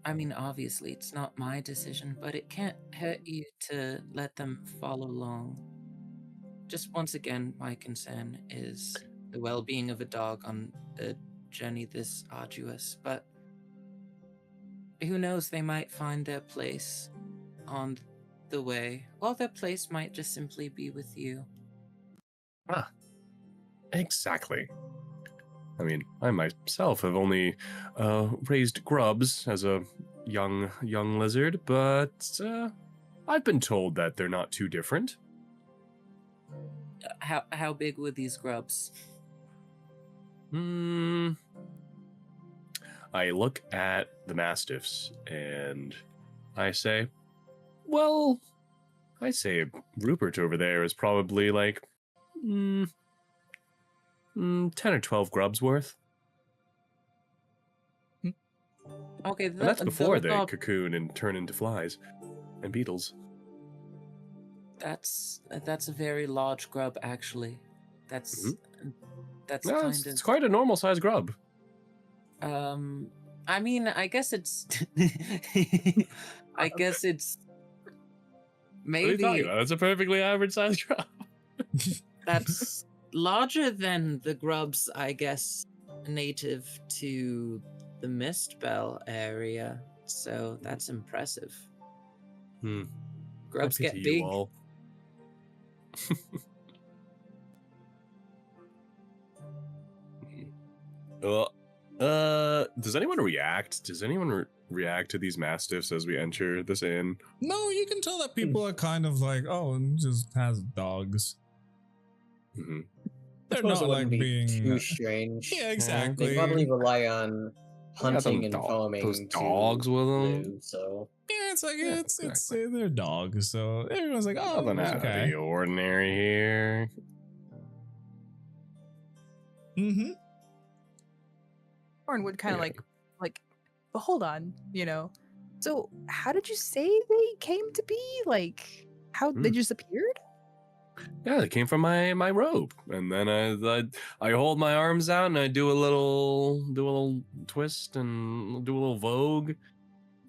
I mean, obviously, it's not my decision, but it can't hurt you to let them follow along. Just once again, my concern is the well-being of a dog on a journey this arduous, but who knows, they might find their place on the way, or their place might just simply be with you. Exactly. I mean, I myself have only raised grubs as a young lizard, but I've been told that they're not too different. How big were these grubs? I look at the mastiffs and I say, well, I say Rupert over there is probably like 10 or 12 grubs worth. Okay, And that's before they the cocoon and turn into flies and beetles. that's a very large grub, actually. That's that's No, kind it's of quite a normal sized grub. I mean, I guess it's I guess it's What are you talking maybe about? That's a perfectly average sized grub. that's larger than the grubs, I guess, native to the Mistbell area. So that's impressive. Grubs I get pity big. you all. Does anyone react? Does anyone react to these mastiffs as we enter this inn? No, you can tell that people are kind of like, oh, it just has dogs. Mm-hmm. They're Suppose not it wouldn't like be being too strange. Yeah, They exactly. probably rely on Got some hunting and farming those to dogs with them. live, so Yeah, it's like Yeah, it's exactly. they're dogs, so everyone's like, oh, Nothing out of okay. the ordinary here. Mm-hmm. Torn would kind of Yeah. like, but hold on, So how did you say they came to be? Like, how they just appeared? Yeah, they came from my robe, and then I hold my arms out and I do a little twist and do a little vogue.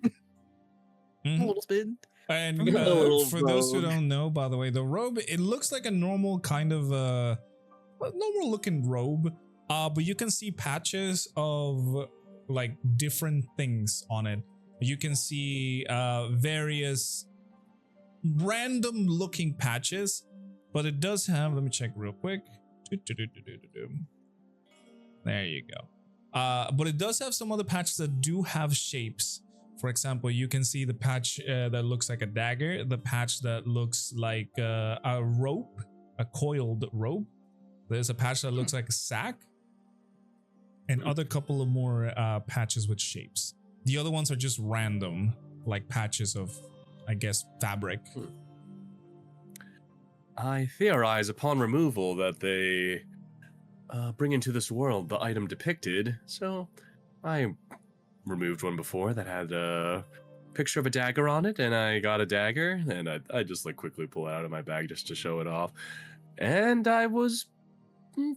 A little spin. And A little for those who rogue. don't know, by the way, the robe, it looks like a normal kind of normal looking robe, but you can see patches of like different things on it. You can see various random looking patches, but it does have, let me check real quick. There you go. But it does have some other patches that do have shapes. For example, you can see the patch that looks like a dagger, the patch that looks like a rope, a coiled rope. There's a patch that looks like a sack, and other couple of more patches with shapes. The other ones are just random, like patches of, I guess, fabric. I theorize upon removal that they bring into this world the item depicted, so I removed one before that had a picture of a dagger on it, and I got a dagger, and I just like quickly pull it out of my bag just to show it off. And I was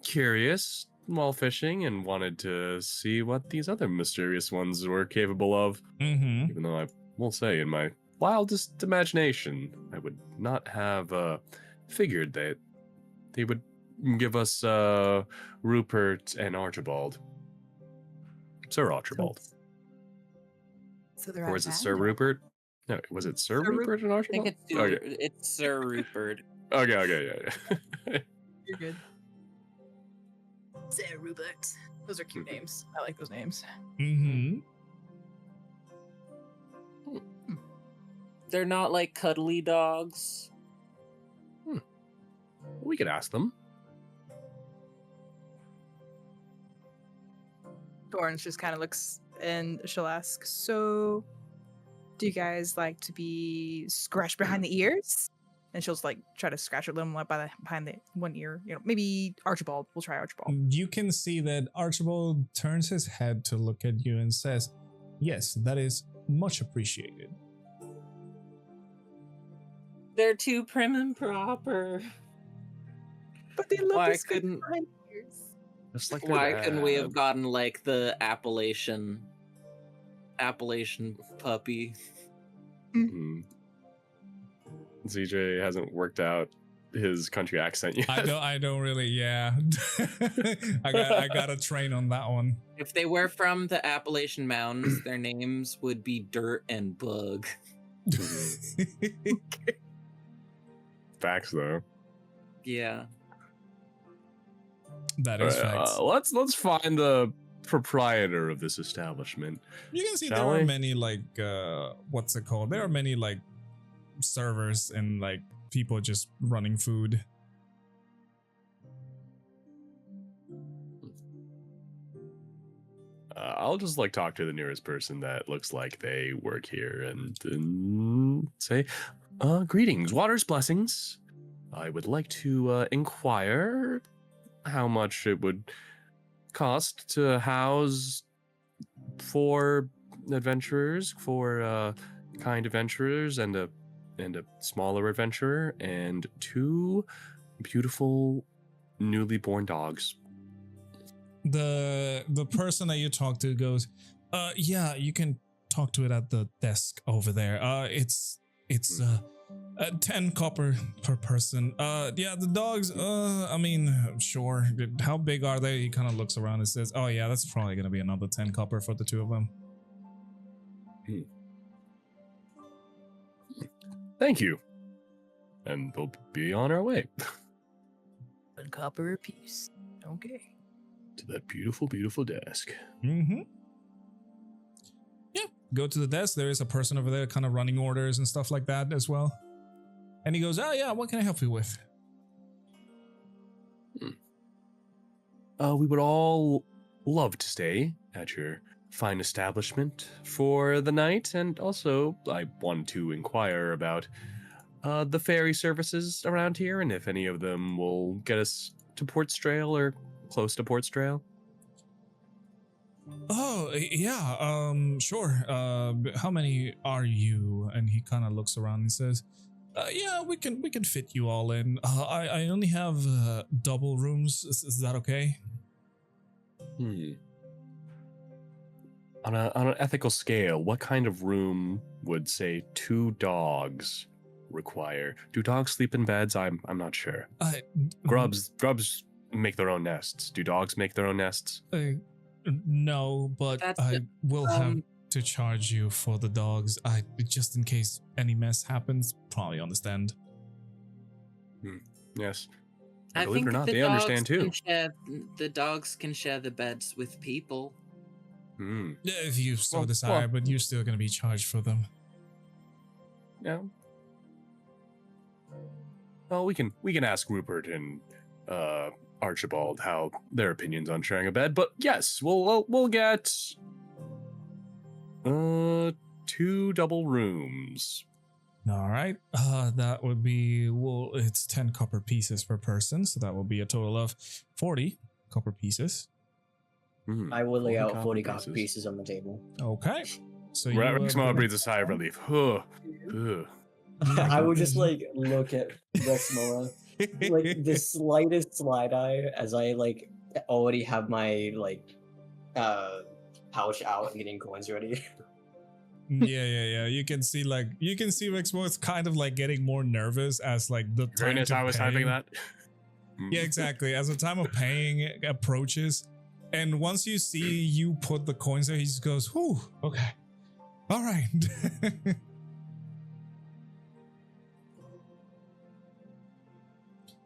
curious while fishing and wanted to see what these other mysterious ones were capable of. Mm-hmm. Even though I will say, in my wildest imagination, I would not have figured that they would give us Rupert and Archibald. Sir Archibald. So they're Or is it Sir Rupert? No, was it Sir Rupert and I Archibald? think it's Sir Rupert. Okay, yeah. You're good. Sir Rupert. Those are cute names. I like those names. Mm-hmm. They're not like cuddly dogs. We could ask them. Dorrance just kind of looks and she'll ask, so do you guys like to be scratched behind the ears? And she'll just like try to scratch a little behind the one ear. Maybe Archibald. We'll try Archibald. You can see that Archibald turns his head to look at you and says, yes, that is much appreciated. They're too prim and proper. But they love Why to scratch couldn't- behind the ears. Just like Why couldn't we have gotten like the Appalachian puppy? ZJ hasn't worked out his country accent yet. I don't really, yeah. I got a train on that one. If they were from the Appalachian Mountains, their names would be Dirt and Bug. Facts though. Yeah. That is facts. Let's find the proprietor of this establishment. You can see Shall there are we? many like what's it called? There are many like servers and like people just running food. I'll just like talk to the nearest person that looks like they work here and say, greetings, water's blessings. I would like to inquire how much it would cost to house 4 adventurers for kind adventurers and a smaller adventurer and 2 beautiful newly born dogs. The person that you talk to goes, yeah, you can talk to it at the desk over there. It's 10 copper per person. Yeah, the dogs, I mean, sure. How big are they? He kind of looks around and says, oh yeah, that's probably gonna be another 10 copper for the 2 of them. Thank you. And we'll be on our way. 1 copper apiece. Okay. To that beautiful, beautiful desk. Mm-hmm. Yeah, go to the desk. There is a person over there kind of running orders and stuff like that as well. And he goes, oh yeah, what can I help you with? We would all love to stay at your fine establishment for the night, and also I want to inquire about the ferry services around here, and if any of them will get us to Portstrail or close to Portstrail. Oh yeah, sure. How many are you? And he kind of looks around and says, yeah, we can fit you all in. I only have double rooms. Is that okay? On an ethical scale, what kind of room would, say, 2 dogs require? Do dogs sleep in beds? I'm not sure. Grubs make their own nests. Do dogs make their own nests? No, but I will have to charge you for the dogs. Just in case any mess happens, probably understand. Yes. I Believe think it or not, the they dogs understand too. The dogs can share the beds with people. Yeah, if you so desire, but you're still going to be charged for them. Yeah. Well, we can ask Rupert and Archibald how their opinions on sharing a bed, but yes, we'll get 2 double rooms. All right. That would be, well, it's 10 copper pieces per person, so that will be a total of 40 copper pieces. I will lay out 40 copper pieces on the table. Okay. So Rexmoa breathes a sigh of relief. I would just like look at Rexmoa, like the slightest side eye as I like already have my like pouch out and getting coins ready. Yeah. You can see Rexmoa's kind of like getting more nervous as like the time As to I was pay. typing that. Yeah, exactly. As the time of paying approaches, and once you see you put the coins there, he just goes, "Whew, okay, all right."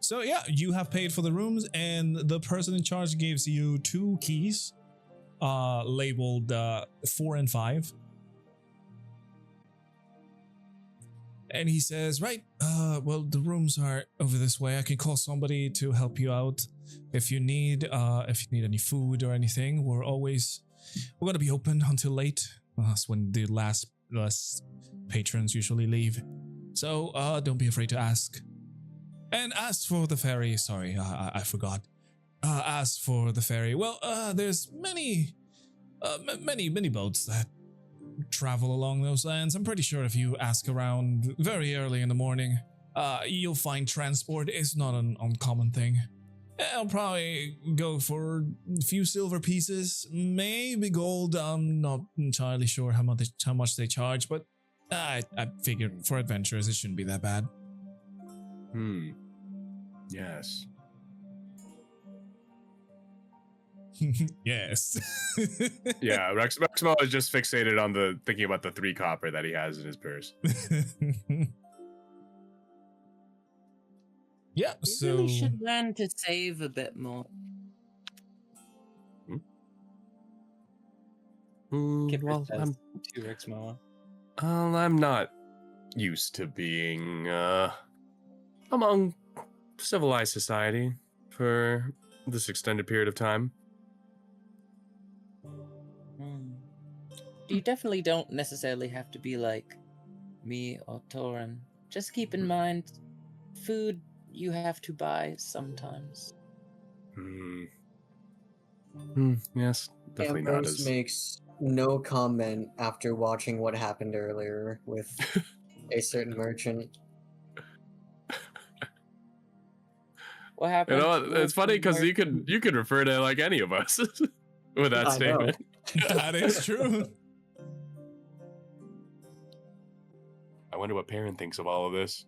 So yeah, you have paid for the rooms, and the person in charge gives you 2 keys, labeled 4 and 5. And he says, right, well, the rooms are over this way. I can call somebody to help you out if you need any food or anything. We're gonna be open until late. That's when the last patrons usually leave. So don't be afraid to ask. And as for the ferry, sorry, I forgot. As for the ferry, well, there's many boats that travel along those lands. I'm pretty sure if you ask around very early in the morning, you'll find transport is not an uncommon thing. I'll probably go for a few silver pieces, maybe gold. I'm not entirely sure how much they charge, but I figured for adventurers it shouldn't be that bad. Yes. Yes. Yeah, Rexmoa is just fixated on thinking about the 3 copper that he has in his purse. Yeah, You so really should learn to save a bit more. Kipper Well, says to Rexmoa. I'm not used to being among civilized society for this extended period of time. You definitely don't necessarily have to be like me or Taurin. Just keep in mind, food you have to buy sometimes. Yes, Definitely not Ambrose as. makes no comment after watching what happened earlier with a certain merchant. What You happened? know what? It's funny because Where- you could refer to like any of us with that I know. statement. That is true. I wonder what Perrin thinks of all of this.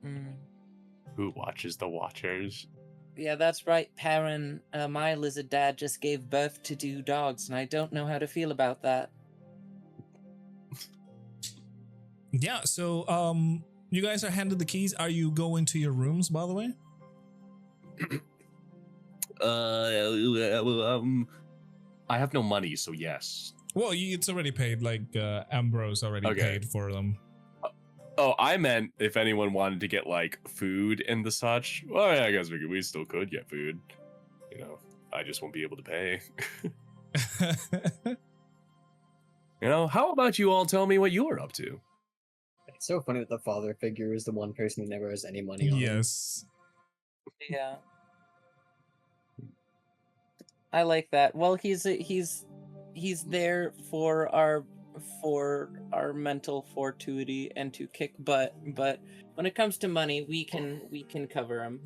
Mm. Who watches the Watchers? Yeah, that's right, Perrin. My lizard dad just gave birth to 2 dogs, and I don't know how to feel about that. Yeah, so you guys are handed the keys. Are you going to your rooms, by the way? I have no money, so yes. Well, it's already paid. Like Ambrose already Okay. paid for them. Oh, I meant if anyone wanted to get like food and the such. Well, yeah, I guess we still could get food. You know, I just won't be able to pay. You know, how about you all tell me what you're up to? It's so funny that the father figure is the one person who never has any money on him. Yes. Yeah. I like that. Well, he's there for our mental fortuity and to kick butt, but when it comes to money, we can cover him.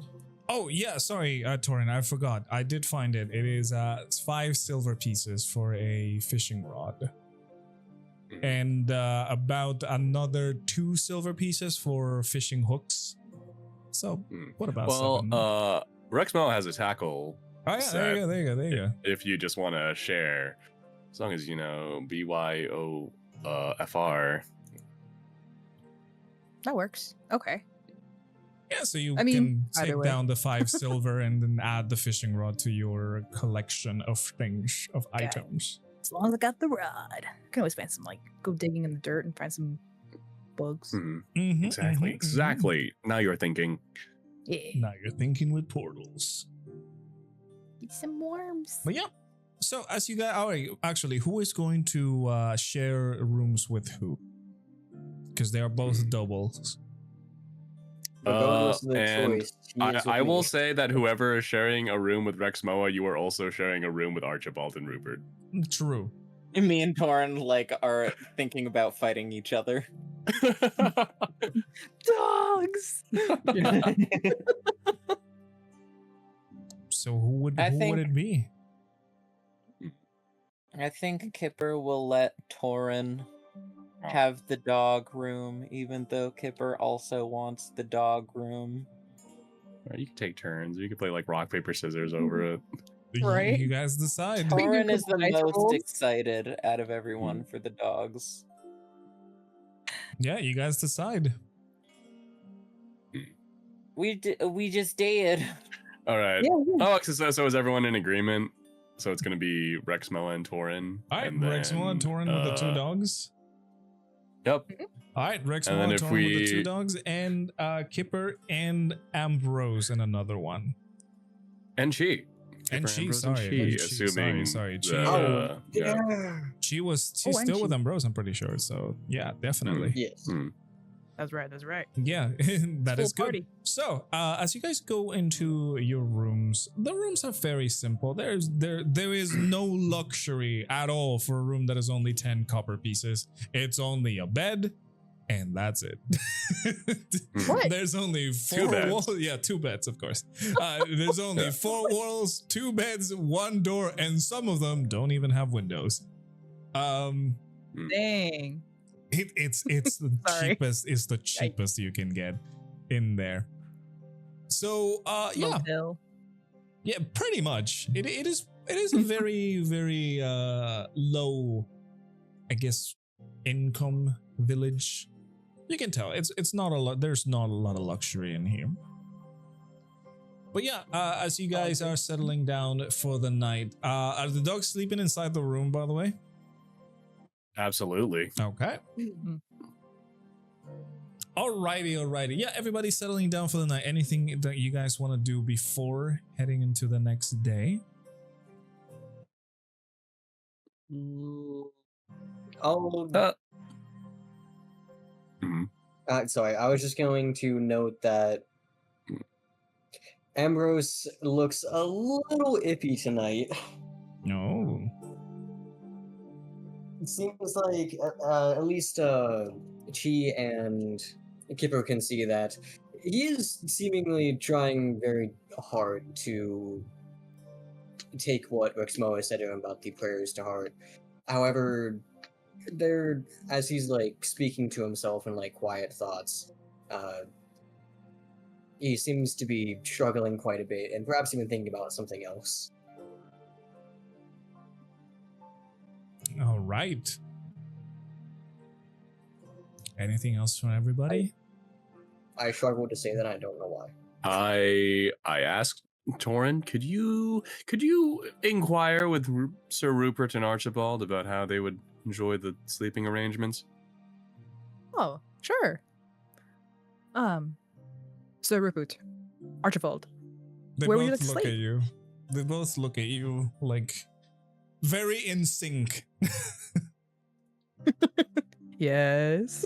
Oh yeah, sorry, Taurin, I forgot. I did find it. It is 5 silver pieces for a fishing rod, and about another 2 silver pieces for fishing hooks. So what about 7? Rexmoa has a tackle. Oh yeah, there you go, there you go, there you go. If you just want to share, as long as you know BYOFR. That works. Okay. Yeah, so you I mean, can either take way. down the 5 silver and then add the fishing rod to your collection of things, of Got it. items. As long as I got the rod. Can always find some, like, go digging in the dirt and find some bugs. Mhm, Exactly, mhm, mhm. exactly. Now you're thinking. Yeah. Now you're thinking with portals. Get some worms. But yeah. So as you guys, all right, actually, who is going to share rooms with who? Because they are both doubles. Regardless of the and choice, he is with I will me. say that whoever is sharing a room with Rexmoa, you are also sharing a room with Archibald and Rupert. True. Me and Taurin are thinking about fighting each other. Dogs! So who would I who would think- it be? I think Kipper will let Taurin have the dog room, even though Kipper also wants the dog room. You can take turns. You can play like rock, paper, scissors over it. Right? You guys decide. we do Taurin is the dice most rolls? excited out of everyone for the dogs. Yeah, you guys decide. We just did. All right. Yeah, yeah. Oh, so is everyone in agreement? So it's going to be Rexmoa and Taurin. All right, and Rexmoa and then, Taurin with the 2 dogs. Yep. All right, And Rexmoa then and if Taurin with the 2 we- dogs, and Kipper and Ambrose in another one. And she. And Kipper, she, Ambrose, sorry, and and she, she, assuming sorry, she- that, Oh, yeah. yeah. she's and still with she- Ambrose, I'm pretty sure. So yeah, definitely. Yes. That's right, that's right. Yeah, that Full is good. party. So, as you guys go into your rooms, the rooms are very simple. There is no luxury at all for a room that is only 10 copper pieces. It's only a bed, and that's it. What? There's only 4 beds. walls. Yeah, 2 beds, of course. There's only 4 walls, 2 beds, 1 door, and some of them don't even have windows. Dang. It's the Sorry. cheapest. It's the cheapest you can get in there. So yeah, Motel. yeah, pretty much. It is a very very low, I guess, income village. You can tell it's not a lot. There's not a lot of luxury in here. But yeah, as you guys are settling down for the night, are the dogs sleeping inside the room? By the way. Absolutely. Okay. Alrighty. Yeah, everybody's settling down for the night. Anything that you guys want to do before heading into the next day? Oh, Mhm. sorry. I was just going to note that Ambrose looks a little iffy tonight. No. It seems like at least Chi and Kipper can see that he is seemingly trying very hard to take what Rexmoa said to him about the prayers to heart. However, there, as he's like speaking to himself in like quiet thoughts, he seems to be struggling quite a bit and perhaps even thinking about something else. All right. Anything else from everybody? I struggle to say that. I don't know why. I asked Taurin, could you inquire with Sir Rupert and Archibald about how they would enjoy the sleeping arrangements? Oh, sure. Sir Rupert, Archibald, They where would you both like to look sleep? at you. They both look at you like very in sync. Yes.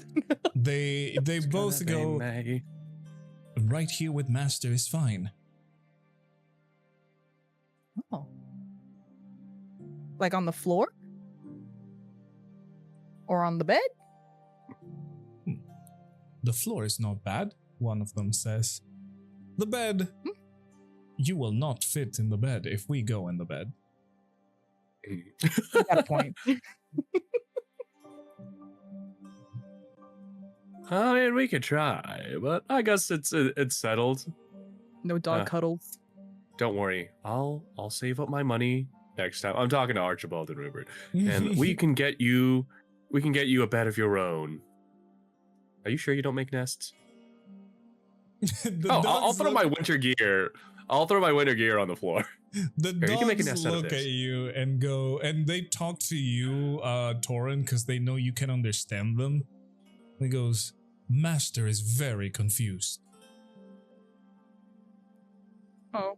They both go May. right here with Master is fine. Oh. Like on the floor? Or on the bed? The floor is not bad, one of them says. The bed. You will not fit in the bed if we go in the bed. You got a point. I mean, we could try, but I guess it's settled. No dog cuddles. Don't worry, I'll save up my money next time. I'm talking to Archibald and Rupert, and we can get you a bed of your own. Are you sure you don't make nests? I'll throw my winter gear. I'll throw my winter gear on the floor. The Here, you can make a dogs nest out of look this. at you and go, and they talk to you, Taurin, because they know you can understand them. He goes, Master is very confused. Oh.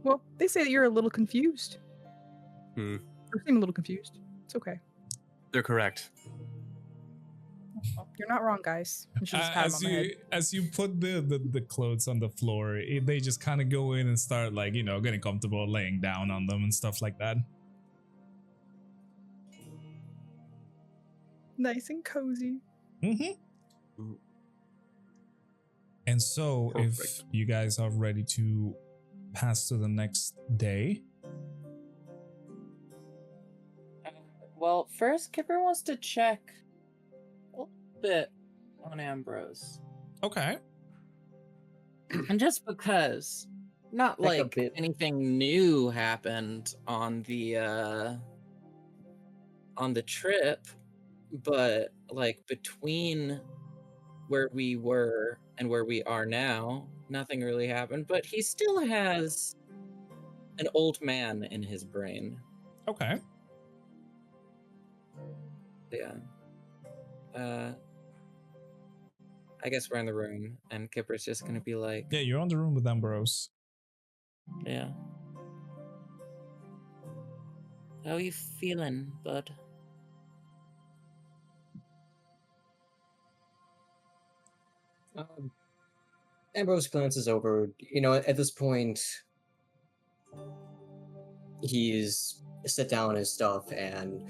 Well, they say that you're a little confused. Hmm. You seem a little confused. It's okay. They're correct. Well, you're not wrong, guys. You should just pat him on the head. As you put the clothes on the floor, they just kind of go in and start like, getting comfortable, laying down on them and stuff like that. Nice and cozy. Mm-hmm. And so, if Perfect. you guys are ready to pass to the next day, Well, first, Kipper wants to check a little bit on Ambrose. okay. And just because, not Like a like bit. anything new happened on the trip, but like between where we were and where we are now, nothing really happened. But he still has an old man in his brain. Okay. Yeah. I guess we're in the room, and Kipper's just gonna be like, Yeah, you're on the room with Ambrose. yeah. How you feeling, bud? Ambrose glances over. At this point, he's set down his stuff and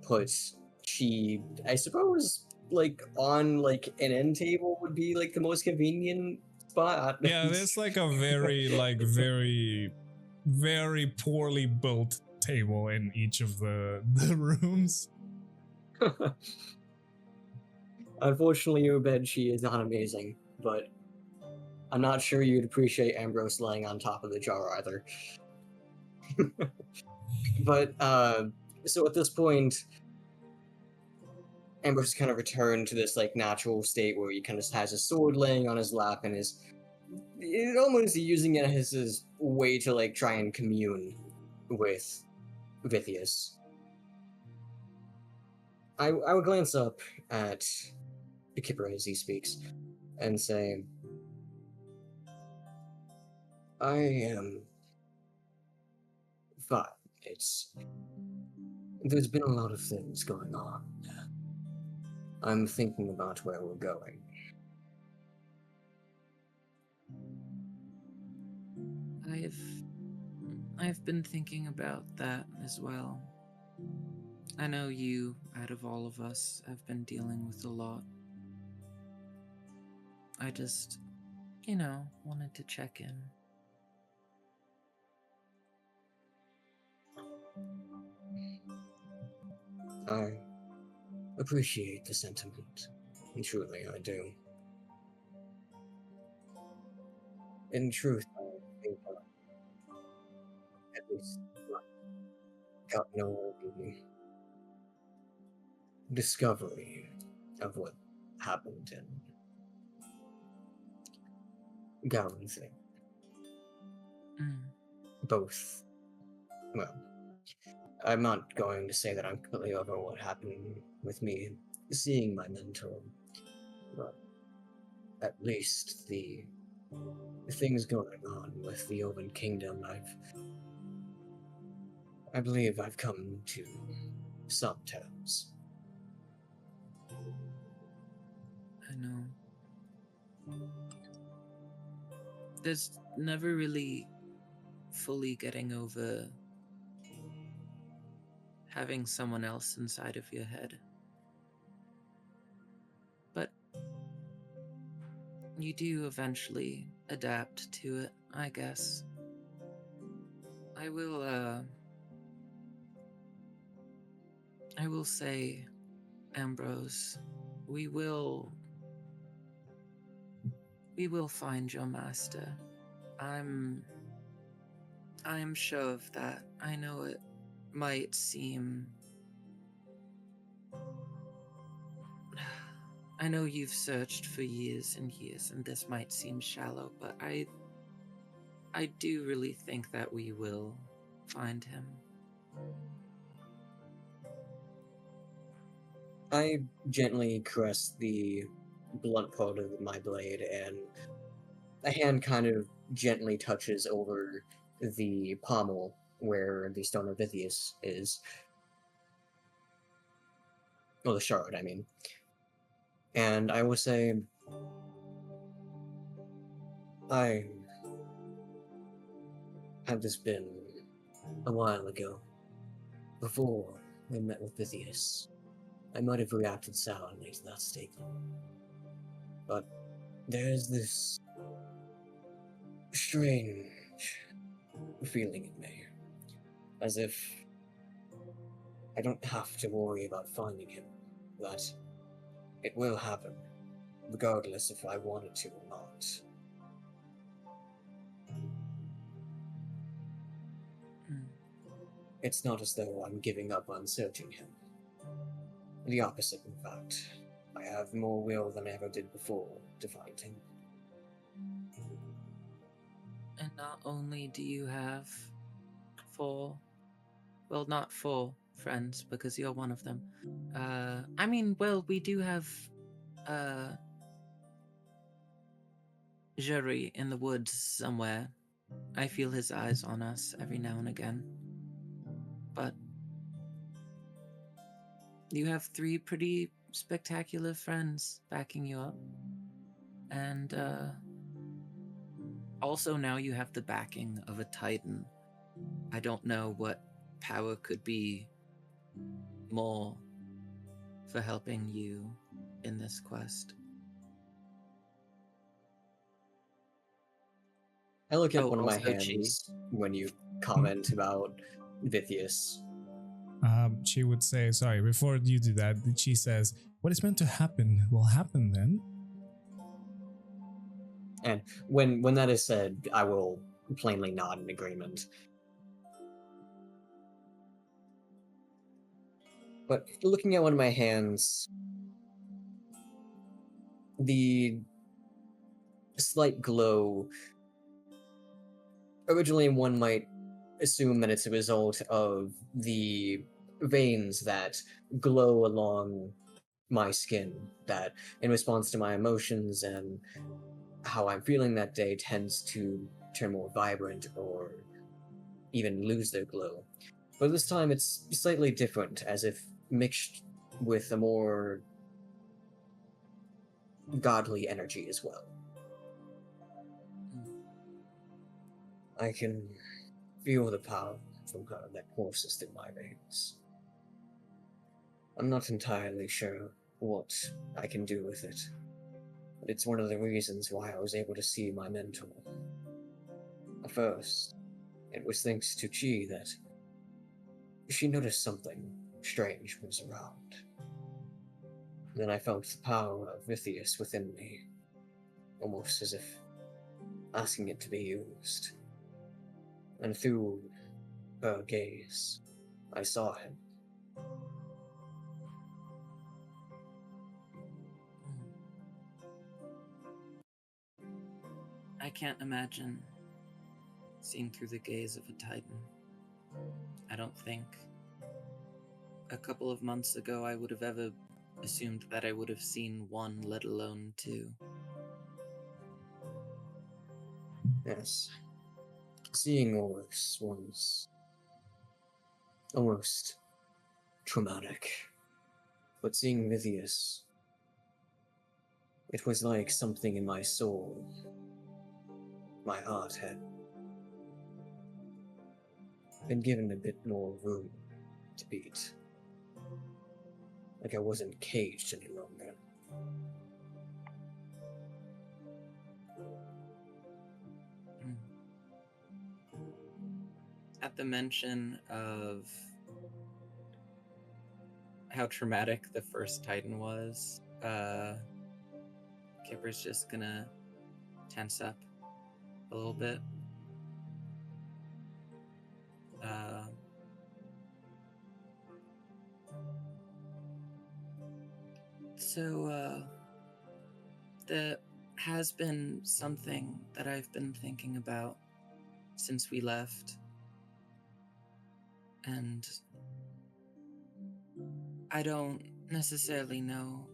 puts Chi, I suppose, like on like an end table would be like the most convenient spot. Yeah, there's like a very, very, very poorly built table in each of the rooms. Unfortunately, your bed Chi is not amazing, but I'm not sure you'd appreciate Ambrose laying on top of the jar either. But so at this point, Ambrose kind of returned to this like natural state where he kind of has his sword laying on his lap and is almost using it as his way to like try and commune with Vithius. I would glance up at Kipper as he speaks and say, I am fine. There's been a lot of things going on. I'm thinking about where we're going. I've been thinking about that as well. I know you, out of all of us, have been dealing with a lot. I just, wanted to check in. I appreciate the sentiment. Truly, I do. In truth, I think at least got no discovery of what happened in Gowan thing. Both. Well, I'm not going to say that I'm completely over what happened with me seeing my mentor, but at least the things going on with the Open Kingdom, I believe I've come to some terms. I know. There's never really fully getting over having someone else inside of your head. But you do eventually adapt to it, I guess. I will say, Ambrose, we will find your master. I am sure of that. I know it might seem... I know you've searched for years and years, and this might seem shallow, but I do really think that we will find him. I gently caress the blunt part of my blade, and a hand kind of gently touches over the pommel where the Stone of Vithius is. Well, the shard, I mean. And I will say, had this been a while ago, before we met with Vithius, I might have reacted sourly to that statement. But there's this strange feeling in me, as if I don't have to worry about finding him, that it will happen, regardless if I wanted to or not. It's not as though I'm giving up on searching him. The opposite, in fact. I have more will than I ever did before to find him. And not only do you have 4, well, not 4 friends, because you're one of them. We do have Jerry in the woods somewhere. I feel his eyes on us every now and again. But you have 3 pretty spectacular friends backing you up. And also now you have the backing of a Titan. I don't know what power could be more for helping you in this quest. I look at one of my hands when you comment about Vithius. She would say, sorry, before you do that, she says, what is meant to happen will happen then. And when that is said, I will plainly nod in agreement. But looking at one of my hands, the slight glow, originally one might assume that it's a result of the veins that glow along my skin, that in response to my emotions and how I'm feeling that day tends to turn more vibrant or even lose their glow. But this time it's slightly different, as if mixed with a more godly energy as well. I can feel the power from her that courses through my veins. I'm not entirely sure what I can do with it, but it's one of the reasons why I was able to see my mentor. At first, it was thanks to Chi that she noticed something strange was around. Then I felt the power of Vithius within me, almost as if asking it to be used. And through her gaze, I saw him. I can't imagine seeing through the gaze of a Titan. I don't think a couple of months ago I would have ever assumed that I would have seen one, let alone two. Yes. Seeing Oryx was almost traumatic. But seeing Vithius, it was like something in my soul, my heart had been given a bit more room to beat. Like I wasn't caged any longer. At the mention of how traumatic the first Titan was, Kipper's just gonna tense up a little bit. So, there has been something that I've been thinking about since we left. And I don't necessarily know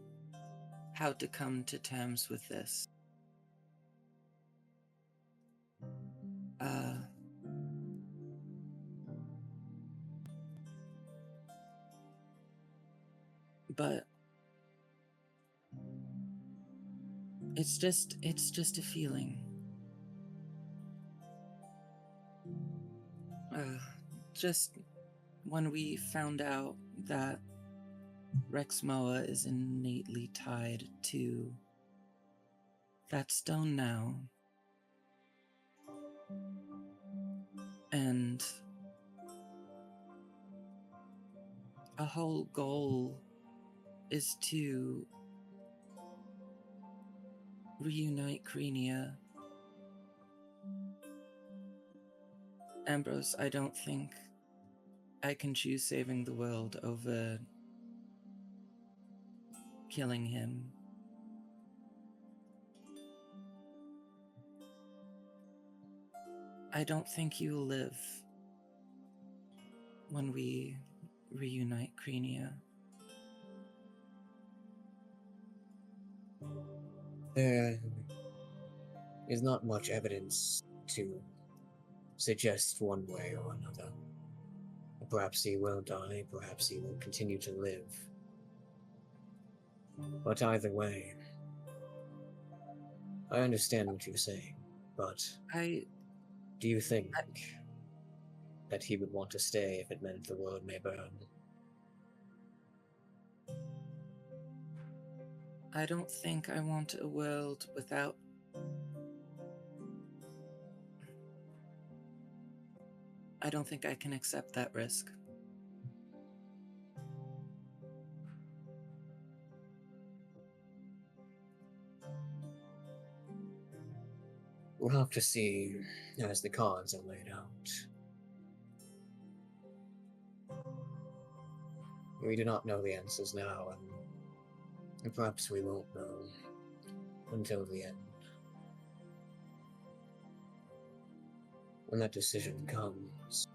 how to come to terms with this. But it's just a feeling. Just when we found out that Rexmoa is innately tied to that stone now, and a whole goal is to reunite Crenia. Ambrose, I don't think I can choose saving the world over killing him. I don't think you will live when we reunite Crenia. There is not much evidence to suggest one way or another. Perhaps he will die, perhaps he will continue to live. But either way, I understand what you're saying, but do you think that he would want to stay if it meant the world may burn? I don't think I want a world without... I don't think I can accept that risk. We'll have to see as the cards are laid out. We do not know the answers now, and perhaps we won't know until the end. When that decision comes,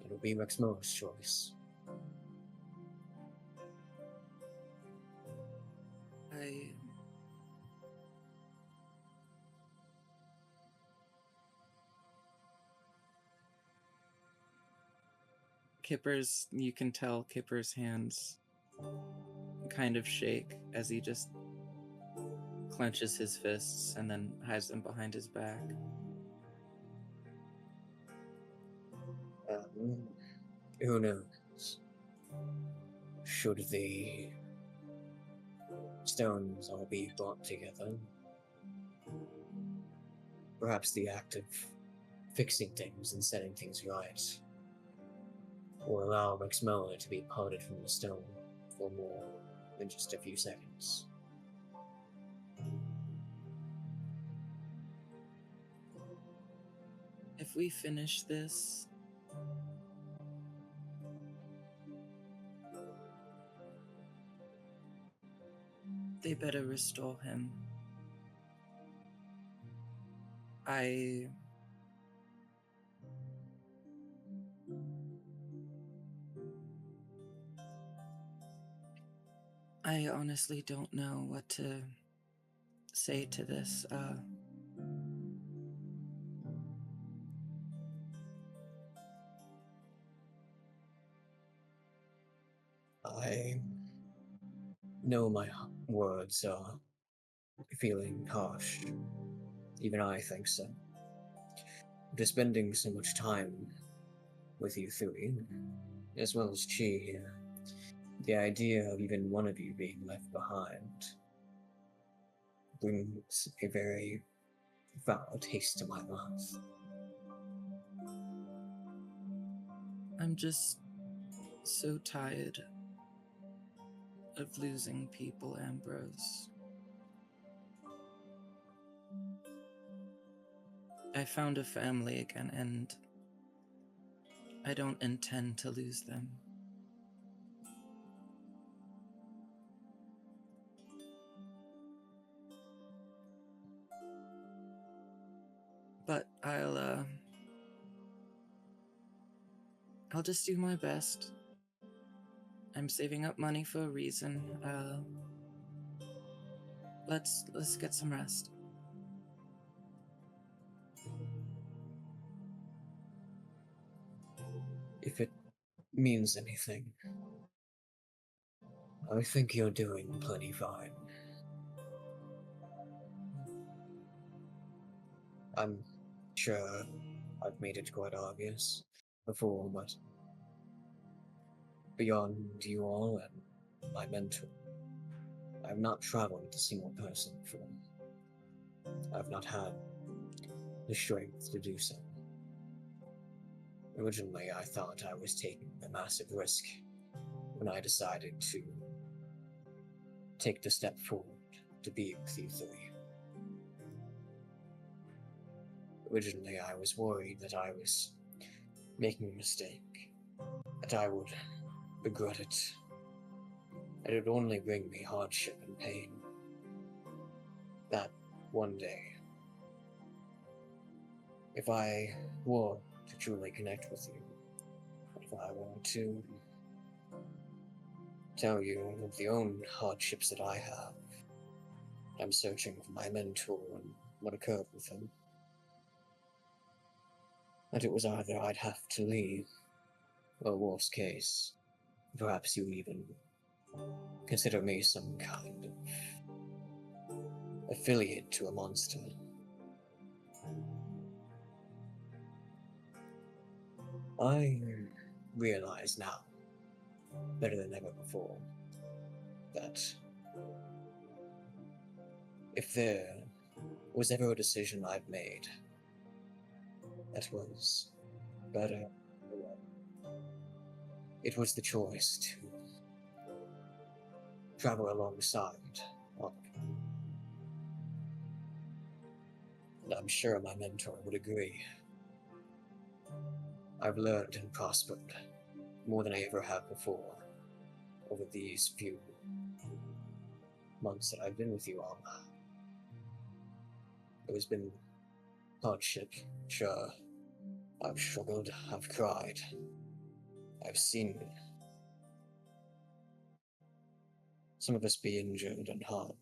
it'll be Rexmoa's choice. You can tell Kipper's hands kind of shake as he just clenches his fists and then hides them behind his back. Who knows? Should the stones all be brought together, perhaps the act of fixing things and setting things right will allow Rexmoa to be parted from the stone for more than just a few seconds. If we finish this, they better restore him. I honestly don't know what to say to this. I know my words are feeling harsh. Even I think so. After spending so much time with you three, as well as Chi here, the idea of even one of you being left behind brings a very foul taste to my mouth. I'm just so tired of losing people, Ambrose. I found a family again, and I don't intend to lose them. But I'll just do my best. I'm saving up money for a reason. Let's get some rest. If it means anything, I think you're doing plenty fine. I'm sure I've made it quite obvious before, but beyond you all and my mentor, I've not traveled with a single person before. I've not had the strength to do so. Originally, I thought I was taking a massive risk when I decided to take the step forward to be with you three. Originally, I was worried that I was making a mistake, that I would regret it, that it would only bring me hardship and pain. That one day, if I were to truly connect with you, if I were to tell you of the own hardships that I have, I'm searching for my mentor and what occurred with him, that it was either I'd have to leave, or worst case, perhaps you even consider me some kind of affiliate to a monster. I realize now, better than ever before, that if there was ever a decision I've made that was better, it was the choice to travel alongside Olive. And I'm sure my mentor would agree. I've learned and prospered more than I ever have before over these few months that I've been with you all. It has been hardship, sure. I've struggled, I've cried, I've seen some of us be injured and harmed.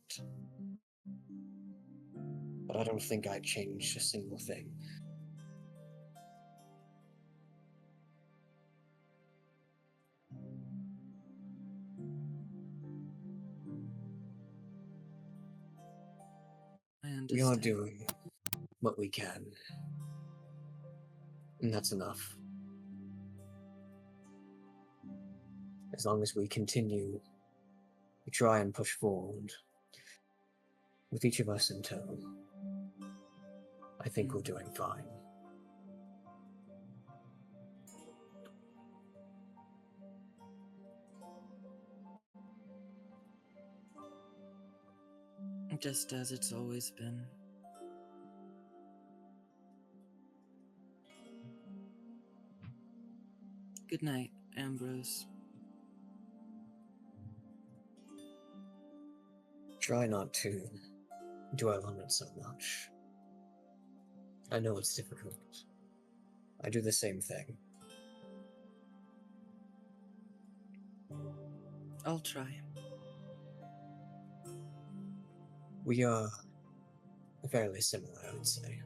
But I don't think I'd change a single thing. I understand. We are doing what we can. And that's enough. as long as we continue to try and push forward, with each of us in tow, I think we're doing fine. Just as it's always been. Good night, Ambrose. Try not to dwell on it so much. I know it's difficult. I do the same thing. I'll try. We are fairly similar, I would say.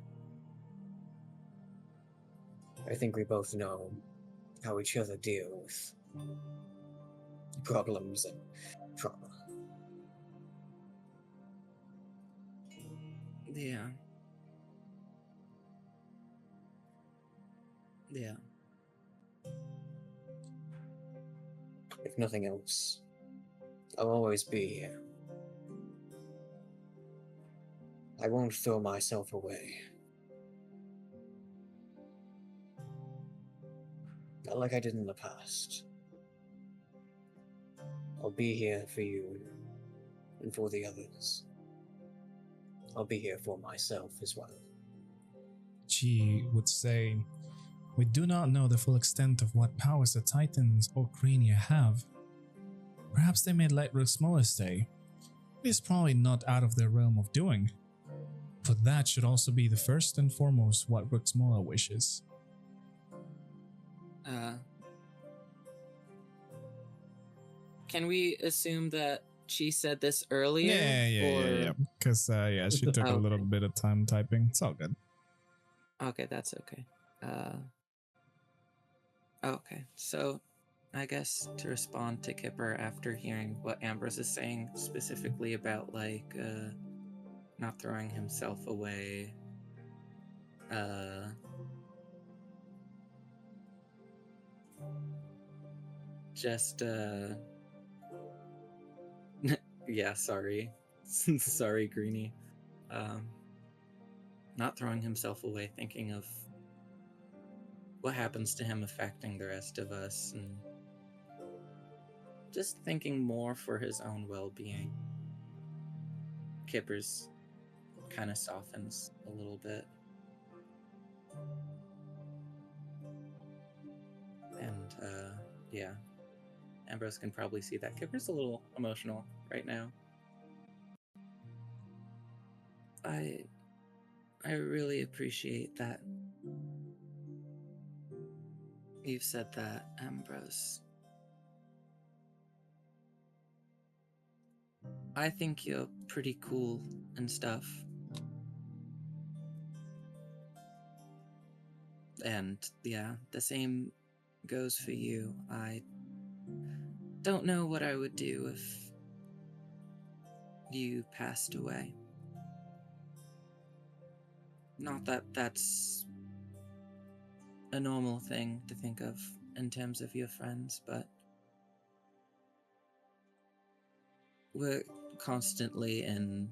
I think we both know how each other deal with problems and trauma. Yeah. Yeah. If nothing else, I'll always be here. I won't throw myself away. Not like I did in the past. I'll be here for you and for the others. I'll be here for myself as well. She would say, "We do not know the full extent of what powers the Titans or Crenia have. Perhaps they may let Rexmoa stay. It is probably not out of their realm of doing. But that should also be the first and foremost what Rexmoa wishes." Can we assume that she said this earlier? Yeah. Because, she took a little bit of time typing. It's all good. Okay, that's okay. Okay, so I guess to respond to Kipper after hearing what Ambrose is saying specifically about, like, not throwing himself away, just, yeah, sorry. Sorry, Greenie. Not throwing himself away, thinking of what happens to him affecting the rest of us, and just thinking more for his own well-being. Kipper's kind of softens a little bit. And, yeah. Ambrose can probably see that Kipper's a little emotional right now. I really appreciate that you've said that, Ambrose. I think you're pretty cool and stuff. And yeah, the same goes for you. I don't know what I would do if you passed away. Not that that's a normal thing to think of in terms of your friends, but we're constantly in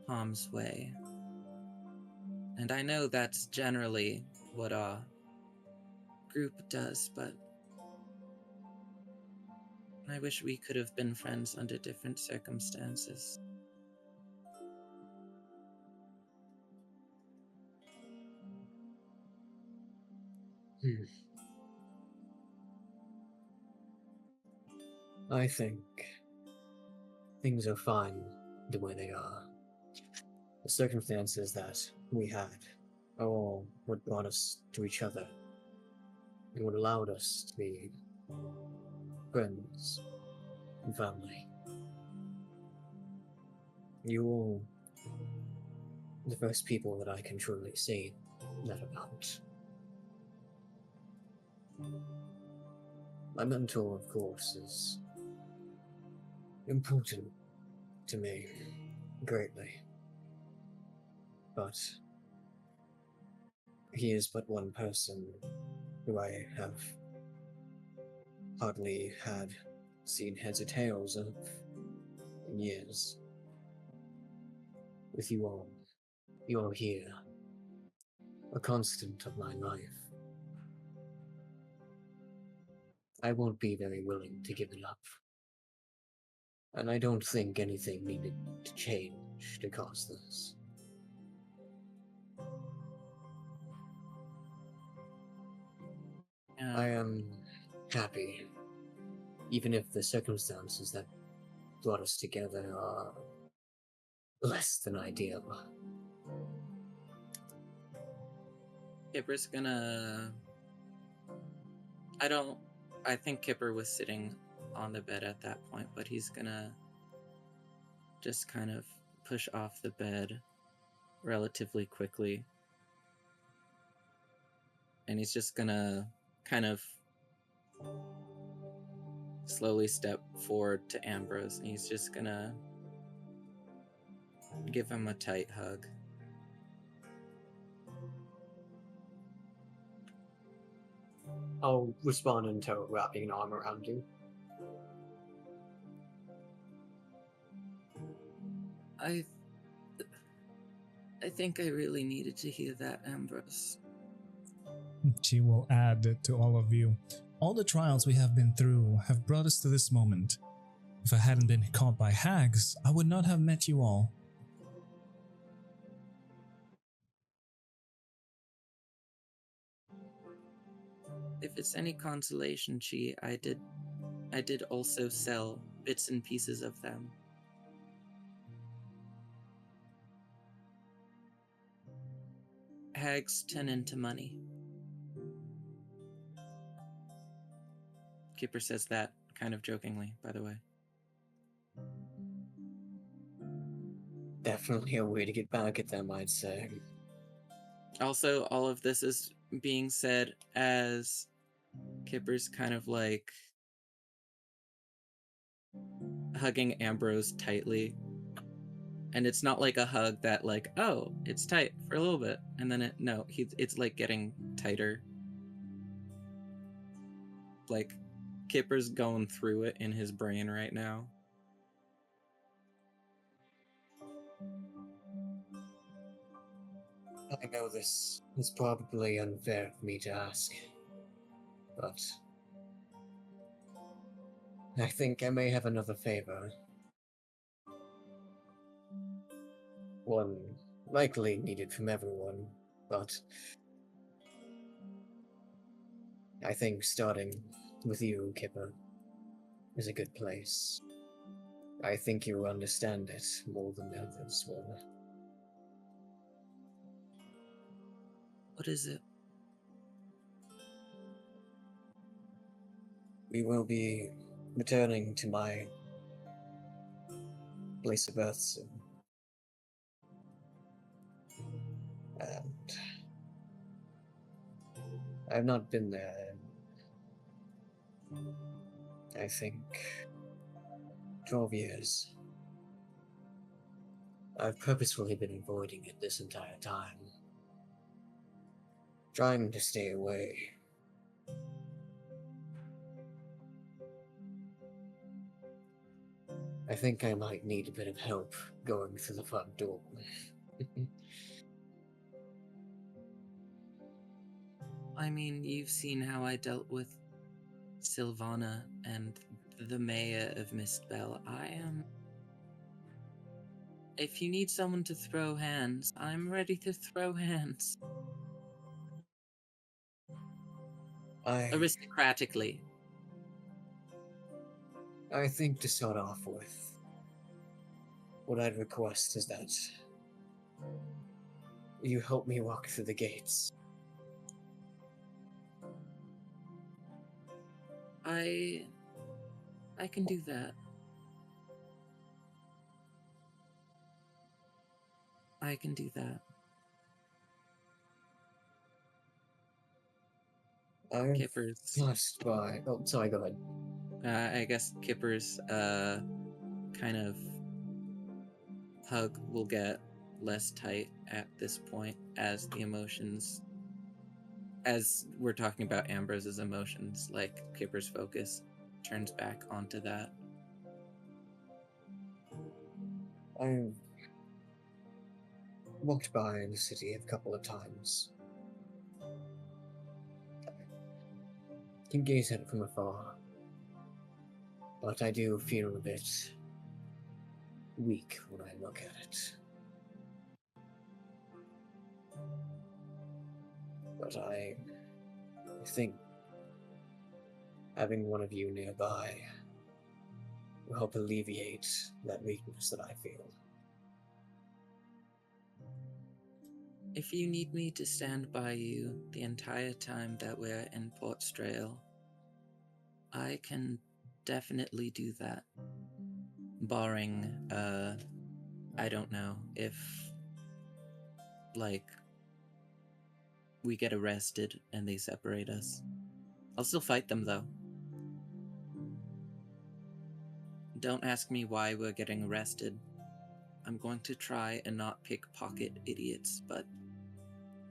harm's way. And I know that's generally what our group does, but I wish we could have been friends under different circumstances. I think things are fine the way they are. The circumstances that we had are all what brought us to each other and what allowed us to be friends and family. You all the first people that I can truly say that about. My mentor, of course, is important to me greatly, but he is but one person who I have hardly had seen heads or tails of in years. With you all here, a constant of my life. I won't be very willing to give it up. And I don't think anything needed to change to cause this. I am happy, even if the circumstances that brought us together are less than ideal. Kipper's gonna... I think Kipper was sitting on the bed at that point, but he's gonna just kind of push off the bed relatively quickly. And he's just gonna kind of slowly step forward to Ambrose, and he's just gonna give him a tight hug. I'll respond until wrapping an arm around you. I think I really needed to hear that, Ambrose. She will add to all of you. All the trials we have been through have brought us to this moment. If I hadn't been caught by hags, I would not have met you all. If it's any consolation, Chi, I did also sell bits and pieces of them. Hags turn into money. Kipper says that kind of jokingly, by the way. Definitely a way to get back at them, I'd say. Also, all of this is being said as Kipper's kind of like hugging Ambrose tightly. And it's not like a hug that like, oh, it's tight for a little bit. And then it's like getting tighter. Like, Kipper's going through it in his brain right now. I know this is probably unfair for me to ask, but I think I may have another favor. One likely needed from everyone, but I think starting with you, Kipper, is a good place. I think you'll understand it more than others will. What is it? We will be returning to my place of birth soon. And I've not been there in, I think, 12 years. I've purposefully been avoiding it this entire time. Trying to stay away. I think I might need a bit of help going through the front door. I mean, you've seen how I dealt with Sylvana and the mayor of Mistbell. If you need someone to throw hands, I'm ready to throw hands. Aristocratically. I think to start off with, what I'd request is that you help me walk through the gates. I can do that. I can do that. Kipper's Passed by. Oh, sorry, go ahead. I guess Kipper's kind of hug will get less tight at this point as the emotions, as we're talking about Ambrose's emotions, like Kipper's focus turns back onto that. I've walked by the city a couple of times. I can gaze at it from afar, but I do feel a bit weak when I look at it. But I think having one of you nearby will help alleviate that weakness that I feel. If you need me to stand by you the entire time that we're in Port Strail, I can definitely do that. Barring, I don't know, if, like, we get arrested and they separate us. I'll still fight them, though. Don't ask me why we're getting arrested. I'm going to try and not pickpocket idiots, but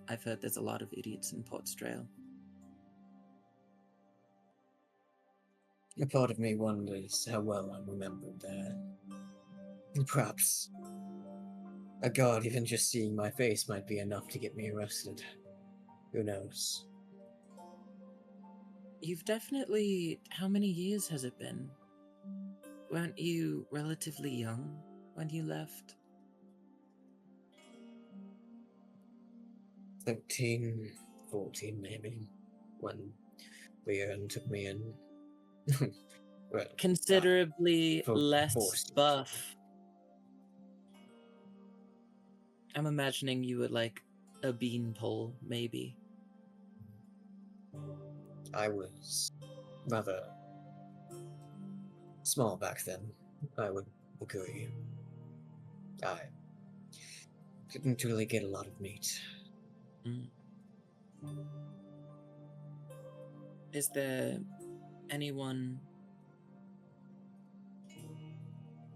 I've heard there's a lot of idiots in Port Strail. A part of me wonders how well I'm remembered there. Perhaps a guard even just seeing my face might be enough to get me arrested. Who knows? You've definitely... How many years has it been? Weren't you relatively young when you left? 13, 14 maybe, when Leon took me in. Well, Considerably less forced. buff. I'm imagining you were like a beanpole, maybe. I was rather small back then, I would agree. I didn't really get a lot of meat. Mm. Is there anyone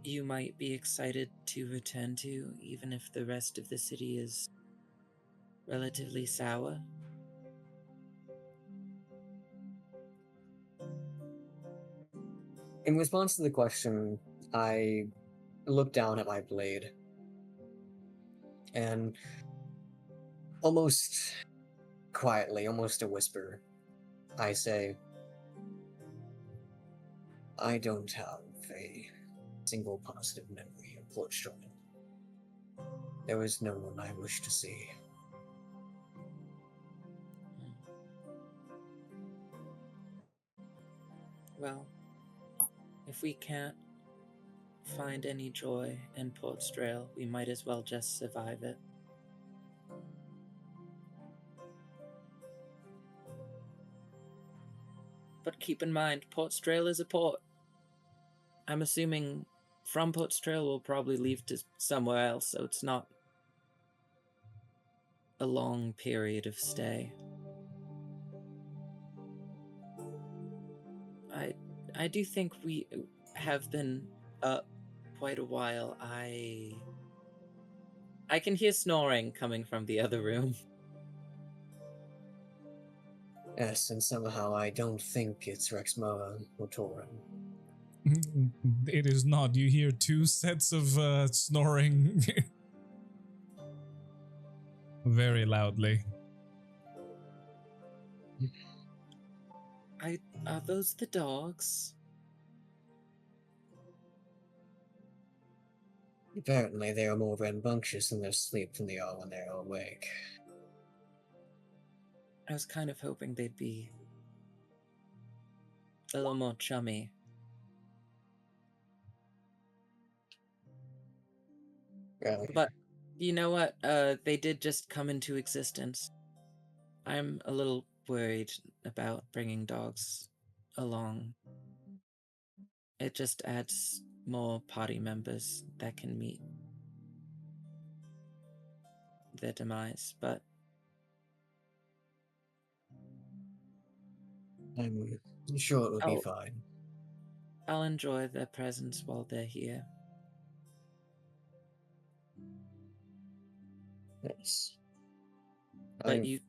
you might be excited to return to, even if the rest of the city is relatively sour? In response to the question, I looked down at my blade and almost quietly, almost a whisper, I say, I don't have a single positive memory of Port Strail. There is no one I wish to see. Well, if we can't find any joy in Port Strail, we might as well just survive it. But keep in mind, Port Strail is a port. I'm assuming from Port Strail we'll probably leave to somewhere else, so it's not a long period of stay. I do think we have been up quite a while. I can hear snoring coming from the other room. Yes, and somehow I don't think it's Rexmoa or Taurin. It is not. You hear two sets of snoring very loudly. Are those the dogs? Apparently they are more rambunctious in their sleep than they are when they are awake. I was kind of hoping they'd be a little more chummy. Really? But you know what? They did just come into existence. I'm a little worried about bringing dogs along. It just adds more party members that can meet their demise, but I'm sure it will be Oh. fine. I'll enjoy their presence while they're here. Yes. But I've you...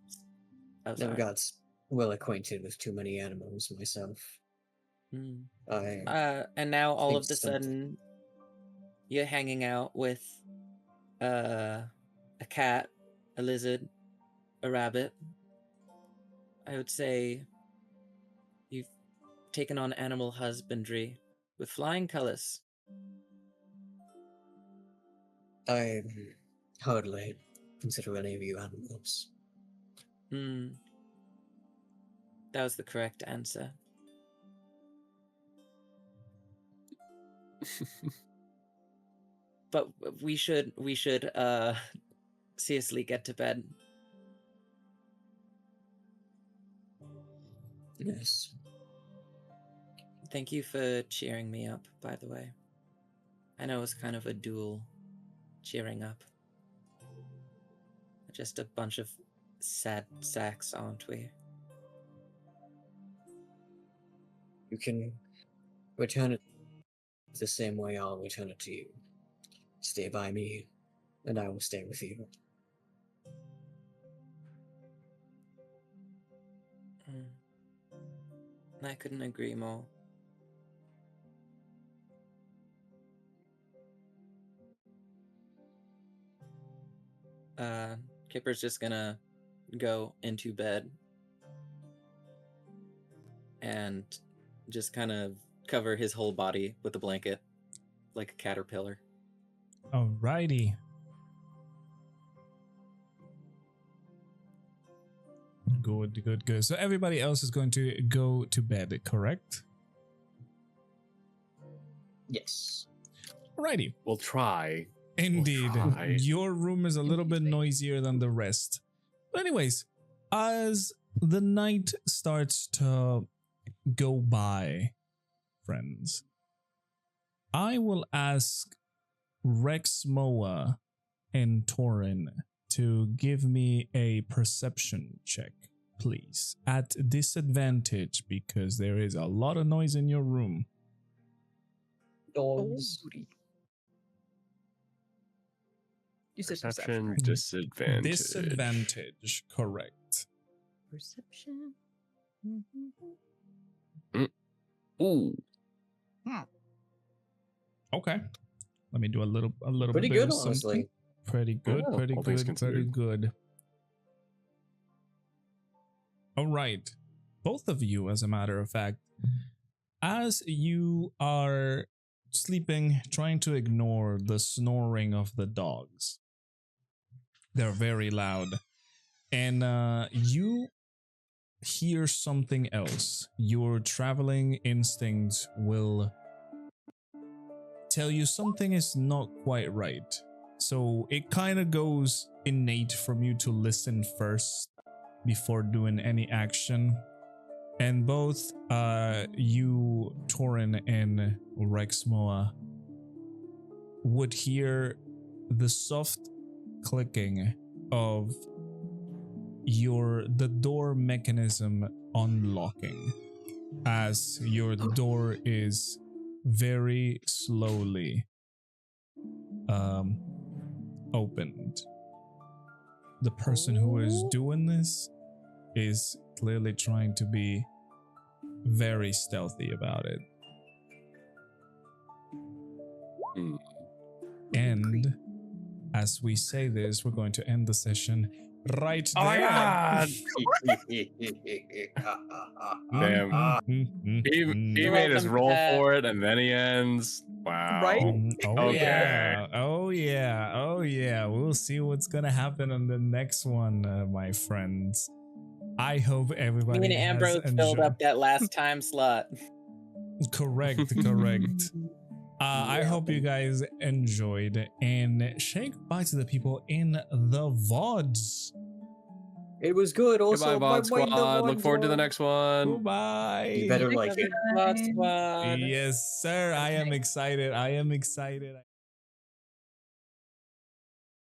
Oh, never sorry. got well acquainted with too many animals myself. Mm. I And now all think of a something- sudden, you're hanging out with a cat, a lizard, a rabbit. I would say you've taken on animal husbandry with flying colors. I hardly consider any of you animals. Hmm. That was the correct answer. But we should seriously get to bed. Yes. Thank you for cheering me up, by the way. I know it was kind of a dual cheering up. Just a bunch of sad sacks, aren't we? You can return it the same way I'll return it to you. Stay by me, and I will stay with you. I couldn't agree more. Kipper's just gonna go into bed and just kind of cover his whole body with a blanket like a caterpillar. Alrighty. Good. So everybody else is going to go to bed, correct? Yes. Alrighty. We'll try. Indeed. try. Your room is a little bit noisier than the rest. But anyways, as the night starts to go by, friends, I will ask Rexmoa and Taurin to give me a perception check, please. At disadvantage, because there is a lot of noise in your room. Dogs. You said Perception right? disadvantage. Disadvantage, correct. Perception. Ooh. Okay. Let me do a little Pretty bit good, of something. honestly. Pretty good, Yeah, pretty all things good, pretty considered. good. All right. Both of you, as a matter of fact, as you are sleeping, trying to ignore the snoring of the dogs. They're very loud. And you hear something else. Your traveling instinct will tell you something is not quite right. So it kind of goes innate from you to listen first before doing any action. And both you, Taurin, and Rexmoa would hear the soft clicking of the door mechanism unlocking as your door is very slowly opened. The person who is doing this is clearly trying to be very stealthy about it. Mm. And as we say this, we're going to end the session right Oh my there. god! Damn. He made us Welcome roll back. for it and then he ends. Wow. Right? Oh Okay. yeah. Oh yeah. Oh yeah. We'll see what's gonna happen on the next one, my friends. I hope everybody Me and has Ambrose filled enjoyed. up that last time slot. Correct. I hope you guys enjoyed, and say goodbye to the people in the VODs. It was good. Also, Goodbye, VOD Squad. Look forward to the next one. Goodbye. You better like it. Vlog Squad. Yes, sir. I am excited.